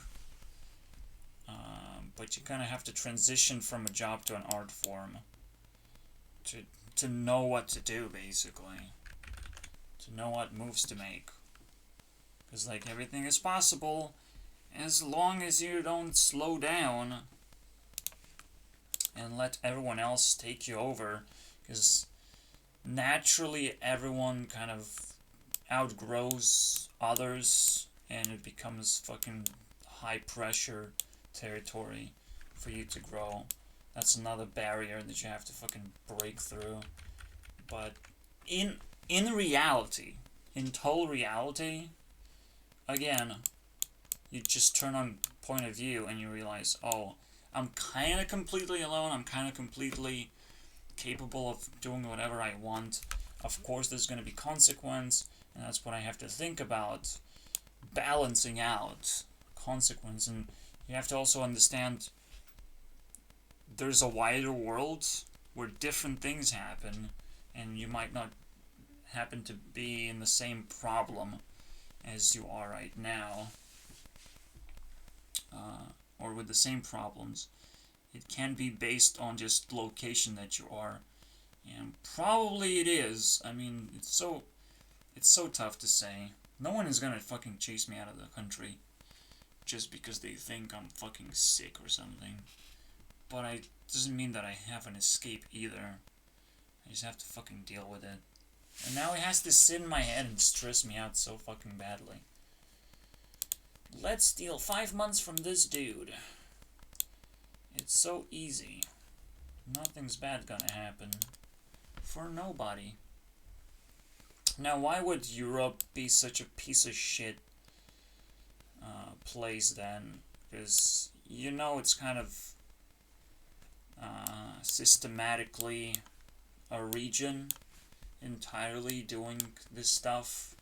But you kind of have to transition from a job to an art form. To know what to do, basically. To know what moves to make. Because, like, everything is possible as long as you don't slow down and let everyone else take you over. Because naturally everyone kind of outgrows others, and it becomes fucking high pressure territory for you to grow. That's another barrier that you have to fucking break through. But in reality, in total reality, again, you just turn on point of view and you realize, oh, I'm kind of completely alone, I'm kind of completely capable of doing whatever I want. Of course there's going to be consequence, and that's what I have to think about. Balancing out consequence, and you have to also understand there's a wider world where different things happen, and you might not happen to be in the same problem as you are right now, or with the same problems. It can be based on just location that you are, and probably it is. I mean, it's so tough to say. No one is gonna fucking chase me out of the country just because they think I'm fucking sick or something. But it doesn't mean that I have an escape either. I just have to fucking deal with it. And now it has to sit in my head and stress me out so fucking badly. Let's steal 5 months from this dude. It's so easy. Nothing's bad gonna happen. For nobody. Now, why would Europe be such a piece of shit place then, because you know it's kind of systematically a region entirely doing this stuff.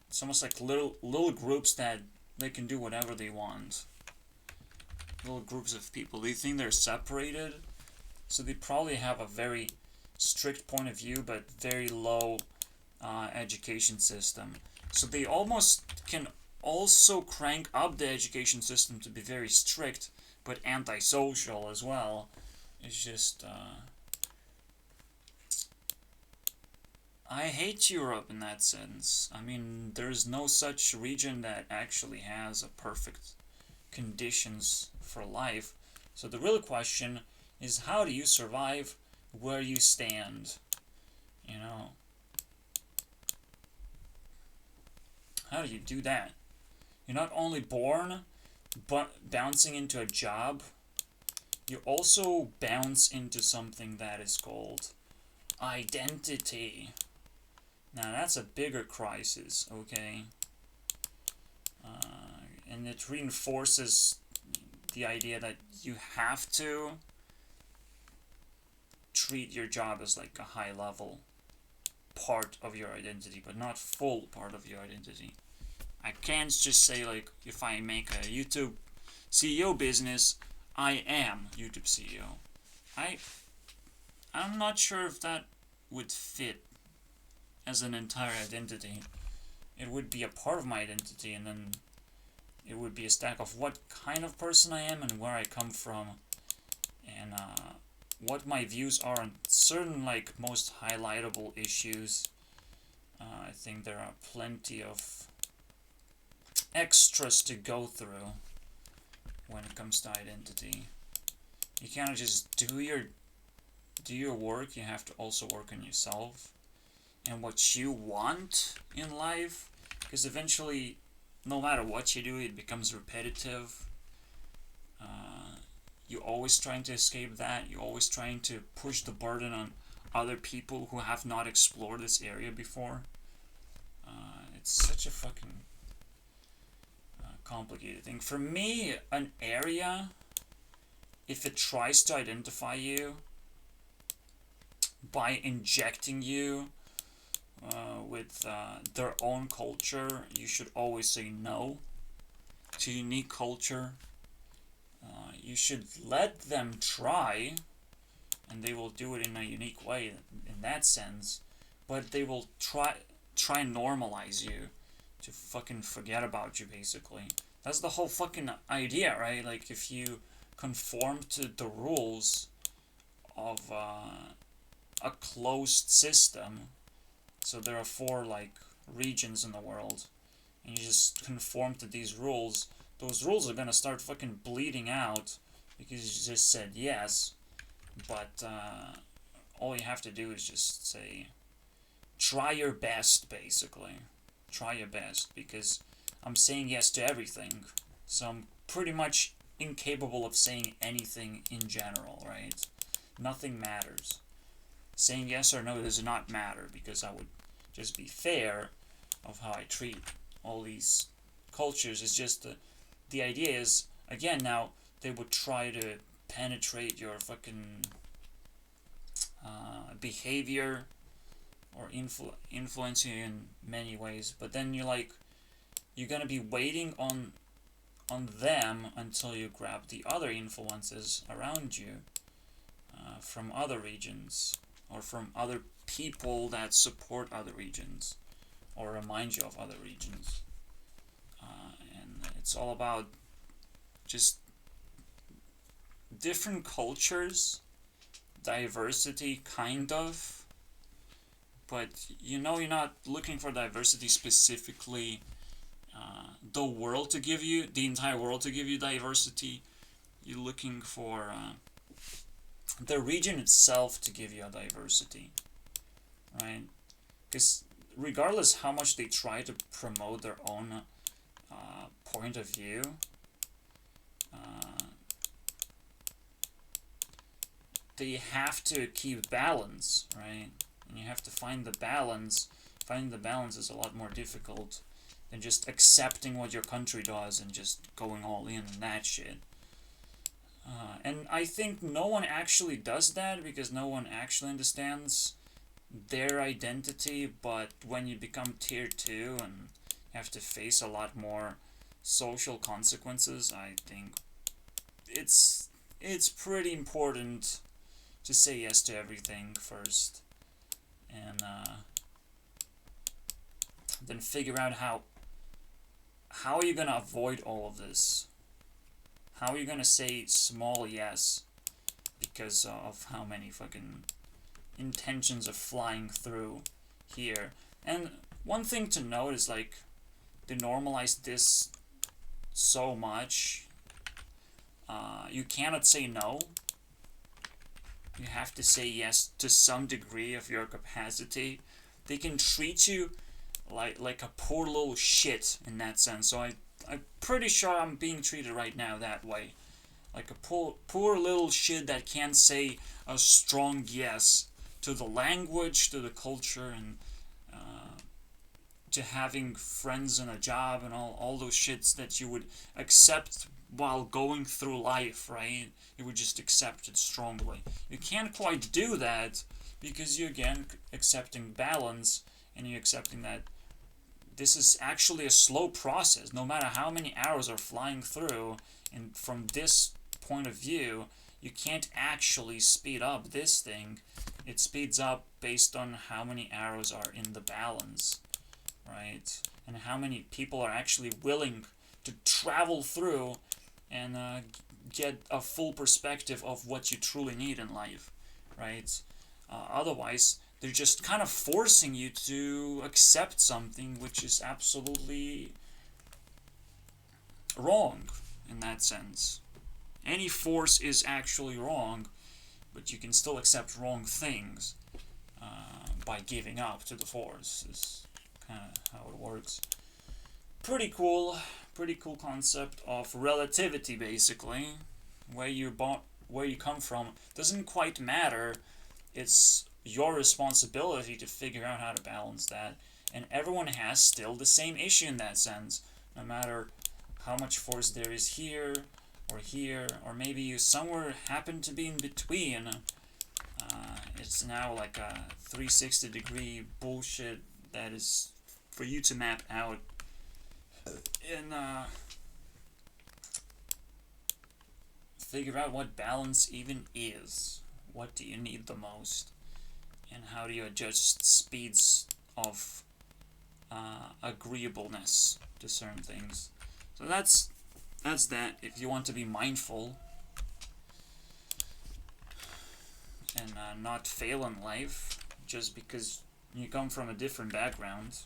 It's almost like little groups that they can do whatever they want. Little groups of people. They think they're separated, so they probably have a very strict point of view, but very low education system. So they almost can also crank up the education system to be very strict, but antisocial as well. It's just I hate Europe in that sense. I mean, there's no such region that actually has a perfect conditions for life. So the real question is, how do you survive where you stand? You know, how do you do that? You're not only born, but bouncing into a job, you also bounce into something that is called identity. Now that's a bigger crisis, okay? And it reinforces the idea that you have to treat your job as like a high level part of your identity, but not full part of your identity. I can't just say like, if I make a YouTube CEO business, I am YouTube CEO. I'm not sure if that would fit as an entire identity. It would be a part of my identity, and then it would be a stack of what kind of person I am and where I come from, and what my views are on certain like most highlightable issues. I think there are plenty of extras to go through when it comes to identity. You cannot just do your work, you have to also work on yourself and what you want in life, because eventually, no matter what you do, it becomes repetitive. You're always trying to escape that. You're always trying to push the burden on other people who have not explored this area before. It's such a fucking complicated thing. For me, an area, if it tries to identify you by injecting you with their own culture, you should always say no to unique culture. You should let them try, and they will do it in a unique way in that sense, but they will try and normalize you to fucking forget about you, basically. That's the whole fucking idea, right? Like, if you conform to the rules of a closed system, so there are 4 like regions in the world, and you just conform to these rules, those rules are gonna start fucking bleeding out because you just said yes. But all you have to do is just say, try your best, basically. Try your best, because I'm saying yes to everything, so I'm pretty much incapable of saying anything in general, right? Nothing matters. Saying yes or no does not matter, because I would just be fair of how I treat all these cultures. It's just the idea is, again, now they would try to penetrate your fucking behavior or influence you in many ways, but then you're gonna be waiting on them until you grab the other influences around you from other regions, or from other people that support other regions or remind you of other regions. And it's all about just different cultures, diversity, kind of, but you're not looking for diversity specifically, the world to give you, the entire world to give you diversity. You're looking for the region itself to give you a diversity, right? Because regardless how much they try to promote their own point of view, they have to keep balance, right? And you have to find the balance. Finding the balance is a lot more difficult than just accepting what your country does and just going all in on that shit. And I think no one actually does that because no one actually understands their identity, but when you become tier 2 and have to face a lot more social consequences, I think it's pretty important to say yes to everything first, and then figure out how are you gonna avoid all of this. How are you gonna say small yes because of how many fucking intentions are flying through here? And one thing to note is, like, they normalize this so much. You cannot say no. You have to say yes to some degree of your capacity. They can treat you like a poor little shit in that sense. So I'm pretty sure I'm being treated right now that way. Like a poor little shit that can't say a strong yes to the language, to the culture, and to having friends and a job and all those shits that you would accept while going through life, right? You would just accept it strongly. You can't quite do that because you're again accepting balance, and you're accepting that this is actually a slow process. No matter how many arrows are flying through, and from this point of view, you can't actually speed up this thing. It speeds up based on how many arrows are in the balance, right? And how many people are actually willing to travel through and get a full perspective of what you truly need in life, right? Otherwise, they're just kind of forcing you to accept something which is absolutely wrong in that sense. Any force is actually wrong, but you can still accept wrong things by giving up to the force. Is kind of how it works. Pretty cool concept of relativity, basically. Where you come from doesn't quite matter. It's your responsibility to figure out how to balance that. And everyone has still the same issue in that sense. No matter how much force there is here, or maybe you somewhere happen to be in between. It's now like a 360-degree bullshit that is for you to map out. And figure out what balance even is. What do you need the most? And how do you adjust speeds of agreeableness to certain things? So that's that. If you want to be mindful and not fail in life just because you come from a different background.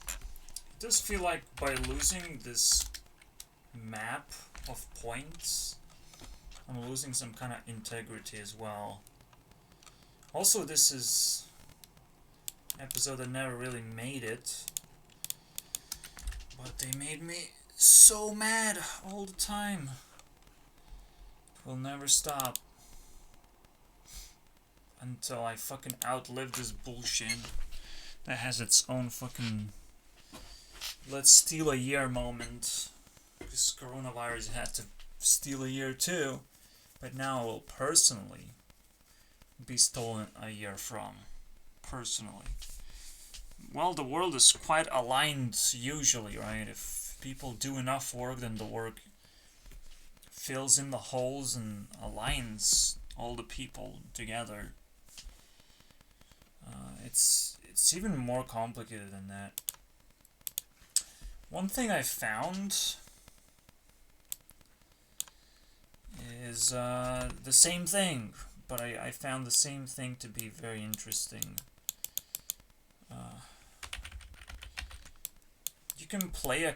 It does feel like by losing this map of points, I'm losing some kind of integrity as well. Also, this is an episode that never really made it, but they made me so mad all the time. It will never stop until I fucking outlive this bullshit that has its own fucking let's steal a year moment. Because coronavirus had to steal a year too, but now it will personally be stolen a year from. Personally. Well, the world is quite aligned usually, right? If people do enough work, then the work fills in the holes and aligns all the people together. It's even more complicated than that. One thing I found is the same thing, but I found the same thing to be very interesting. You can play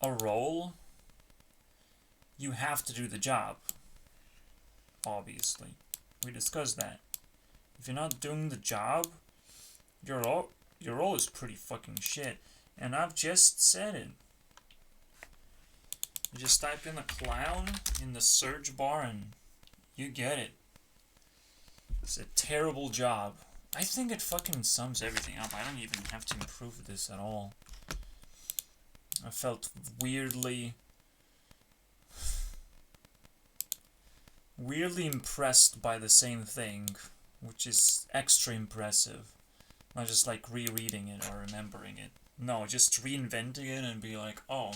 a role, you have to do the job, obviously. We discussed that. If you're not doing the job, your role is pretty fucking shit. And I've just said it. You just type in a clown in the search bar and you get it. It's a terrible job. I think it fucking sums everything up. I don't even have to improve this at all. I felt weirdly impressed by the same thing, which is extra impressive. Not just like rereading it or remembering it. No, just reinventing it and be like, oh.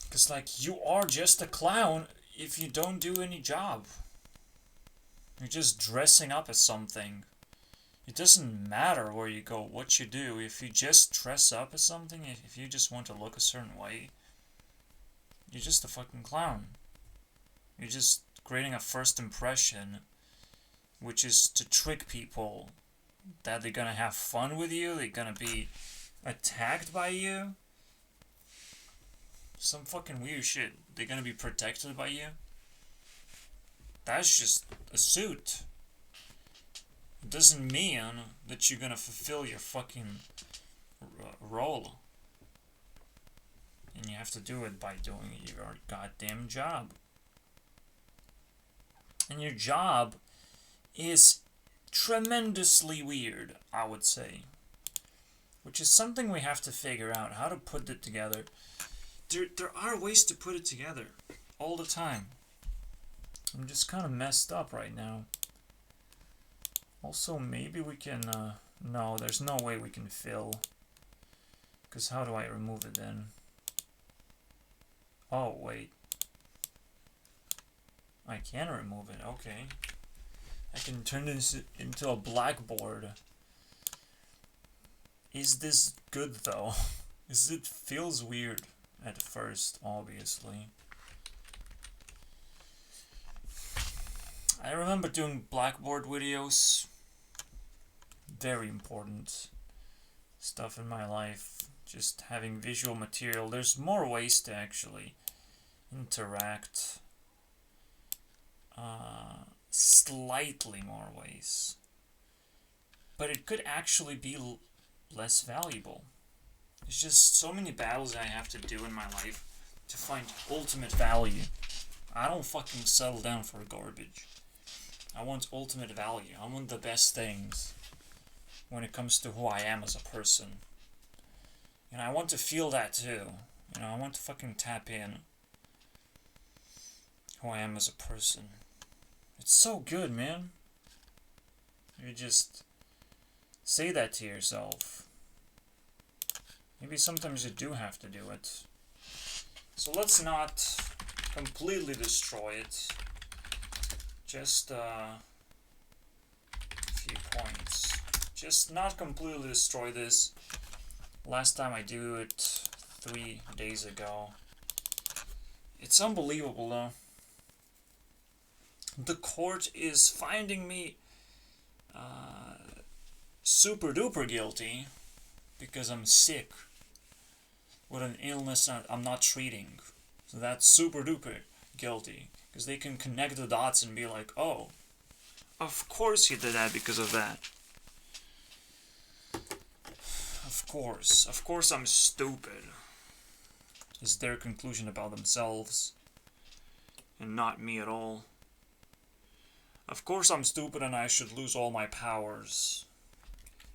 Because, like, you are just a clown if you don't do any job. You're just dressing up as something. It doesn't matter where you go, what you do. If you just dress up as something, if you just want to look a certain way, you're just a fucking clown. You're just creating a first impression, which is to trick people that they're gonna have fun with you, they're gonna be attacked by you. Some fucking weird shit. They're gonna be protected by you. That's just a suit. It doesn't mean that you're gonna fulfill your fucking role. And you have to do it by doing your goddamn job. And your job is tremendously weird, I would say. Which is something we have to figure out, how to put it together. There are ways to put it together all the time. I'm just kind of messed up right now. Also, maybe we can, no, there's no way we can fill. Because how do I remove it then? Oh, wait. I can remove it, okay. I can turn this into a blackboard. Is this good though? It feels weird at first, obviously. I remember doing blackboard videos. Very important stuff in my life. Just having visual material. There's more ways to actually interact. Slightly more ways. But it could actually be less valuable. There's just so many battles I have to do in my life to find ultimate value. I don't fucking settle down for garbage. I want ultimate value. I want the best things when it comes to who I am as a person. And I want to feel that too. You know, I want to fucking tap in who I am as a person. It's so good, man. You just say that to yourself. Maybe sometimes you do have to do it. So let's not completely destroy it. Just a few points. Just not completely destroy this. Last time I do it 3 days ago. It's unbelievable though. The court is finding me super duper guilty because I'm sick with an illness I'm not treating. So that's super duper guilty because they can connect the dots and be like, oh, of course he did that because of that. Of course I'm stupid, is their conclusion about themselves and not me at all. Of course I'm stupid and I should lose all my powers.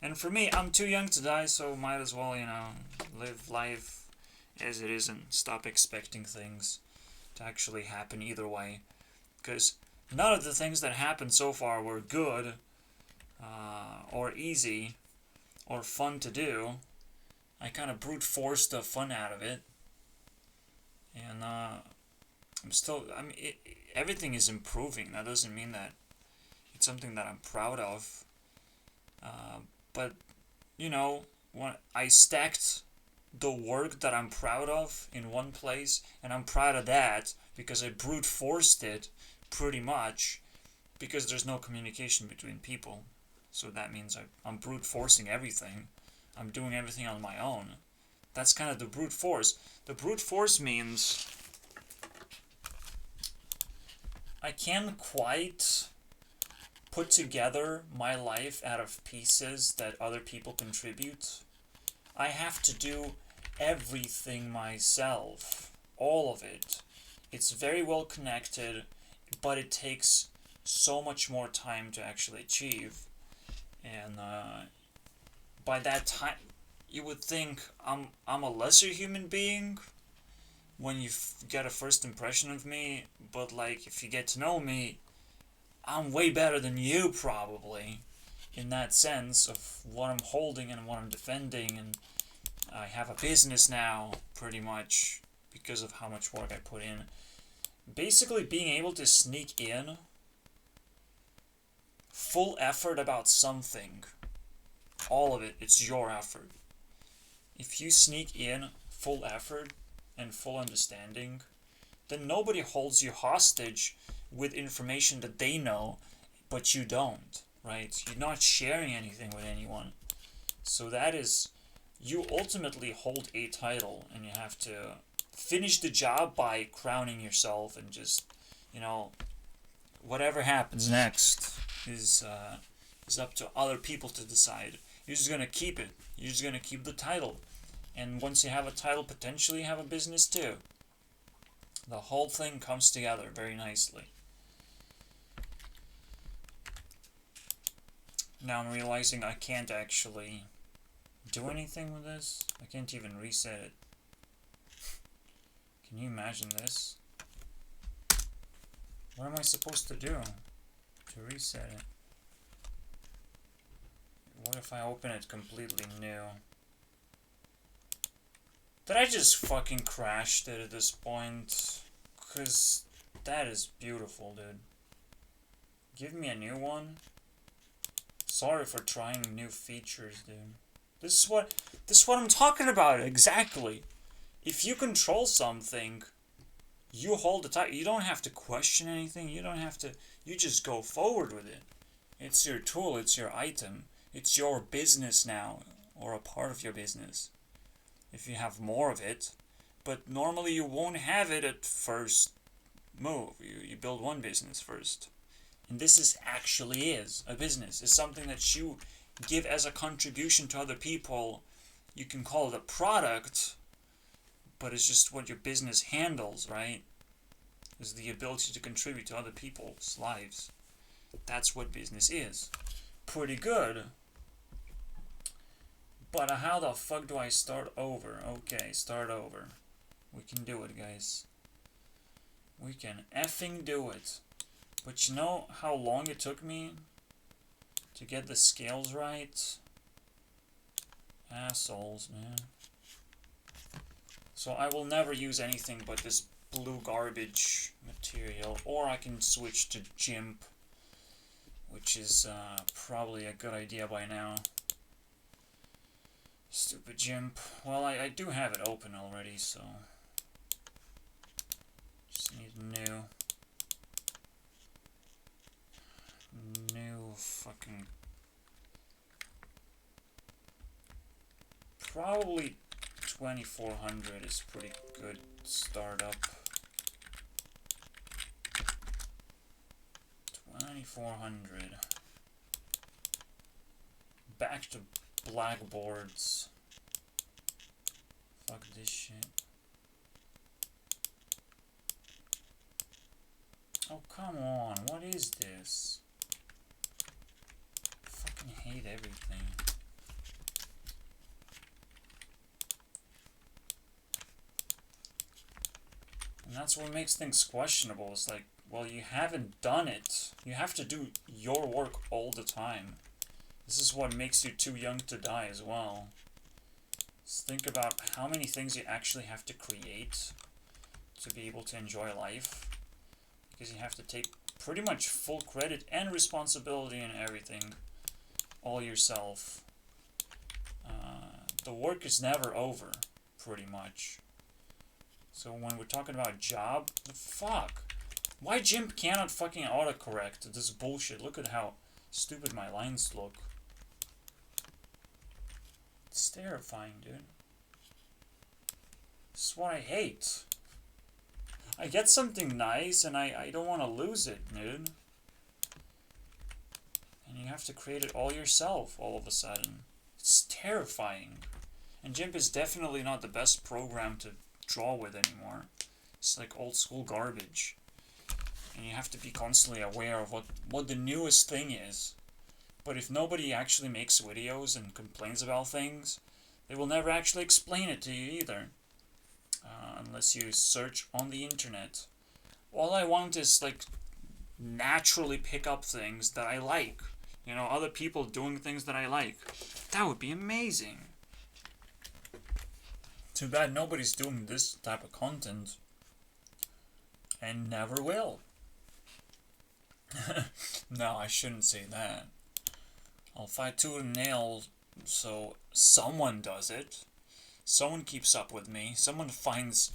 And for me, I'm too young to die, so might as well, you know, live life as it is and stop expecting things to actually happen either way. Because none of the things that happened so far were good, or easy, or fun to do. I kind of brute forced the fun out of it. And everything is improving. That doesn't mean that it's something that I'm proud of. But, you know, when I stacked the work that I'm proud of in one place, and I'm proud of that because I brute forced it pretty much because there's no communication between people. So that means I'm brute forcing everything. I'm doing everything on my own. That's kind of the brute force. The brute force means I can't quite put together my life out of pieces that other people contribute. I have to do everything myself. All of it. It's very well connected, but it takes so much more time to actually achieve. And by that time, you would think I'm a lesser human being when you get a first impression of me, but like if you get to know me, I'm way better than you probably, in that sense of what I'm holding and what I'm defending, and I have a business now, pretty much, because of how much work I put in. Basically, being able to sneak in full effort about something, all of it, it's your effort. If you sneak in full effort and full understanding, then nobody holds you hostage with information that they know, but you don't, right? You're not sharing anything with anyone. So that is, you ultimately hold a title, and you have to finish the job by crowning yourself, and just, you know, whatever happens next is up to other people to decide. You're just gonna keep it. You're just gonna keep the title. And once you have a title, potentially you have a business too. The whole thing comes together very nicely. Now I'm realizing I can't actually do anything with this. I can't even reset it. Can you imagine this? What am I supposed to do to reset it? What if I open it completely new? Did I just fucking crashed it at this point? Cause that is beautiful, dude. Give me a new one. Sorry for trying new features, dude. This is what I'm talking about, exactly. If you control something, you hold the title. You don't have to question anything. You don't have to. You just go forward with it. It's your tool. It's your item. It's your business now, or a part of your business. If you have more of it, but normally you won't have it at first move. You build one business first. And this is a business. It's something that you give as a contribution to other people. You can call it a product, but it's just what your business handles, right? Is the ability to contribute to other people's lives. That's what business is. Pretty good. But how the fuck do I start over? Okay, start over. We can do it, guys. We can effing do it. But you know how long it took me to get the scales right? Assholes, man. So I will never use anything but this blue garbage material. Or I can switch to GIMP, which is probably a good idea by now. Stupid GIMP. Well, I do have it open already, so just need new fucking, probably 2400 is pretty good startup. 2400. Back to blackboards. Fuck this shit. Oh, come on. What is this? I fucking hate everything. And that's what makes things questionable. It's like, well, you haven't done it. You have to do your work all the time. This is what makes you too young to die as well. Just think about how many things you actually have to create to be able to enjoy life. Because you have to take pretty much full credit and responsibility in everything. All yourself. The work is never over, pretty much. So when we're talking about job, the fuck? Why GIMP cannot fucking autocorrect this bullshit? Look at how stupid my lines look. It's terrifying, dude. This is what I hate. I get something nice and I don't want to lose it, dude. And you have to create it all yourself all of a sudden. It's terrifying. And GIMP is definitely not the best program to draw with anymore. It's like old school garbage. and you have to be constantly aware of what the newest thing is. But if nobody actually makes videos and complains about things, they will never actually explain it to you either. Unless you search on the internet. All I want is like naturally pick up things that I like. You know, other people doing things that I like. That would be amazing. Too bad nobody's doing this type of content. And never will. No, I shouldn't say that. I'll fight tooth and nail so someone does it. Someone keeps up with me. Someone finds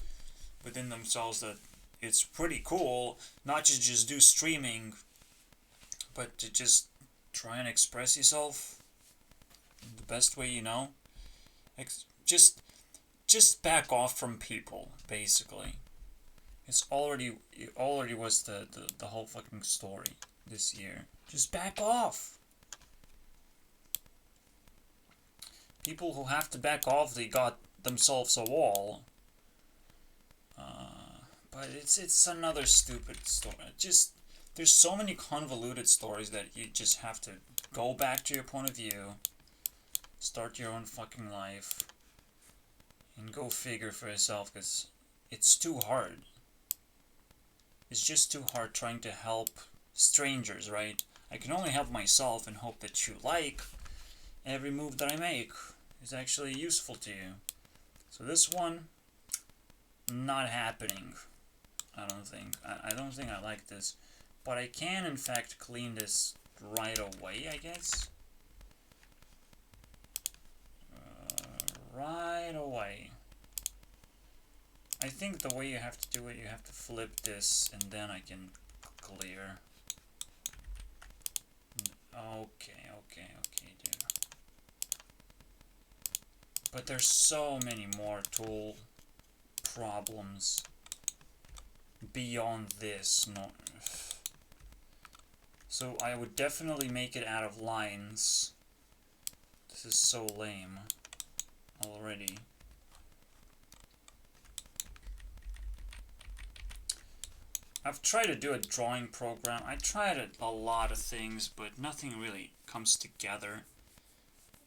within themselves that it's pretty cool not to just do streaming, but to just try and express yourself the best way you know. Just back off from people, basically. It already was the whole fucking story this year. Just back off. People who have to back off, they got themselves a wall. But it's another stupid story. Just there's so many convoluted stories that you just have to go back to your point of view, start your own fucking life, and go figure for yourself, because it's too hard. It's just too hard trying to help strangers, right? I can only help myself and hope that you like every move that I make is actually useful to you. So this one, not happening. I don't think I like this. But I can, in fact, clean this right away, I guess. Right away. I think the way you have to do it, you have to flip this, and then I can clear. Okay, dude. But there's so many more tool problems beyond this. No. So I would definitely make it out of lines. This is so lame already. I've tried to do a drawing program. I tried a lot of things, but nothing really comes together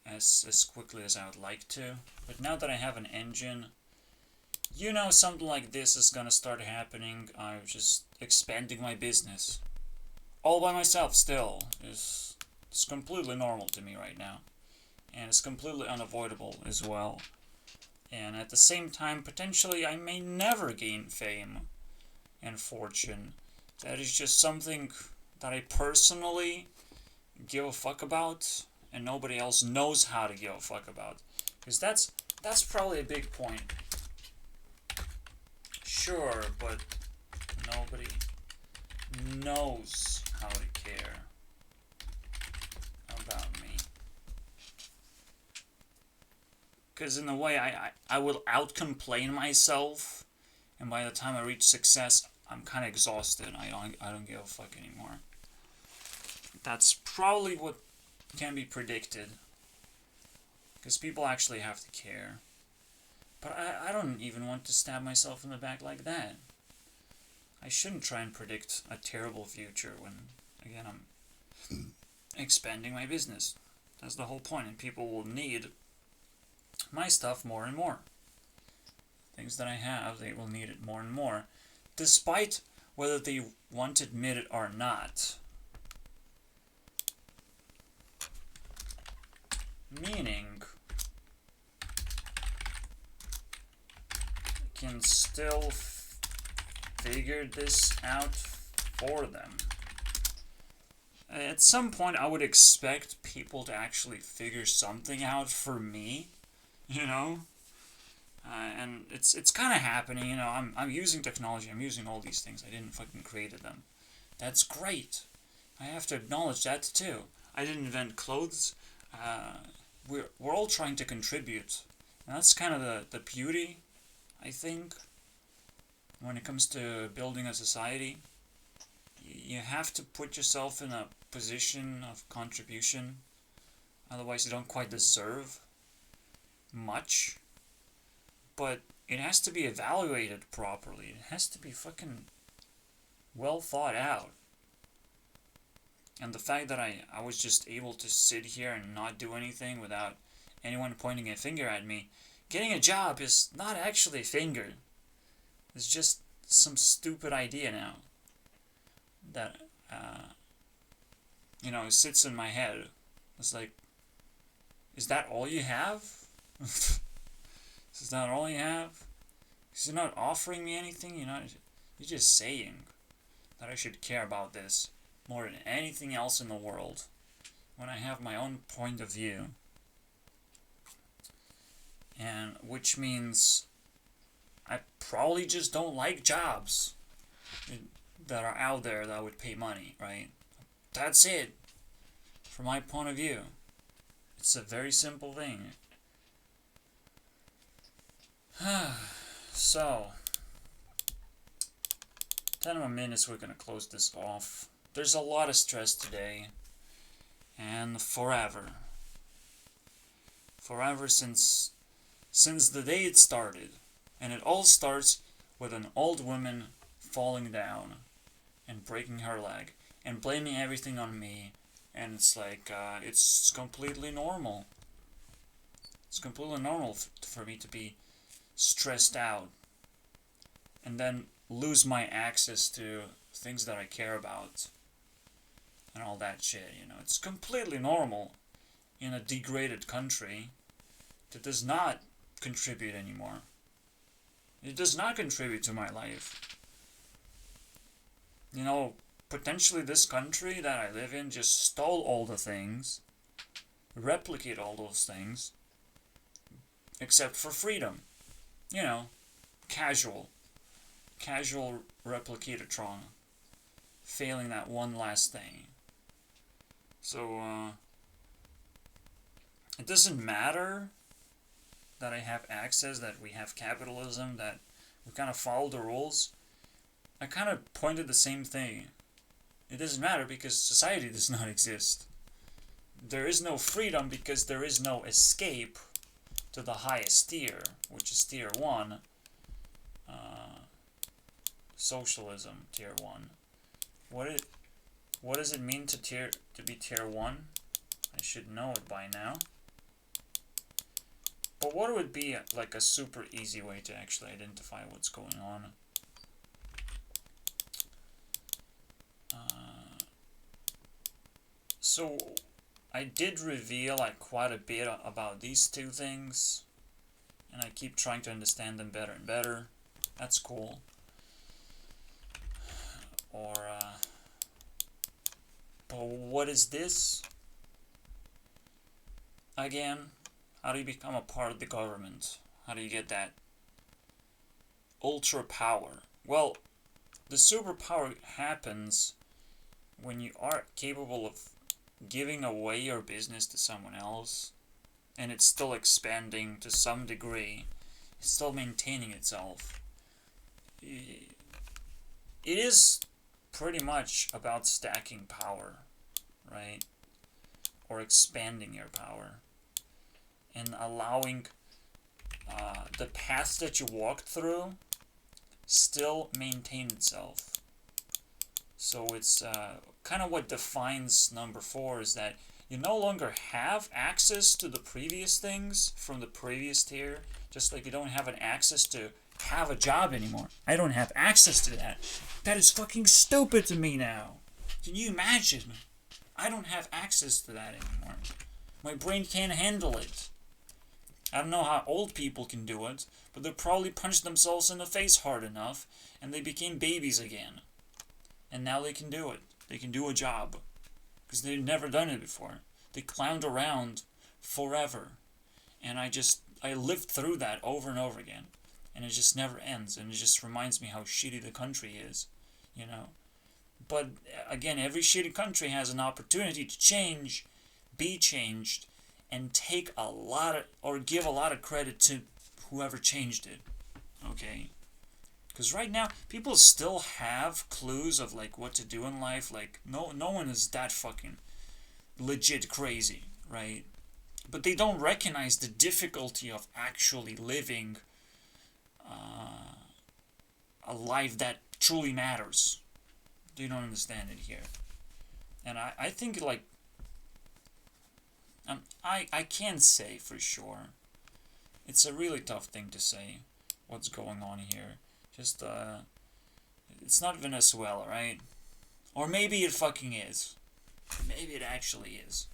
as quickly as I would like to. But now that I have an engine, you know, something like this is gonna start happening. I'm just expanding my business. All by myself still. It's completely normal to me right now. And it's completely unavoidable as well. And at the same time, potentially I may never gain fame and fortune. That is just something that I personally give a fuck about, and nobody else knows how to give a fuck about. Because that's probably a big point. Sure, but nobody knows how to care about me. Because in a way, I will outcomplain myself, and by the time I reach success, I'm kind of exhausted. I don't give a fuck anymore. That's probably what can be predicted. Because people actually have to care. But I don't even want to stab myself in the back like that. I shouldn't try and predict a terrible future when, again, I'm expanding my business. That's the whole point, and people will need my stuff more and more. Things that I have, they will need it more and more, despite whether they want to admit it or not. Meaning, I can still figure this out for them. At some point, I would expect people to actually figure something out for me, you know? And it's kind of happening, you know. I'm using technology, I'm using all these things. I didn't fucking create them. That's great. I have to acknowledge that too. I didn't invent clothes. We're all trying to contribute. And that's kind of the beauty, I think, when it comes to building a society. You have to put yourself in a position of contribution. Otherwise, you don't quite deserve much. But it has to be evaluated properly. It has to be fucking well thought out. And the fact that I was just able to sit here and not do anything without anyone pointing a finger at me. Getting a job is not actually a finger. It's just some stupid idea now that, sits in my head. It's like, is that all you have? Is that all you have? Because you're not offering me anything. You're just saying that I should care about this more than anything else in the world when I have my own point of view. And which means I probably just don't like jobs that are out there that would pay money, right? That's it. From my point of view. It's a very simple thing. So, 10 more minutes, we're gonna close this off. There's a lot of stress today. And forever. Forever since the day it started. And it all starts with an old woman falling down and breaking her leg and blaming everything on me. And it's like, it's completely normal. It's completely normal for me to be stressed out and then lose my access to things that I care about and all that shit. It's completely normal in a degraded country that does not contribute anymore. It does not contribute to my life. Potentially this country that I live in just stole all the things, replicate all those things, except for freedom. Casual replicator-tron, failing that one last thing. So, it doesn't matter that I have access, that we have capitalism, that we kind of follow the rules. I kind of pointed the same thing. It doesn't matter because society does not exist. There is no freedom because there is no escape to the highest tier, which is tier 1. Socialism, tier 1. What does it mean to be tier 1? I should know it by now. But what would be like a super easy way to actually identify what's going on? So I did reveal quite a bit about these two things, and I keep trying to understand them better and better. That's cool. But what is this? Again, how do you become a part of the government? How do you get that ultra power? Well, the superpower happens when you are capable of giving away your business to someone else, and it's still expanding to some degree. It's still maintaining itself. It is pretty much about stacking power, right? Or expanding your power. And allowing the path that you walked through still maintain itself. So it's kind of what defines number 4 is that you no longer have access to the previous things from the previous tier, just like you don't have an access to have a job anymore. I don't have access to that. That is fucking stupid to me now. Can you imagine? I don't have access to that anymore. My brain can't handle it. I don't know how old people can do it, but they probably punched themselves in the face hard enough, and they became babies again. And now they can do it. They can do a job. Because they've never done it before. They clowned around forever. And I lived through that over and over again. And it just never ends. And it just reminds me how shitty the country is. But again, every shitty country has an opportunity to change, be changed, and take a lot of, or give a lot of credit to whoever changed it. Okay? Because right now, people still have clues of what to do in life. No one is that fucking legit crazy, right? But they don't recognize the difficulty of actually living a life that truly matters. They don't understand it here. And I think, like, I can't say for sure. It's a really tough thing to say what's going on here. Just, it's not Venezuela, right? Or maybe it fucking is. Maybe it actually is.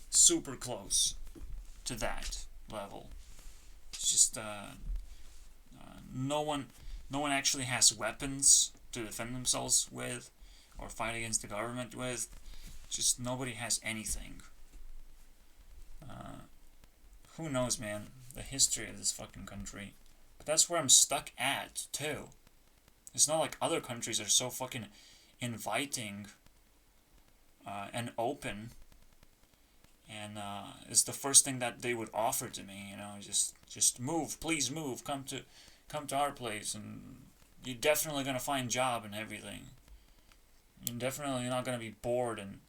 Super close to that level. It's just, no one actually has weapons to defend themselves with or fight against the government with. Just nobody has anything. Who knows, man? The history of this fucking country. But that's where I'm stuck at, too. It's not like other countries are so fucking inviting and open. And it's the first thing that they would offer to me, you know, just move, please move, come to our place, and you're definitely gonna find job and everything. You're definitely not gonna be bored and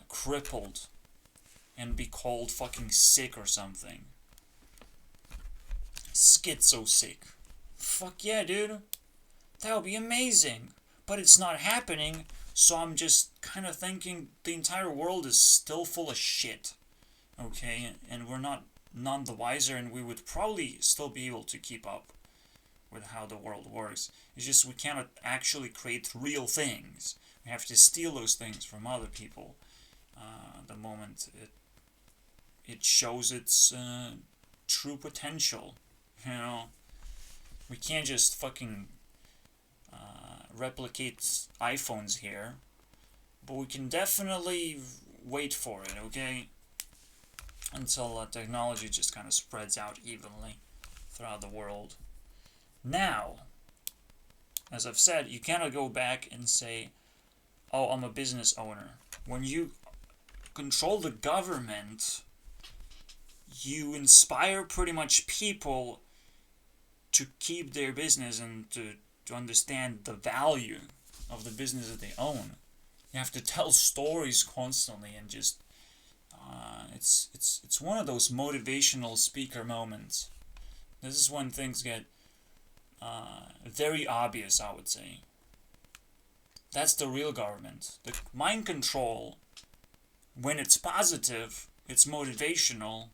crippled and be called fucking sick or something. Schizo sick. Fuck yeah, dude. That would be amazing. But it's not happening, so I'm just kind of thinking the entire world is still full of shit. Okay? And we're none the wiser, and we would probably still be able to keep up with how the world works. It's just we cannot actually create real things. We have to steal those things from other people the moment it shows its true potential. You know, we can't just fucking replicate iPhones here, but we can definitely wait for it, okay? Until technology just kind of spreads out evenly throughout the world. Now, as I've said, you cannot go back and say, oh, I'm a business owner. When you control the government, you inspire pretty much people to keep their business and to understand the value of the business that they own. You have to tell stories constantly and just it's one of those motivational speaker moments. This is when things get very obvious, I would say. That's the real government. The mind control, when it's positive, it's motivational.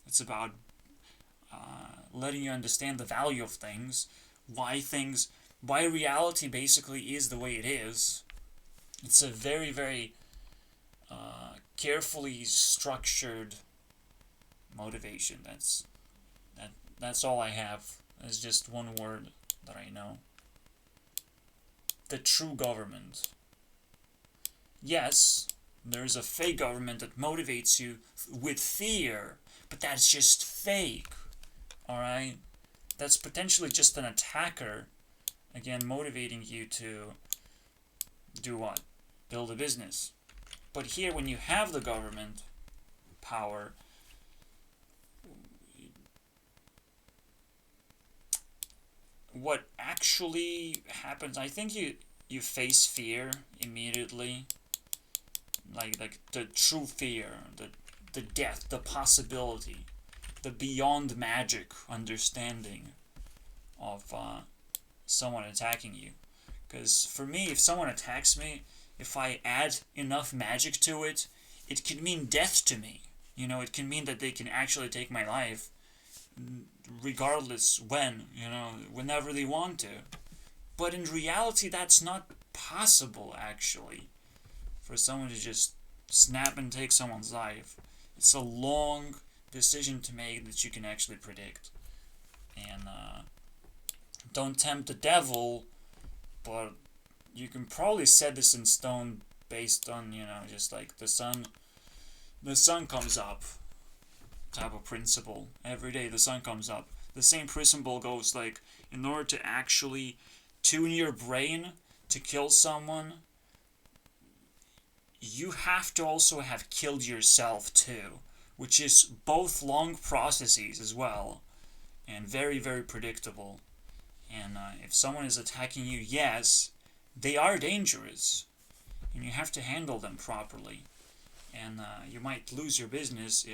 It's about letting you understand the value of things, why reality basically is the way it is. It's a very, very carefully structured motivation. That's all I have. It's just one word that I know. The true government. Yes, there's a fake government that motivates you with fear, but that's just fake. Alright? That's potentially just an attacker, again, motivating you to do what? Build a business. But here, when you have the government power, what actually happens, I think you face fear immediately. Like the true fear, the death, the possibility, the beyond magic understanding of someone attacking you. Because for me, if someone attacks me, if I add enough magic to it, it can mean death to me. You know, it can mean that they can actually take my life, regardless when, you know, whenever they want to. But in reality, that's not possible, actually, for someone to just snap and take someone's life. It's a long decision to make that you can actually predict. And don't tempt the devil, but you can probably set this in stone based on, you know, just like the sun comes up type of principle. Every day the sun comes up. The same principle goes like, in order to actually tune your brain to kill someone, you have to also have killed yourself too, which is both long processes as well, and very, very predictable. And if someone is attacking you, yes, they are dangerous, and you have to handle them properly. And you might lose your business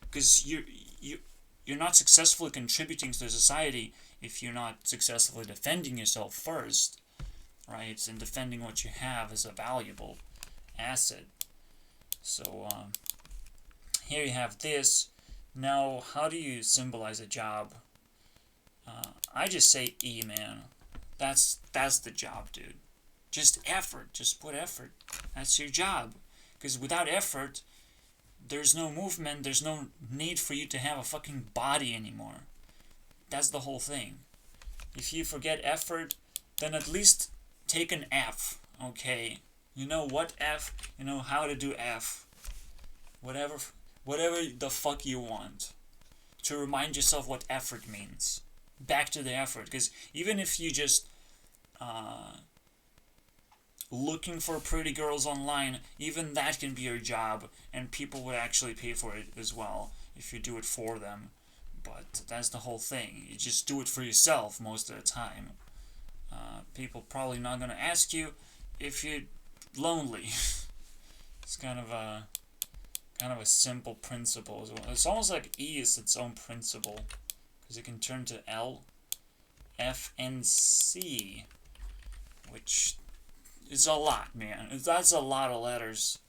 because you're not successfully contributing to society if you're not successfully defending yourself first. right? And defending what you have is a valuable asset. So here you have this. Now, how do you symbolize a job? I just say E, man. That's the job, dude. Just effort. Just put effort. That's your job. Because without effort, there's no movement. There's no need for you to have a fucking body anymore. That's the whole thing. If you forget effort, then at least take an F, okay? You know what F? You know how to do F. Whatever the fuck you want. To remind yourself what effort means. Back to the effort. Because even if you just looking for pretty girls online, even that can be your job, and people would actually pay for it as well if you do it for them. But that's the whole thing. You just do it for yourself most of the time. People probably not gonna ask you if you're lonely. It's kind of a simple principle as well. It's almost like E is its own principle, because it can turn to L, F, and C, which is a lot, man. That's a lot of letters.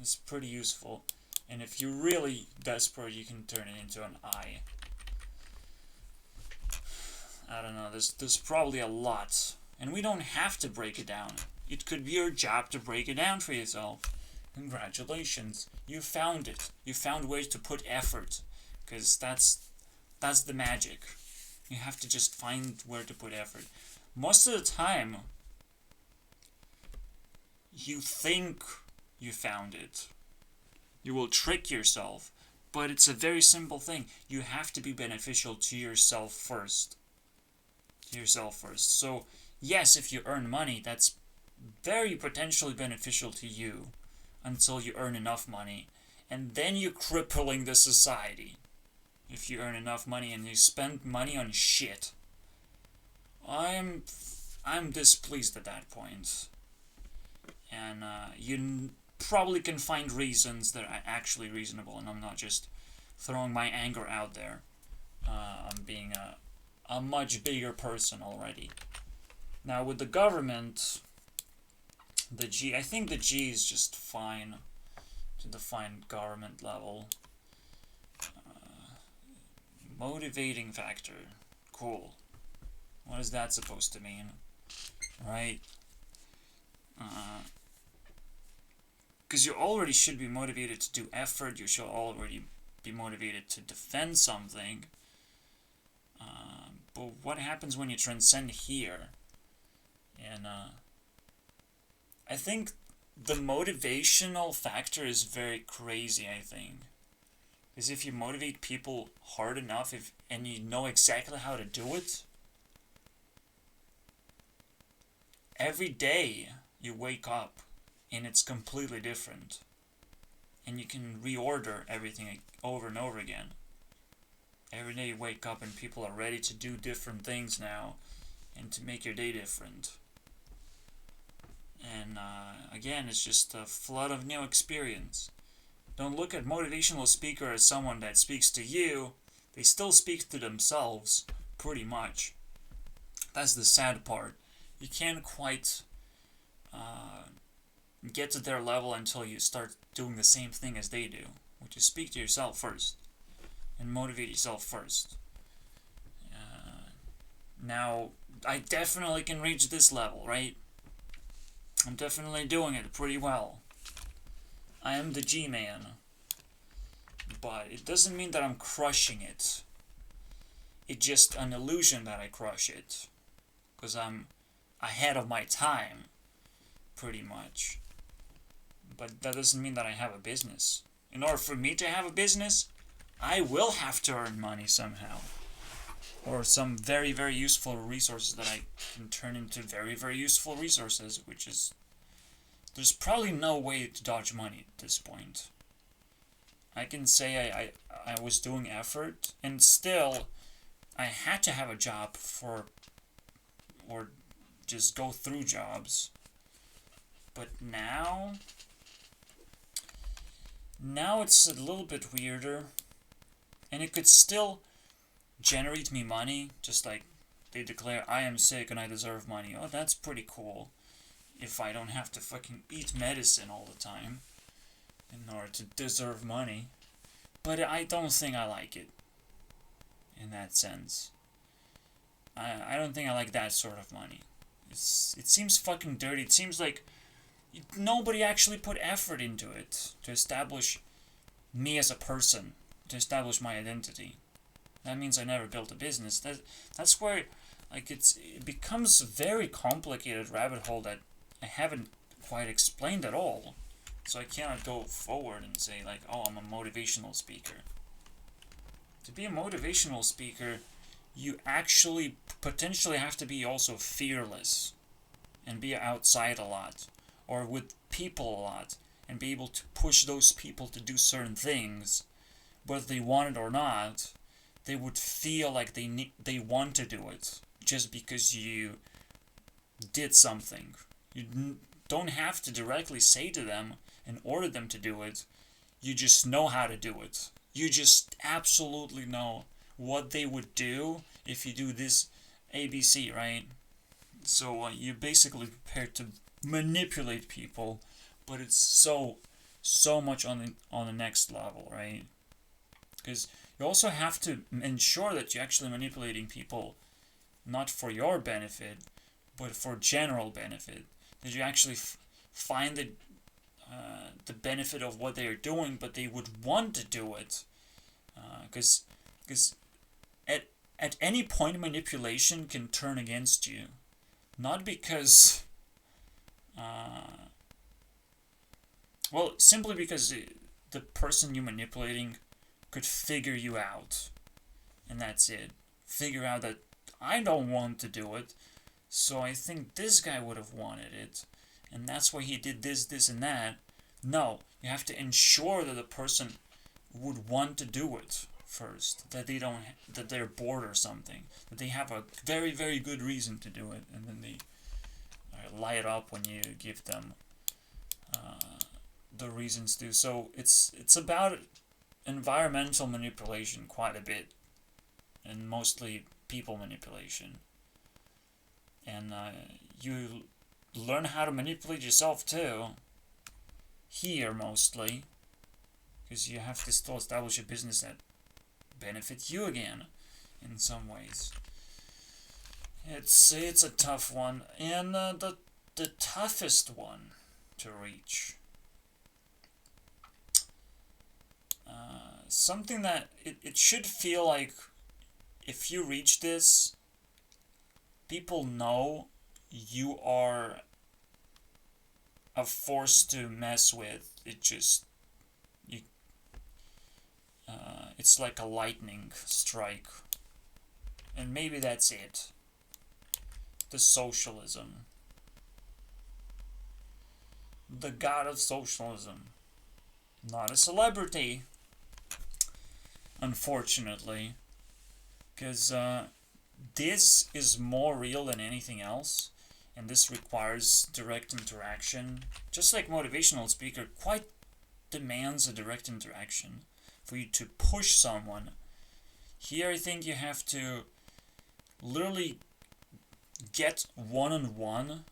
It's pretty useful. And if you're really desperate, you can turn it into an I. I don't know. There's probably a lot. And we don't have to break it down. It could be your job to break it down for yourself. Congratulations. You found it. You found ways to put effort. Because that's the magic. You have to just find where to put effort. Most of the time, you think you found it. You will trick yourself. But it's a very simple thing. You have to be beneficial to yourself first. So, yes, if you earn money, that's very potentially beneficial to you until you earn enough money. And then you're crippling the society. If you earn enough money and you spend money on shit. I'm displeased at that point. And you probably can find reasons that are actually reasonable, and I'm not just throwing my anger out there. I'm being a much bigger person already. Now with the government, the G, I think the G is just fine to define government level. Motivating factor. Cool. What is that supposed to mean? Right? Because you already should be motivated to do effort. You should already be motivated to defend something. But what happens when you transcend here? And I think the motivational factor is very crazy, I think. Because if you motivate people hard enough, and you know exactly how to do it, every day you wake up and it's completely different. And you can reorder everything over and over again. Every day you wake up and people are ready to do different things now and to make your day different. And again, it's just a flood of new experience. Don't look at motivational speaker as someone that speaks to you. They still speak to themselves, pretty much. That's the sad part. You can't quite get to their level until you start doing the same thing as they do, which is speak to yourself first and motivate yourself first. Now, I definitely can reach this level, right? I'm definitely doing it pretty well. I am the G-Man. But it doesn't mean that I'm crushing it. It's just an illusion that I crush it. Because I'm ahead of my time, pretty much. But that doesn't mean that I have a business. In order for me to have a business, I will have to earn money somehow. Or some very, very useful resources that I can turn into very, very useful resources, which is... There's probably no way to dodge money at this point. I can say I was doing effort, and still, I had to have a job or just go through jobs. But now it's a little bit weirder, and it could still generate me money, just like they declare I am sick and I deserve money. Oh, that's pretty cool. if I don't have to fucking eat medicine all the time in order to deserve money. But I don't think I like it in that sense. I don't think I like that sort of money. It seems fucking dirty. It seems like nobody actually put effort into it to establish me as a person, to establish my identity. That means I never built a business. That's where like it becomes a very complicated rabbit hole that I haven't quite explained at all. So I cannot go forward and say like, oh, I'm a motivational speaker. To be a motivational speaker, you actually potentially have to be also fearless and be outside a lot or with people a lot and be able to push those people to do certain things, whether they want it or not. They would feel like they want to do it just because you did something. You don't have to directly say to them and order them to do it. You just know how to do it. You just absolutely know what they would do if you do this ABC, right? So you're basically prepared to manipulate people, but it's so much on the next level, right? Because you also have to ensure that you're actually manipulating people not for your benefit, but for general benefit. That you actually find the benefit of what they are doing, but they would want to do it. Because at any point, manipulation can turn against you. Not because... simply because the person you're manipulating could figure you out. And that's it. Figure out that I don't want to do it, so I think this guy would have wanted it. And that's why he did this, and that. No, you have to ensure that the person would want to do it first. That that they're bored or something. That they have a very, very good reason to do it, and then they light up when you give them the reasons to. So it's about environmental manipulation quite a bit, and mostly people manipulation. And you learn how to manipulate yourself too. Here mostly, because you have to still establish a business that benefits you again, in some ways. It's a tough one, and the toughest one to reach. Something that it should feel like if you reach this, people know you are a force to mess with. It's like a lightning strike. And maybe that's it. The socialism. The god of socialism. Not a celebrity, unfortunately. Because this is more real than anything else. And this requires direct interaction. Just like motivational speaker quite demands a direct interaction for you to push someone. Here I think you have to literally get one-on-one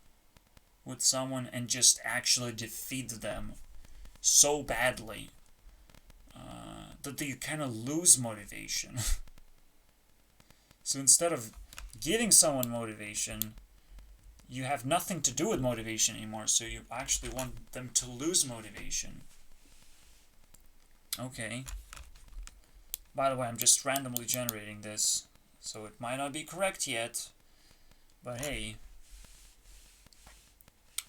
with someone and just actually defeat them so badly that they kind of lose motivation. So instead of giving someone motivation, you have nothing to do with motivation anymore, so you actually want them to lose motivation. Okay. By the way, I'm just randomly generating this, so it might not be correct yet, but hey.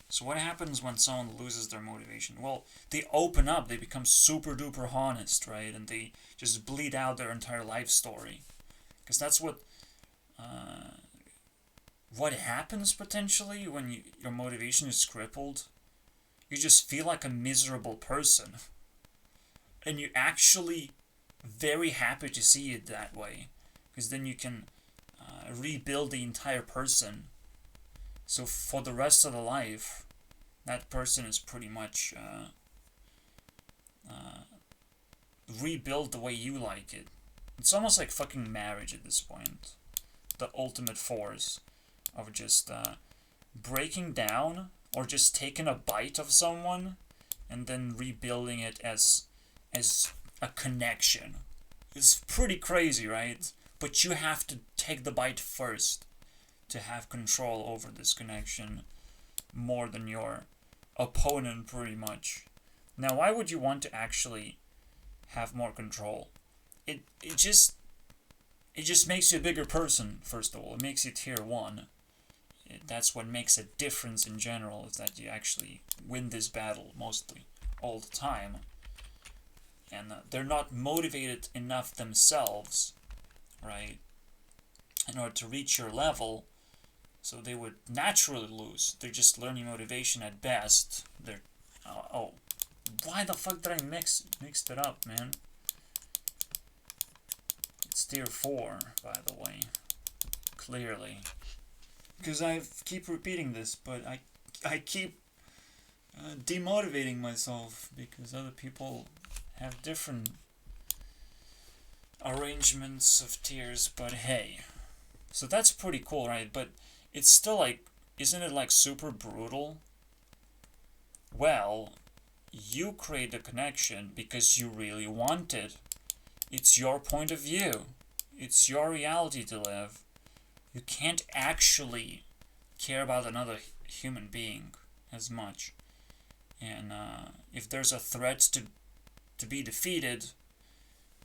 So what happens when someone loses their motivation? Well, they open up, they become super duper honest, right? And they just bleed out their entire life story. Because that's what happens potentially when your motivation is crippled. You just feel like a miserable person. And you're actually very happy to see it that way. Because then you can rebuild the entire person. So for the rest of the life, that person is pretty much rebuilt the way you like it. It's almost like fucking marriage at this point. The ultimate force of just breaking down or just taking a bite of someone and then rebuilding it as a connection. It's pretty crazy, right? But you have to take the bite first to have control over this connection more than your opponent, pretty much. Now, why would you want to actually have more control? It just makes you a bigger person, first of all. It makes you tier 1. That's what makes a difference in general, is that you actually win this battle mostly all the time. And they're not motivated enough themselves, right, in order to reach your level, so they would naturally lose. They're just learning motivation at best. They're oh, why the fuck did I mixed it up, man? It's tier 4, by the way, clearly, because I keep repeating this, but I keep demotivating myself because other people have different arrangements of tiers. But hey, so that's pretty cool, right? But it's still like, isn't it like super brutal? Well, you create a connection because you really want it. It's your point of view. It's your reality to live. You can't actually care about another human being as much. And if there's a threat to be defeated,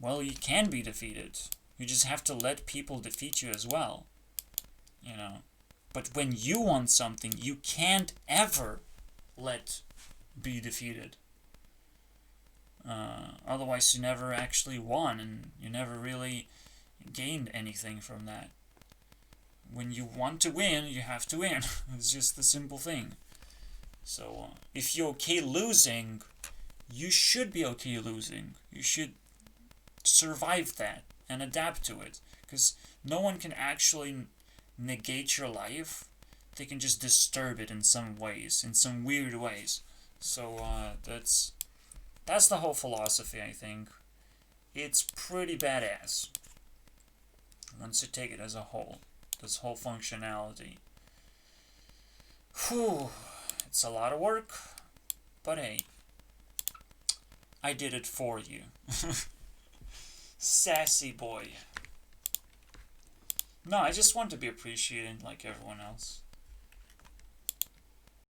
well, you can be defeated. You just have to let people defeat you as well. You know. But when you want something, you can't ever let be defeated. Otherwise, you never actually won, and you never really gained anything from that. When you want to win, you have to win. It's just a simple thing. So, if you're okay losing, you should be okay losing. You should survive that and adapt to it. Because no one can actually negate your life. They can just disturb it in some ways, in some weird ways. So, that's the whole philosophy, I think. It's pretty badass once you take it as a whole. This whole functionality. Whew. It's a lot of work, but hey, I did it for you. Sassy boy. No, I just want to be appreciated like everyone else.